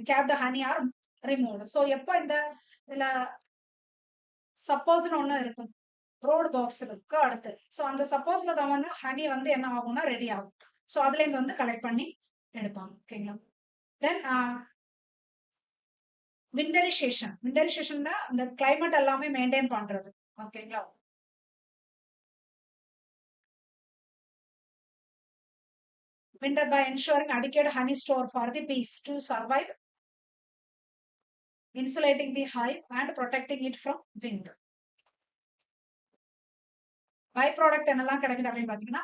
capped honey are removed. So எப்போ இதுல சப்போஸ்னு ஒண்ணு இருக்கும், ரோடு பாக்ஸுக்கு அடுத்து. ஸோ அந்த சப்போஸ்ல தான் வந்து ஹனி வந்து என்ன ஆகும்னா ரெடி ஆகும். ஸோ அதுல இருந்து வந்து கலெக்ட் பண்ணி எடுப்பாங்க. ஓகேங்களா? தென் விண்டரைசேஷன். விண்டரைசேஷன் தான் இந்த கிளைமேட் எல்லாமே மெயின்டைன் பண்றது. ஓகேங்களா? Winter by ensuring adequate honey store for the bees to survive, insulating the hive and protecting it from wind. By product என்னெல்லாம் கிடைக்குது அப்படின்னு பாத்தீங்கன்னா,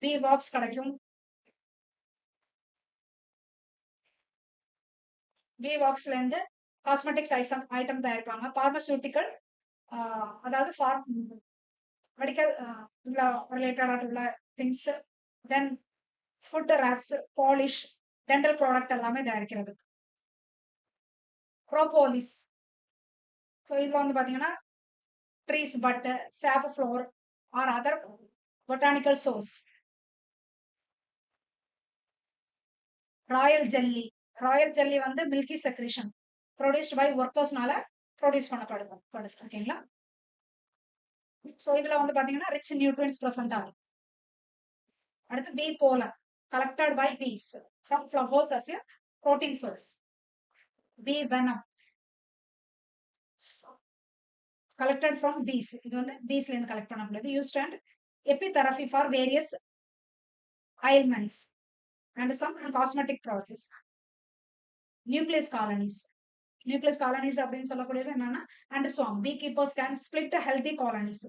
பீ வாக்ஸ் கிடைக்கும். பீ வாக்ஸ்ல இருந்து காஸ்மெட்டிக்ஸ் ஐட்டம் தயாரிப்பாங்க. பார்மசூட்டிக்கல், அதாவது மெடிக்கல் ரிலேட்டட் உள்ள things. Then food wraps, polish, dental product எல்லாமே தயாரிக்கிறது. ப்ரோபோலிஸ். ஸோ இதுல வந்து பாத்தீங்கன்னா trees buds, sap flow or other botanical source. Royal jelly. Royal jelly வந்து மில்கி செக்ரேஷன் ப்ரொடியூஸ்ட் பை ஒர்க்கர்ஸ்னால ப்ரொடியூஸ் பண்ணப்படுது. ஓகேங்களா? ஸோ இதுல வந்து பாத்தீங்கன்னா ரிச் நியூட்ரியன்ஸ் பிரசன்ட் ஆகும். அடுத்து பீ pollen collected by bees from flowers as a protein source. Bee venom collected from bees. இது வந்து beesல இருந்து கலெக்ட் பண்ணப்படுது. Used and epitherapy for various ailments and some cosmetic products. Nucleus colonies. Nucleus colonies அப்படின்னு சொல்லக்கூடியது என்னன்னா, and swarm. Beekeepers can split healthy colonies.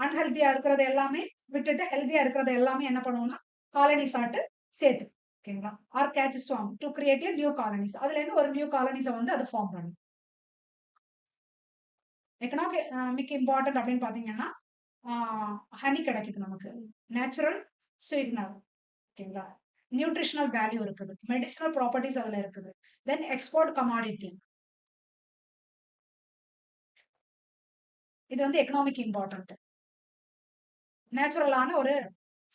அன்ஹெல்தியா இருக்கிறது எல்லாமே விட்டுட்டு ஹெல்தியா இருக்கிறது எல்லாமே என்ன பண்ணுவோம்னா காலனிஸ் ஆட்டு சேர்த்து. ஓகேங்களா? Or catch swarm to create new colonies. அதுல இருந்து ஒரு நியூ காலனிஸை வந்து அது ஃபார்ம் பண்ணும். எக்கனாமிக் இம்பார்ட்டன்ட் அப்படின்னு பாத்தீங்கன்னா, ஹனி கிடைக்குது நமக்கு, நேச்சுரல் ஸ்வீட்னர். ஓகேங்களா? நியூட்ரிஷனல் வேல்யூ இருக்குது, மெடிசனல் ப்ராப்பர்ட்டிஸ் அதுல இருக்குது. தென் எக்ஸ்போர்ட் கமாடிட்டி. இது வந்து எக்கனாமிக் இம்பார்ட்டன்ட், நேச்சுரலான ஒரு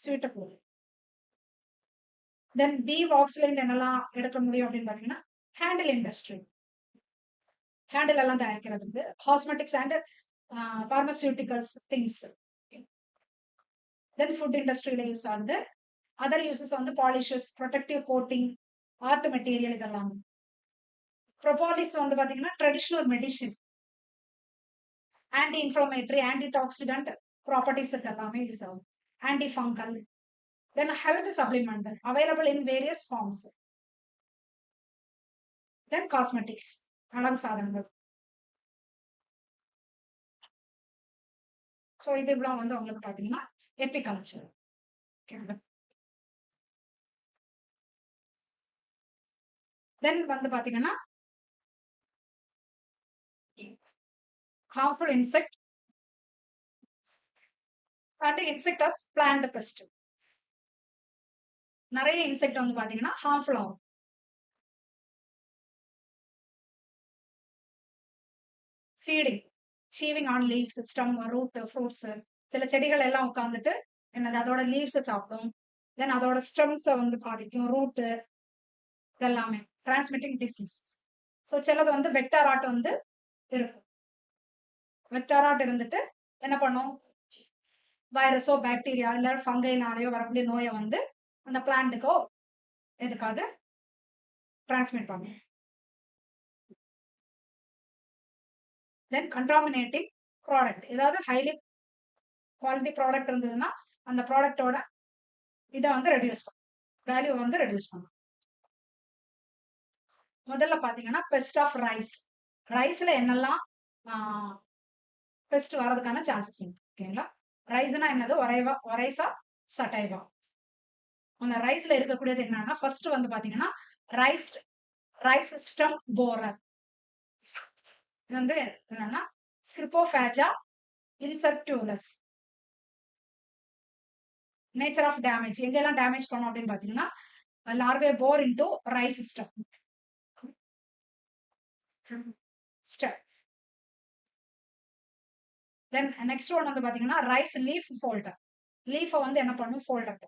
ஸ்வீட் பொருள். தென் பி வாக்ஸ்ல இருந்து என்னெல்லாம் எடுக்க முடியும் அப்படின்னு பாத்தீங்கன்னா, ஹேண்டில் இண்டஸ்ட்ரி, ஹேண்டில் எல்லாம் தயாரிக்கிறதுக்கு, cosmetics and pharmaceuticals things. Then food இண்டஸ்ட்ரியில யூஸ் ஆகுது. அதர் யூசஸ் வந்து polishes, protective coating, art material இதெல்லாம். ப்ரொபாலிஸ் வந்து பாத்தீங்கன்னா traditional medicine, anti inflammatory, antioxidant ப்ராப்பர்ட்டிஸுக்கு எல்லாமே யூஸ் ஆகும். Antifungal. Then health supplement available in various forms. Then cosmetics, அழகு சாதனங்கள். ஸோ இது இவ்வளோ வந்து உங்களுக்கு பார்த்தீங்கன்னா எபிகல்ச்சர். தென் வந்து பார்த்தீங்கன்னா harmful insect and insect as plant pest. நிறைய இன்செக்ட் வந்து பாத்தீங்கன்னா ஹார்ம்ஃபுல் ஆகும். Feeding, chewing on leaves, stem, root, fruits. சில செடிகள் எல்லாம் உட்காந்துட்டு என்னது அதோட லீவ்ஸை சாப்பிடும். தென் அதோட ஸ்டெம்ஸை வந்து பாதிக்கும், ரூட்டு இதெல்லாமே டிரான்ஸ்மிட்டிங் டிசீஸ். ஸோ சிலது வந்து வெக்டாராட் வந்து இருக்கும். வெக்டாராட் இருந்துட்டு என்ன பண்ணும், வைரஸோ பாக்டீரியா இல்லை ஃபங்கைனாலேயோ வரக்கூடிய நோயை வந்து அந்த பிளான்ட்டுக்கோ எதுக்காக டிரான்ஸ்மிட் பண்ணும். தென் கண்டாமினேட்டிங் ப்ராடக்ட், ஏதாவது ஹைலி குவாலிட்டி ப்ராடக்ட் இருந்ததுன்னா அந்த ப்ராடக்டோட இதை வந்து ரெடியூஸ் பண்ணும், வேல்யூ வந்து ரெடியூஸ் பண்ணும். முதல்ல பாத்தீங்கன்னா பெஸ்ட் ஆஃப் ரைஸ். ரைஸ்ல என்னெல்லாம் பெஸ்ட் வர்றதுக்கான சான்சஸ் உண்டு. ஓகேங்களா, ரைஸ்னா என்னது, ஒரைசா சட்டைவா. அந்த ரைஸ்ல இருக்கக்கூடியது என்னன்னா ஃபர்ஸ்ட் வந்து பாத்தீங்கன்னா ரைஸ் ஸ்டம் போரர். இது வந்து என்னன்னா ஸ்கிரிப்போஃபேஜா இன்செக்டியூலஸ். நேச்சர் ஆஃப் டேமேஜ், எங்கெல்லாம் டேமேஜ் பண்ணும் அப்படின்னு பாத்தீங்கன்னா larvae bore into rice stem. தென் நெக்ஸ்ட் ஒன் வந்து பாத்தீங்கன்னா ரைஸ் லீஃப் ஃபோல்டர். லீஃபை வந்து என்ன பண்ணும், folder.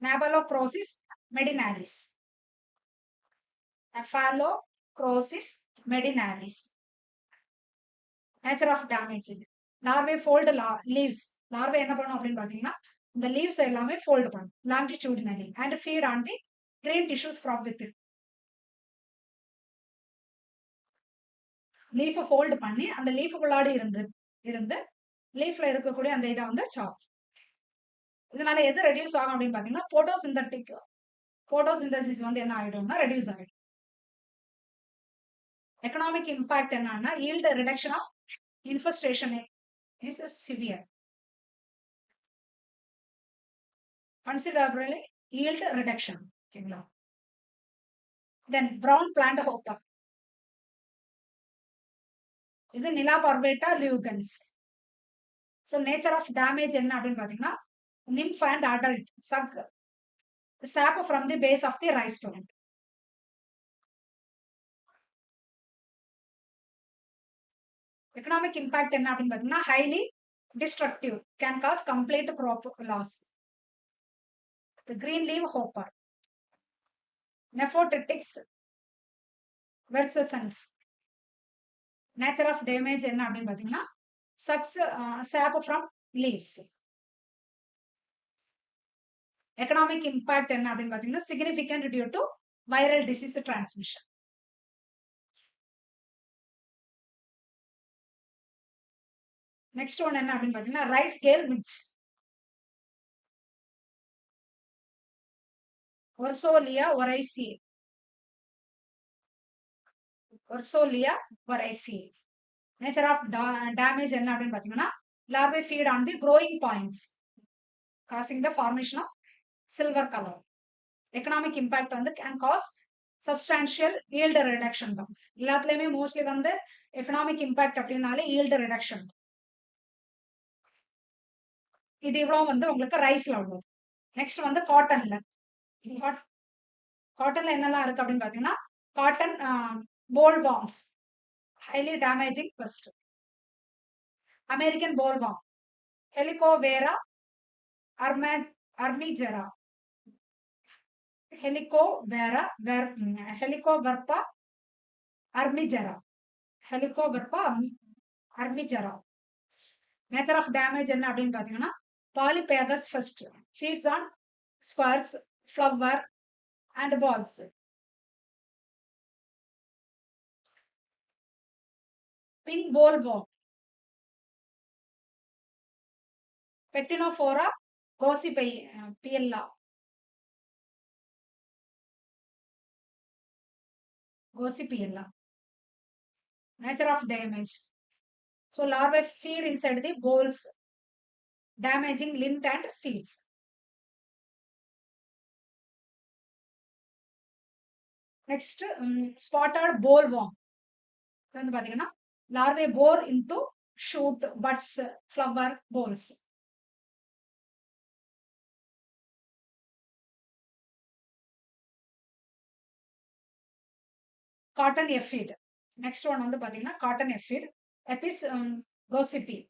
Nabalochrosis medinalis. Nabalochrosis medinalis. Nature of damage. Larvae fold leaves. Larvae என்ன பண்ணும் அப்படின்னு பாத்தீங்கன்னா இந்த லீவ்ஸ் எல்லாமே ஃபோல்ட் பண்ணும் longitudinally and feed on the green tissues from within. Leaf fold பண்ணி அந்த லீஃபுக்குள்ளாடி இருந்து லீஃப்ல இருக்கக்கூடிய அந்த இதை வந்து சாப். இதனால எது ரெடியூஸ் ஆகும் அப்படின்னு பாத்தீங்கன்னா போட்டோசிந்தசிஸ் வந்து என்ன ஆயிடும்னா ரெடியூஸ் ஆகிடும். எக்கனாமிக் இம்பாக்ட் என்னன்னா yield reduction of infestation is severe. Considerably yield reduction. ஓகேங்களா. Then brown plant hopper. இது நிலா பார்வேட்டா லியூகன்ஸ். ஸோ நேச்சர் ஆஃப் டேமேஜ் என்ன அப்படின்னு பாத்தீங்கன்னா nymph and adult suck sap from the base of the rice plant. Economic impact என்ன அப்படின்னு பாத்தீங்கன்னா highly destructive, can cause complete crop loss. The green leaf hopper. Nephotitics versus nature of damage என்ன அப்படின்னு பாத்தீங்கன்னா சக்ஸ் சாப் ஃப்ரம் லீவ்ஸ். எக்கனாமிக் இம்பாக்ட் என்ன அப்படின்னு பாத்தீங்கன்னா significant due to viral disease transmission. Next one என்ன அப்படின்னு பாத்தீங்கன்னா rice gall midge. Orseolia oryzae. Orseolia oryzae. Nature of damage என்ன அப்படின்னு பாத்தீங்கன்னா larvae feed on the growing points causing the formation of silver color. Economic impact வந்து can cause substantial yield reduction தான். எல்லாத்துலயுமே மோஸ்ட்லி வந்து எக்கனாமிக் இம்பாக்ட் அப்படின்னாலே yield reduction. இது இவ்வளவு வந்து உங்களுக்கு ரைஸ்ல உள்ளது. நெக்ஸ்ட் வந்து காட்டன்ல. காட்டன்ல என்னெல்லாம் இருக்கு அப்படின்னு பாத்தீங்கன்னா cotton pole worms highly damaging pest. American bollworm Helicobacter armigera. Helicoverpa armigera. Helicoverpa armigera. Nature of damage என்ன அப்படின்னு பாத்தீங்கன்னா polyphagous first feeds on spurs, flower and bolls. Pink boll worm Pectinophora gossypiella. Gossypiella. Nature of damage. So larvae feed inside the bolls, damaging lint and seeds. Next, spotted bollworm. வந்து பாத்தீங்கன்னா larvae bore into shoot, buds, flower, bolls. Cotton ephid. Next one வந்து பாத்தீங்கன்னா cotton ephid. Apis gossypi.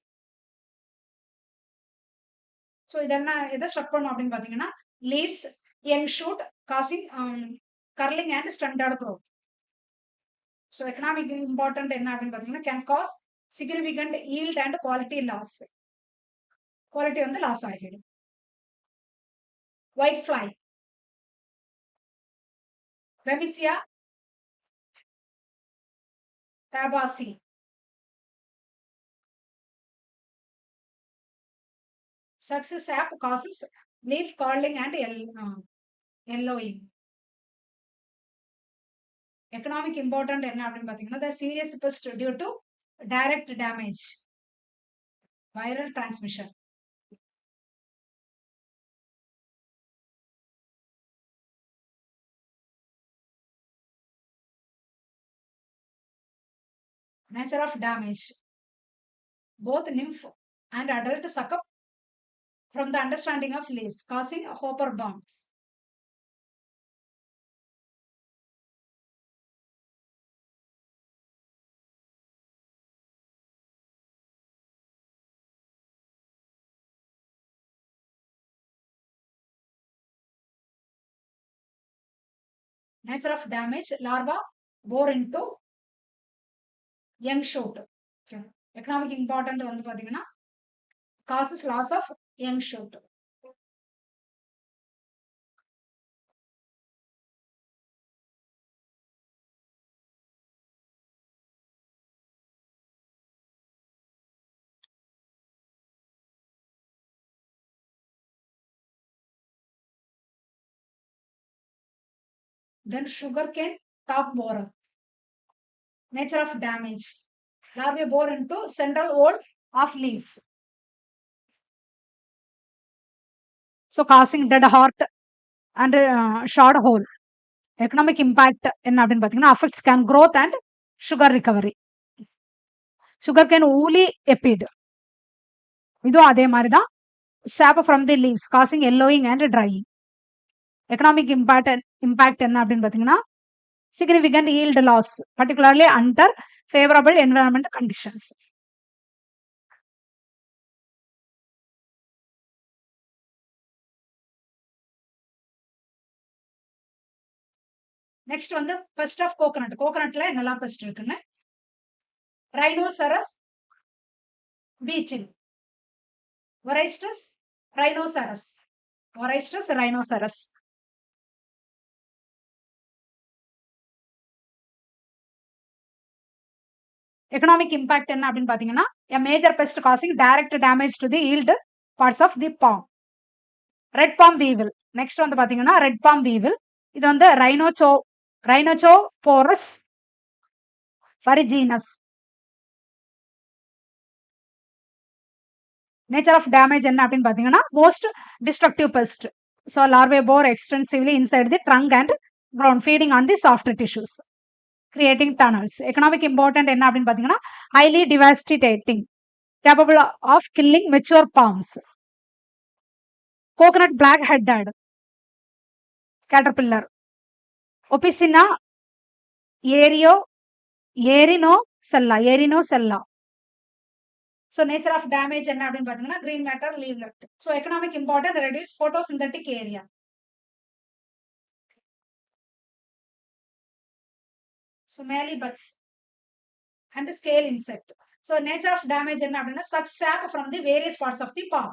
So இதெல்லாம் எதை ஸ்ட்ரக் பண்ணும் அப்படின்னு பார்த்தீங்கன்னா leaves young shoot causing curling and stunted growth. So economic important என்ன அப்படின்னு பார்த்தீங்கன்னா can cause significant yield and quality loss. Quality வந்து லாஸ் ஆகிடும். White fly Bemisia tabaci. Success sap causes leaf curling and yellowing. Economic important என்ன அப்படின்னு பார்த்தீங்கன்னா the serious pest due to direct damage, viral transmission. Nature of damage. Both nymph and adult suck up from the understanding of leaves, causing hopper bombs. Nature of damage. Larva bore into young shoot. Okay. Economic important வந்து பாத்தீங்கன்னா causes loss of young shoot. Then sugarcane top borer. Nature of damage. Larvae bore into central hole of leaves. So causing dead heart and short hole. Economic impact என்ன அப்படின்னு பார்த்தீங்கன்னா affects can growth and sugar recovery. Sugarcane woolly epid. இதுவும் அதே மாதிரி தான் sap from the leaves causing yellowing and drying. Economic impact என்ன அப்படின்னு பார்த்தீங்கன்னா significant yield loss, particularly under favorable environmental conditions. Next வந்து பெஸ்ட் ஆஃப் கோகனட். கோகனட்ல என்னெல்லாம் பெஸ்ட் இருக்குன்னு ரைனோசரஸ் பீட்டில், ஒரைஸ்டஸ் ரைனோசரஸ், ஒரைஸ்டஸ் ரைனோசரஸ். எக்கனாமிக் இம்பாக்ட் என்ன அப்படின்னு பாத்தீங்கன்னா a major pest causing direct damage to the yield parts of the palm. Red palm weevil. Next வந்து பாத்தீங்கன்னா ரெட் பாம் வீவில். இது வந்து Rhynchophorus ferrugineus. Nature of damage என்ன அப்படின்னு பாத்தீங்கன்னா most destructive pest. So larvae bore extensively inside the trunk and ground feeding on the soft tissues, creating tunnels. Economic important என்ன அப்படின்னு பாத்தீங்கன்னா highly devastating, capable of killing mature palms. Coconut black headed caterpillar, Opicina erinocella. So nature of damage என்ன அப்படின்னு பாத்தீங்கன்னா green matter, leaflet. So economic important reduce photosynthetic area. So mealybugs and scale insect. So nature of damage என்ன அப்படின்னா suck sap from the various parts of the palm.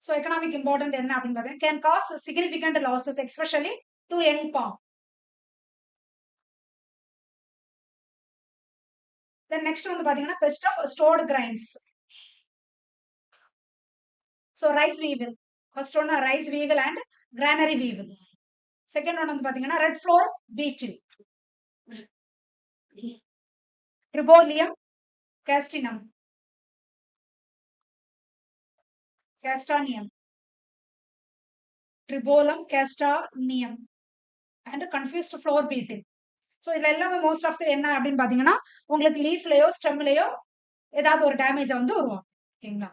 So economic important என்ன அப்படின்னு பாத்தீங்கன்னா can cause significant losses especially to young palm. Then next வந்து பாத்தீங்கன்னா pest of stored grains. So rice weevil. First one rice weevil and granary weevil. Second one வந்து பாத்தீங்கன்னா red floor beetle, Tribolium castanum, Tribolum castaneum, and confused floor beetle. So இதுல எல்லாமே மோஸ்ட் ஆஃப் என்ன அப்படின்னு பாத்தீங்கன்னா உங்களுக்கு லீஃப்லயோ ஸ்டெம்லயோ ஏதாவது ஒரு டேமேஜை வந்து உருவாகும். ஓகேங்களா?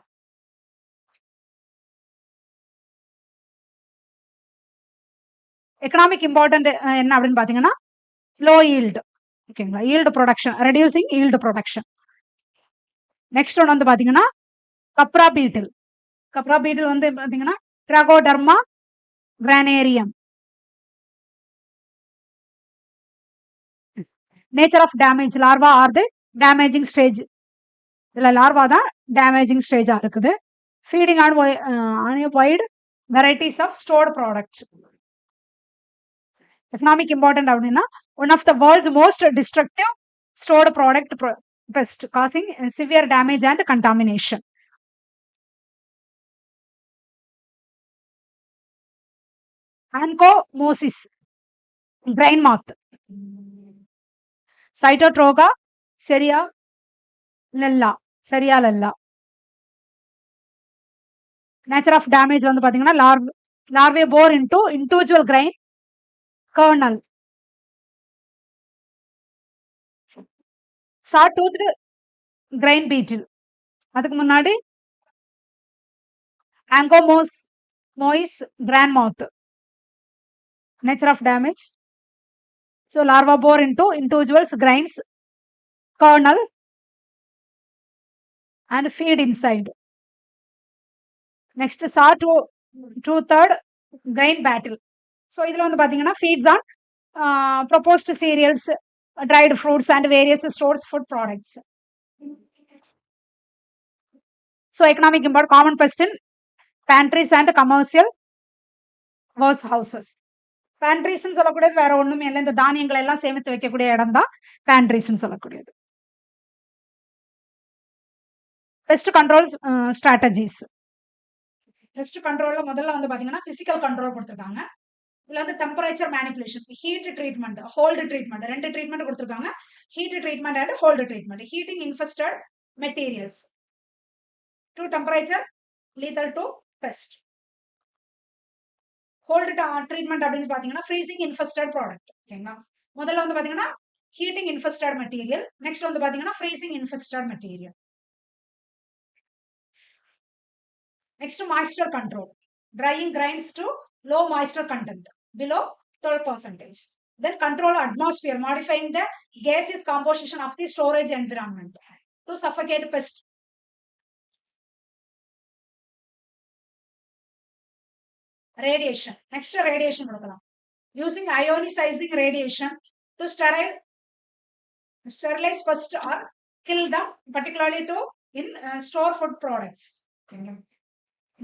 எக்கனாமிக் இம்பார்ட்டன்ட் என்ன அப்படின்னு பாத்தீங்கன்னா லோ ஈல்டு. ஓகேங்களா? Yield production, reducing yield production. Next one வந்து பாத்தீங்கன்னா கப்ரா பீட்டில். கப்ரா பீட்டில் வந்து பாத்தீங்கன்னா Trogoderma granarium. Nature of damage larva are the damaging stage. இதுல லார்வா தான் டேமேஜிங் ஸ்டேஜா இருக்குது. Feeding on wide varieties of stored products. Economic important அப்படின்னா one of the world's most destructive stored product pest causing severe damage and contamination. Angoumois grain moth. Sitotroga cerealella. சரியா லெல்லா. நேச்சர் ஆஃப் டேமேஜ் வந்து பாத்தீங்கன்னா larvae bore into individual grain kernel. Saw toothed grain beetle. அதுக்கு முன்னாடி Angoumois grain moth. Nature of damage so larva bore into individuals grains kernel and feed inside. Next saw two third grain battle. So இதுல வந்து பாத்தீங்கன்னா feeds on proposed cereals, dried fruits and various stores food products. So economic import common pest in pantries and commercial warehouses. Pantries சொல்லக்கூடியது வேற ஒண்ணுமே இல்லை, இந்த தானியங்களை எல்லாம் சேமித்து வைக்கக்கூடிய இடம் தான் pantries சொல்லக்கூடியது. Pest control strategies. Pest control முதல்ல வந்து பாத்தீங்கன்னா physical control கொடுத்திருக்காங்க. இதுல வந்து temperature manipulation, heat treatment, cold treatment, ரெண்டு ட்ரீட்மெண்ட் கொடுத்திருக்காங்க. Heat treatment and cold treatment. Heating infested materials to temperature lethal to pest. Cold treatment அப்படின்னு பாத்தீங்கன்னா ஃப்ரீசிங் இன்ஃபெஸ்டட் ப்ராடக்ட். ஓகேங்களா? முதல்ல வந்து பாத்தீங்கன்னா ஹீட்டிங் இன்ஃபெஸ்டட் மெட்டீரியல், நெக்ஸ்ட் வந்து பாத்தீங்கன்னா freezing infested material. Next, moisture control. Drying grains to low moisture content, below 12%. Then control atmosphere, modifying the gaseous composition of the storage environment to suffocate pest. Radiation. Next, radiation. Using ionizing radiation to sterilize pest or kill them, particularly to in store food products. Okay.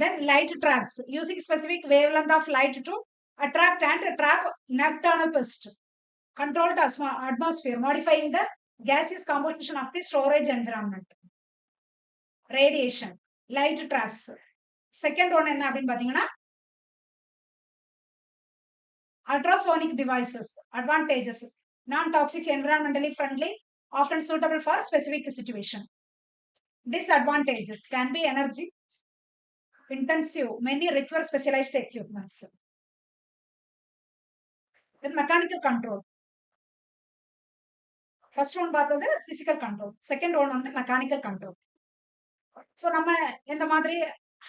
Then light traps, using specific wavelength of light to attract and trap nocturnal pest. Controlled atmosphere, modifying the gaseous composition of the storage environment. Radiation, light traps. Second one என்ன அப்படின்னு பாத்தீங்கன்னா ultrasonic devices. Advantages: non-toxic, environmentally friendly, often suitable for specific situation. Disadvantages: can be energy intensive, many require specialized equipments. Then mechanical control. First one பார்த்தது physical control, second one வந்து mechanical control. So நம்ம இந்த மாதிரி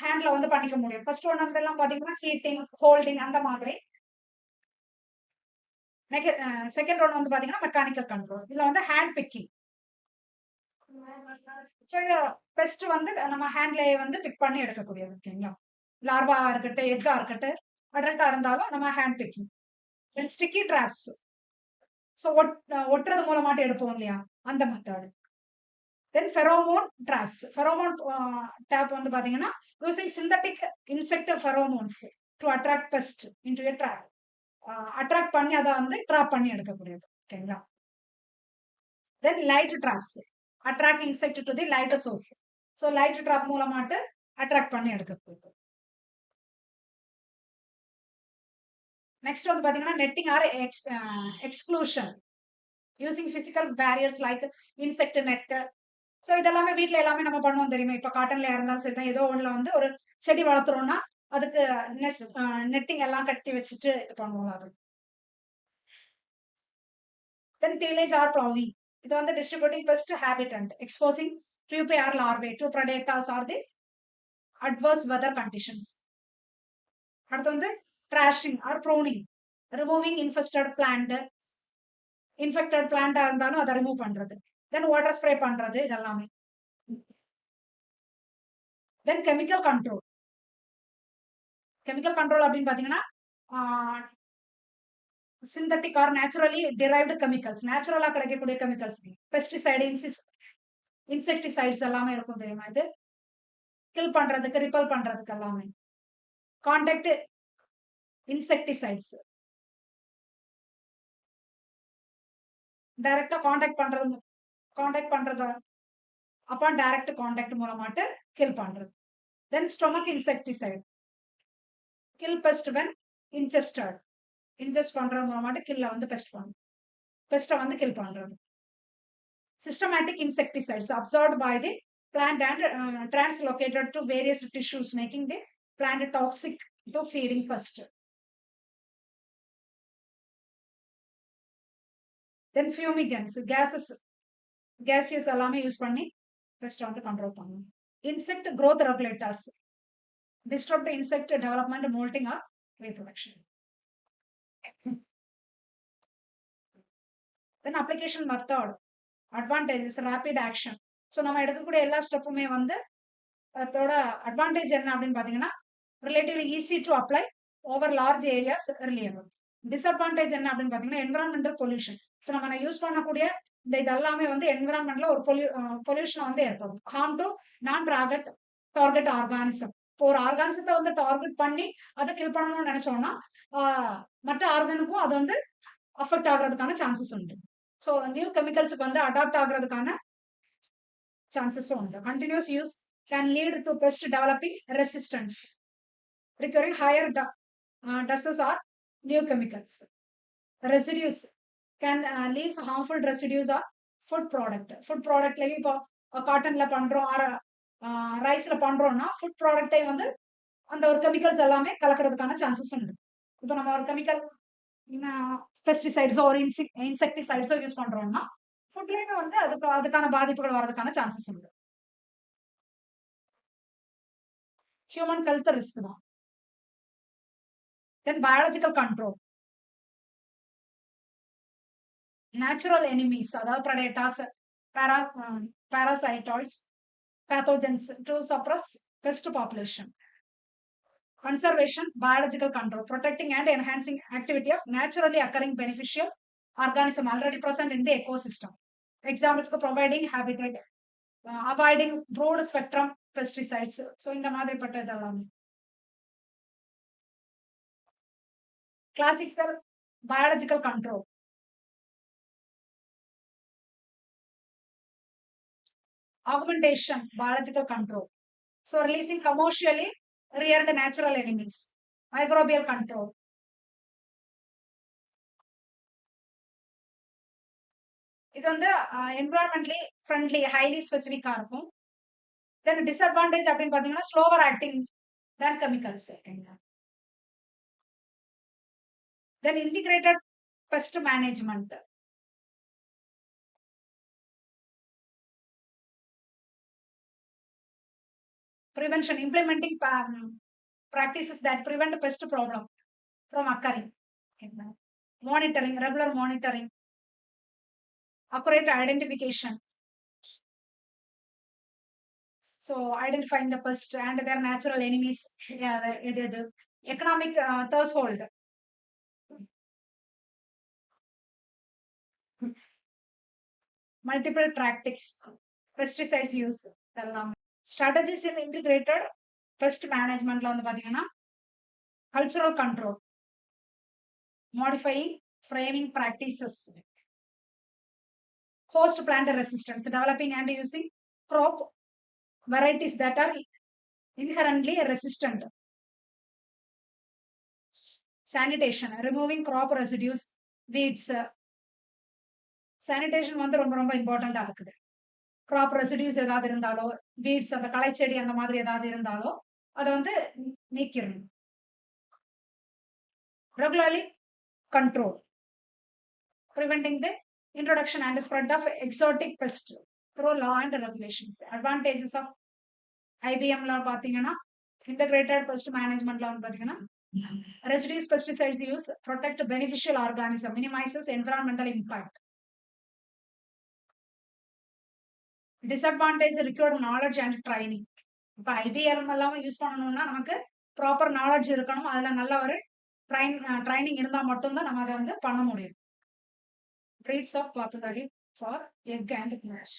ஹேண்ட்ல வந்து பண்ணிக்க முடியும். ஃபர்ஸ்ட் ஒன் வந்து எல்லாம் பாத்தீங்கன்னா ஹீட்டிங், ஹோல்டிங் அந்த மாதிரி. செகண்ட் ஒன் வந்து பாத்தீங்கன்னா மெக்கானிக்கல் கண்ட்ரோல். இதுல வந்து ஹேண்ட் பிக்கிங். பெஸ்ட் வந்து நம்ம ஹேண்ட்லயே வந்து பிக் பண்ணி எடுக்கக்கூடியது. ஓகேங்களா? லார்வா இருக்கட்டும், எக்கா இருக்கட்டும், அடல்ட்டா இருந்தாலும் நம்ம hand picking. Then sticky traps. So ஒட்டுறது மூலமாட்டு எடுப்போம் இல்லையா, அந்த method. Then pheromone traps. Pheromone tape வந்து பாத்தீங்கன்னா using synthetic insect pheromones to attract pest into a trap. Attract பண்ணி அதை வந்து ட்ராப் பண்ணி எடுக்கக்கூடியது. ஓகேங்களா? Then light traps, attract insect to the light source. So light trap மூலமாட்டு அட்ராக்ட் பண்ணி எடுக்கக்கூடியது. நெக்ஸ்ட் வந்து பாத்தீங்கன்னா netting or exclusion, using physical barriers like insect net. So இதெல்லாமே வீட்டுல எல்லாமே நம்ம பண்ணுவோம் தெரியுமா. இப்ப காட்டன்ல இருந்தாலும் சரி தான், ஏதோ ஒண்ணுல வந்து ஒரு செடி வளர்த்துறோம்னா அதுக்கு நெட்டிங் எல்லாம் கட்டி வச்சுட்டு இது பண்ணுவோம். அது Then tillage or plowing. இது வந்து distributing pest habitat, exposing pupae or larvae to predators or the adverse weather conditions. அடுத்து வந்து trashing or pruning, removing infested plant இருந்தாலும் அதை ரிமூவ் பண்றது. தென் வாட்டர் ஸ்ப்ரே பண்றது, இதெல்லாமே. தென் கெமிக்கல் கண்ட்ரோல். கெமிக்கல் கண்ட்ரோல் அப்படின்னு பாத்தீங்கன்னா synthetic R naturally derived chemicals, நேச்சுரலா கிடைக்கக்கூடிய கெமிக்கல்ஸ், பெஸ்டிசைடு, இன்செக்டிசைட்ஸ் எல்லாமே இருக்கும் தெரியுமா, இது கில் பண்றதுக்கு, ரிப்பல் பண்றதுக்கு எல்லாமே. கான்டாக்ட் இன்செக்டிசைட்ஸ் டைரக்டா கான்டாக்ட் பண்றது அப்பான் டைரக்ட் கான்டாக்ட் மூலமாட்டு கில் பண்றது. Then stomach insecticide, kill pest when ingested, ingest பண்றது மூலமாட்டு கில்ல வந்து பெஸ்ட்டை வந்து கில் பண்றது. Systematic insecticides absorbed by the plant and translocated to various tissues, making the plant toxic to feeding pest. Then fumigants, gases எல்லாமே யூஸ் பண்ணி பெஸ்ட் வந்து கண்ட்ரோல் பண்ணணும். Insect growth regulators disrupt insect development, molting or reproduction. Then application method, advantages, rapid action. So நம்ம எடுக்கக்கூடிய எல்லா ஸ்டெப்புமே வந்து அதோட அட்வான்டேஜ் என்ன அப்படின்னு பாத்தீங்கன்னா relatively easy to apply over large areas reliable. Disadvantage என்ன அப்படின்னு பாத்தீங்கன்னா என்விரான்மெண்டல் பொல்யூஷன். ஸோ நம்ம யூஸ் பண்ணக்கூடிய இந்த இதெல்லாமே வந்து என்விரான்மெண்ட்ல ஒரு பொல்யூஷன் வந்து ஏற்படும். Harm to non target organism. இப்போ ஒரு ஆர்கானிசத்தை வந்து டார்கெட் பண்ணி அதை கில் பண்ணணும்னு நினைச்சோம்னா மற்ற ஆர்கானுக்கும் அது வந்து அஃபெக்ட் ஆகுறதுக்கான சான்சஸ் உண்டு. ஸோ நியூ கெமிக்கல்ஸுக்கு வந்து அடாப்ட் ஆகுறதுக்கான சான்சஸும் உண்டு. Continuous use can lead to pest developing resistance, requiring higher doses or new chemicals. Residues can leave harmful residues or food product. Food product like இப்போ காட்டன்ல பண்றோம் ஆர் ரைஸ்ல பண்றோம்னா ஃபுட் ப்ராடக்டை வந்து அந்த ஒரு கெமிக்கல்ஸ் எல்லாமே கலக்கிறதுக்கான சான்சஸ் உண்டு. இப்போ நம்ம ஒரு கெமிக்கல் பெஸ்டிசைட்ஸோ ஒரு இன்செக்டிசைட்ஸோ யூஸ் பண்றோம்னா ஃபுட்லயுமே வந்து அதுக்கான பாதிப்புகள் வர்றதுக்கான சான்சஸ் உண்டு. ஹியூமன் ஹெல்த் ரிஸ்க் தான். Then biological control, natural enemies, அதாவது predators, parasitoids, pathogens to suppress pest population. Conservation, biological control, protecting and enhancing activity of naturally occurring beneficial organism already present in the ecosystem. Examples providing habitat, avoiding broad spectrum pesticides. So இந்த மாதிரி பட்டதெல்லாம். Classical biological control, augmentation biological control, so releasing commercially reared natural enemies. Microbial control, இது வந்து environmentally friendly, highly specific இருக்கும். Then disadvantage அப்படின்னு பாத்தீங்கன்னா slower acting than chemicals. Then integrated pest management, prevention, implementing practices that prevent pest problem from occurring. Monitoring, regular monitoring, accurate identification. So identifying the pest and their natural enemies. Economic threshold, multiple tactics, pesticides use. Strategies in integrated pest management la வந்து பாத்தீங்கன்னா cultural control, modifying framing practices, host plant resistance, developing and using crop varieties that are inherently resistant. Sanitation, removing crop residues, weeds. Sanitation வந்து ரொம்ப ரொம்ப இம்பார்ட்டண்டா இருக்குது. கிராப் ரெசிடியூஸ் ஏதாவது இருந்தாலோ, வீட்ஸ் அந்த களைச்செடி அந்த மாதிரி ஏதாவது இருந்தாலோ அதை வந்து நீக்கிடணும். Regularly control, preventing the introduction and spread of exotic pest through law and regulations. Advantages of IBM law பாத்தீங்கன்னா integrated pest management law பாத்தீங்கன்னா reduce pesticides use, protect beneficial organism, minimizes environmental impact. Disadvantage required knowledge and training. இப்போ ஐபிஎல் எல்லாம் யூஸ் பண்ணணும்னா நமக்கு ப்ராப்பர் நாலேஜ் இருக்கணும், அதுல நல்ல ஒரு ட்ரைனிங் இருந்தா மட்டும்தான் நம்ம அதை வந்து பண்ண முடியும். Breeds of popularity for egg and hatch.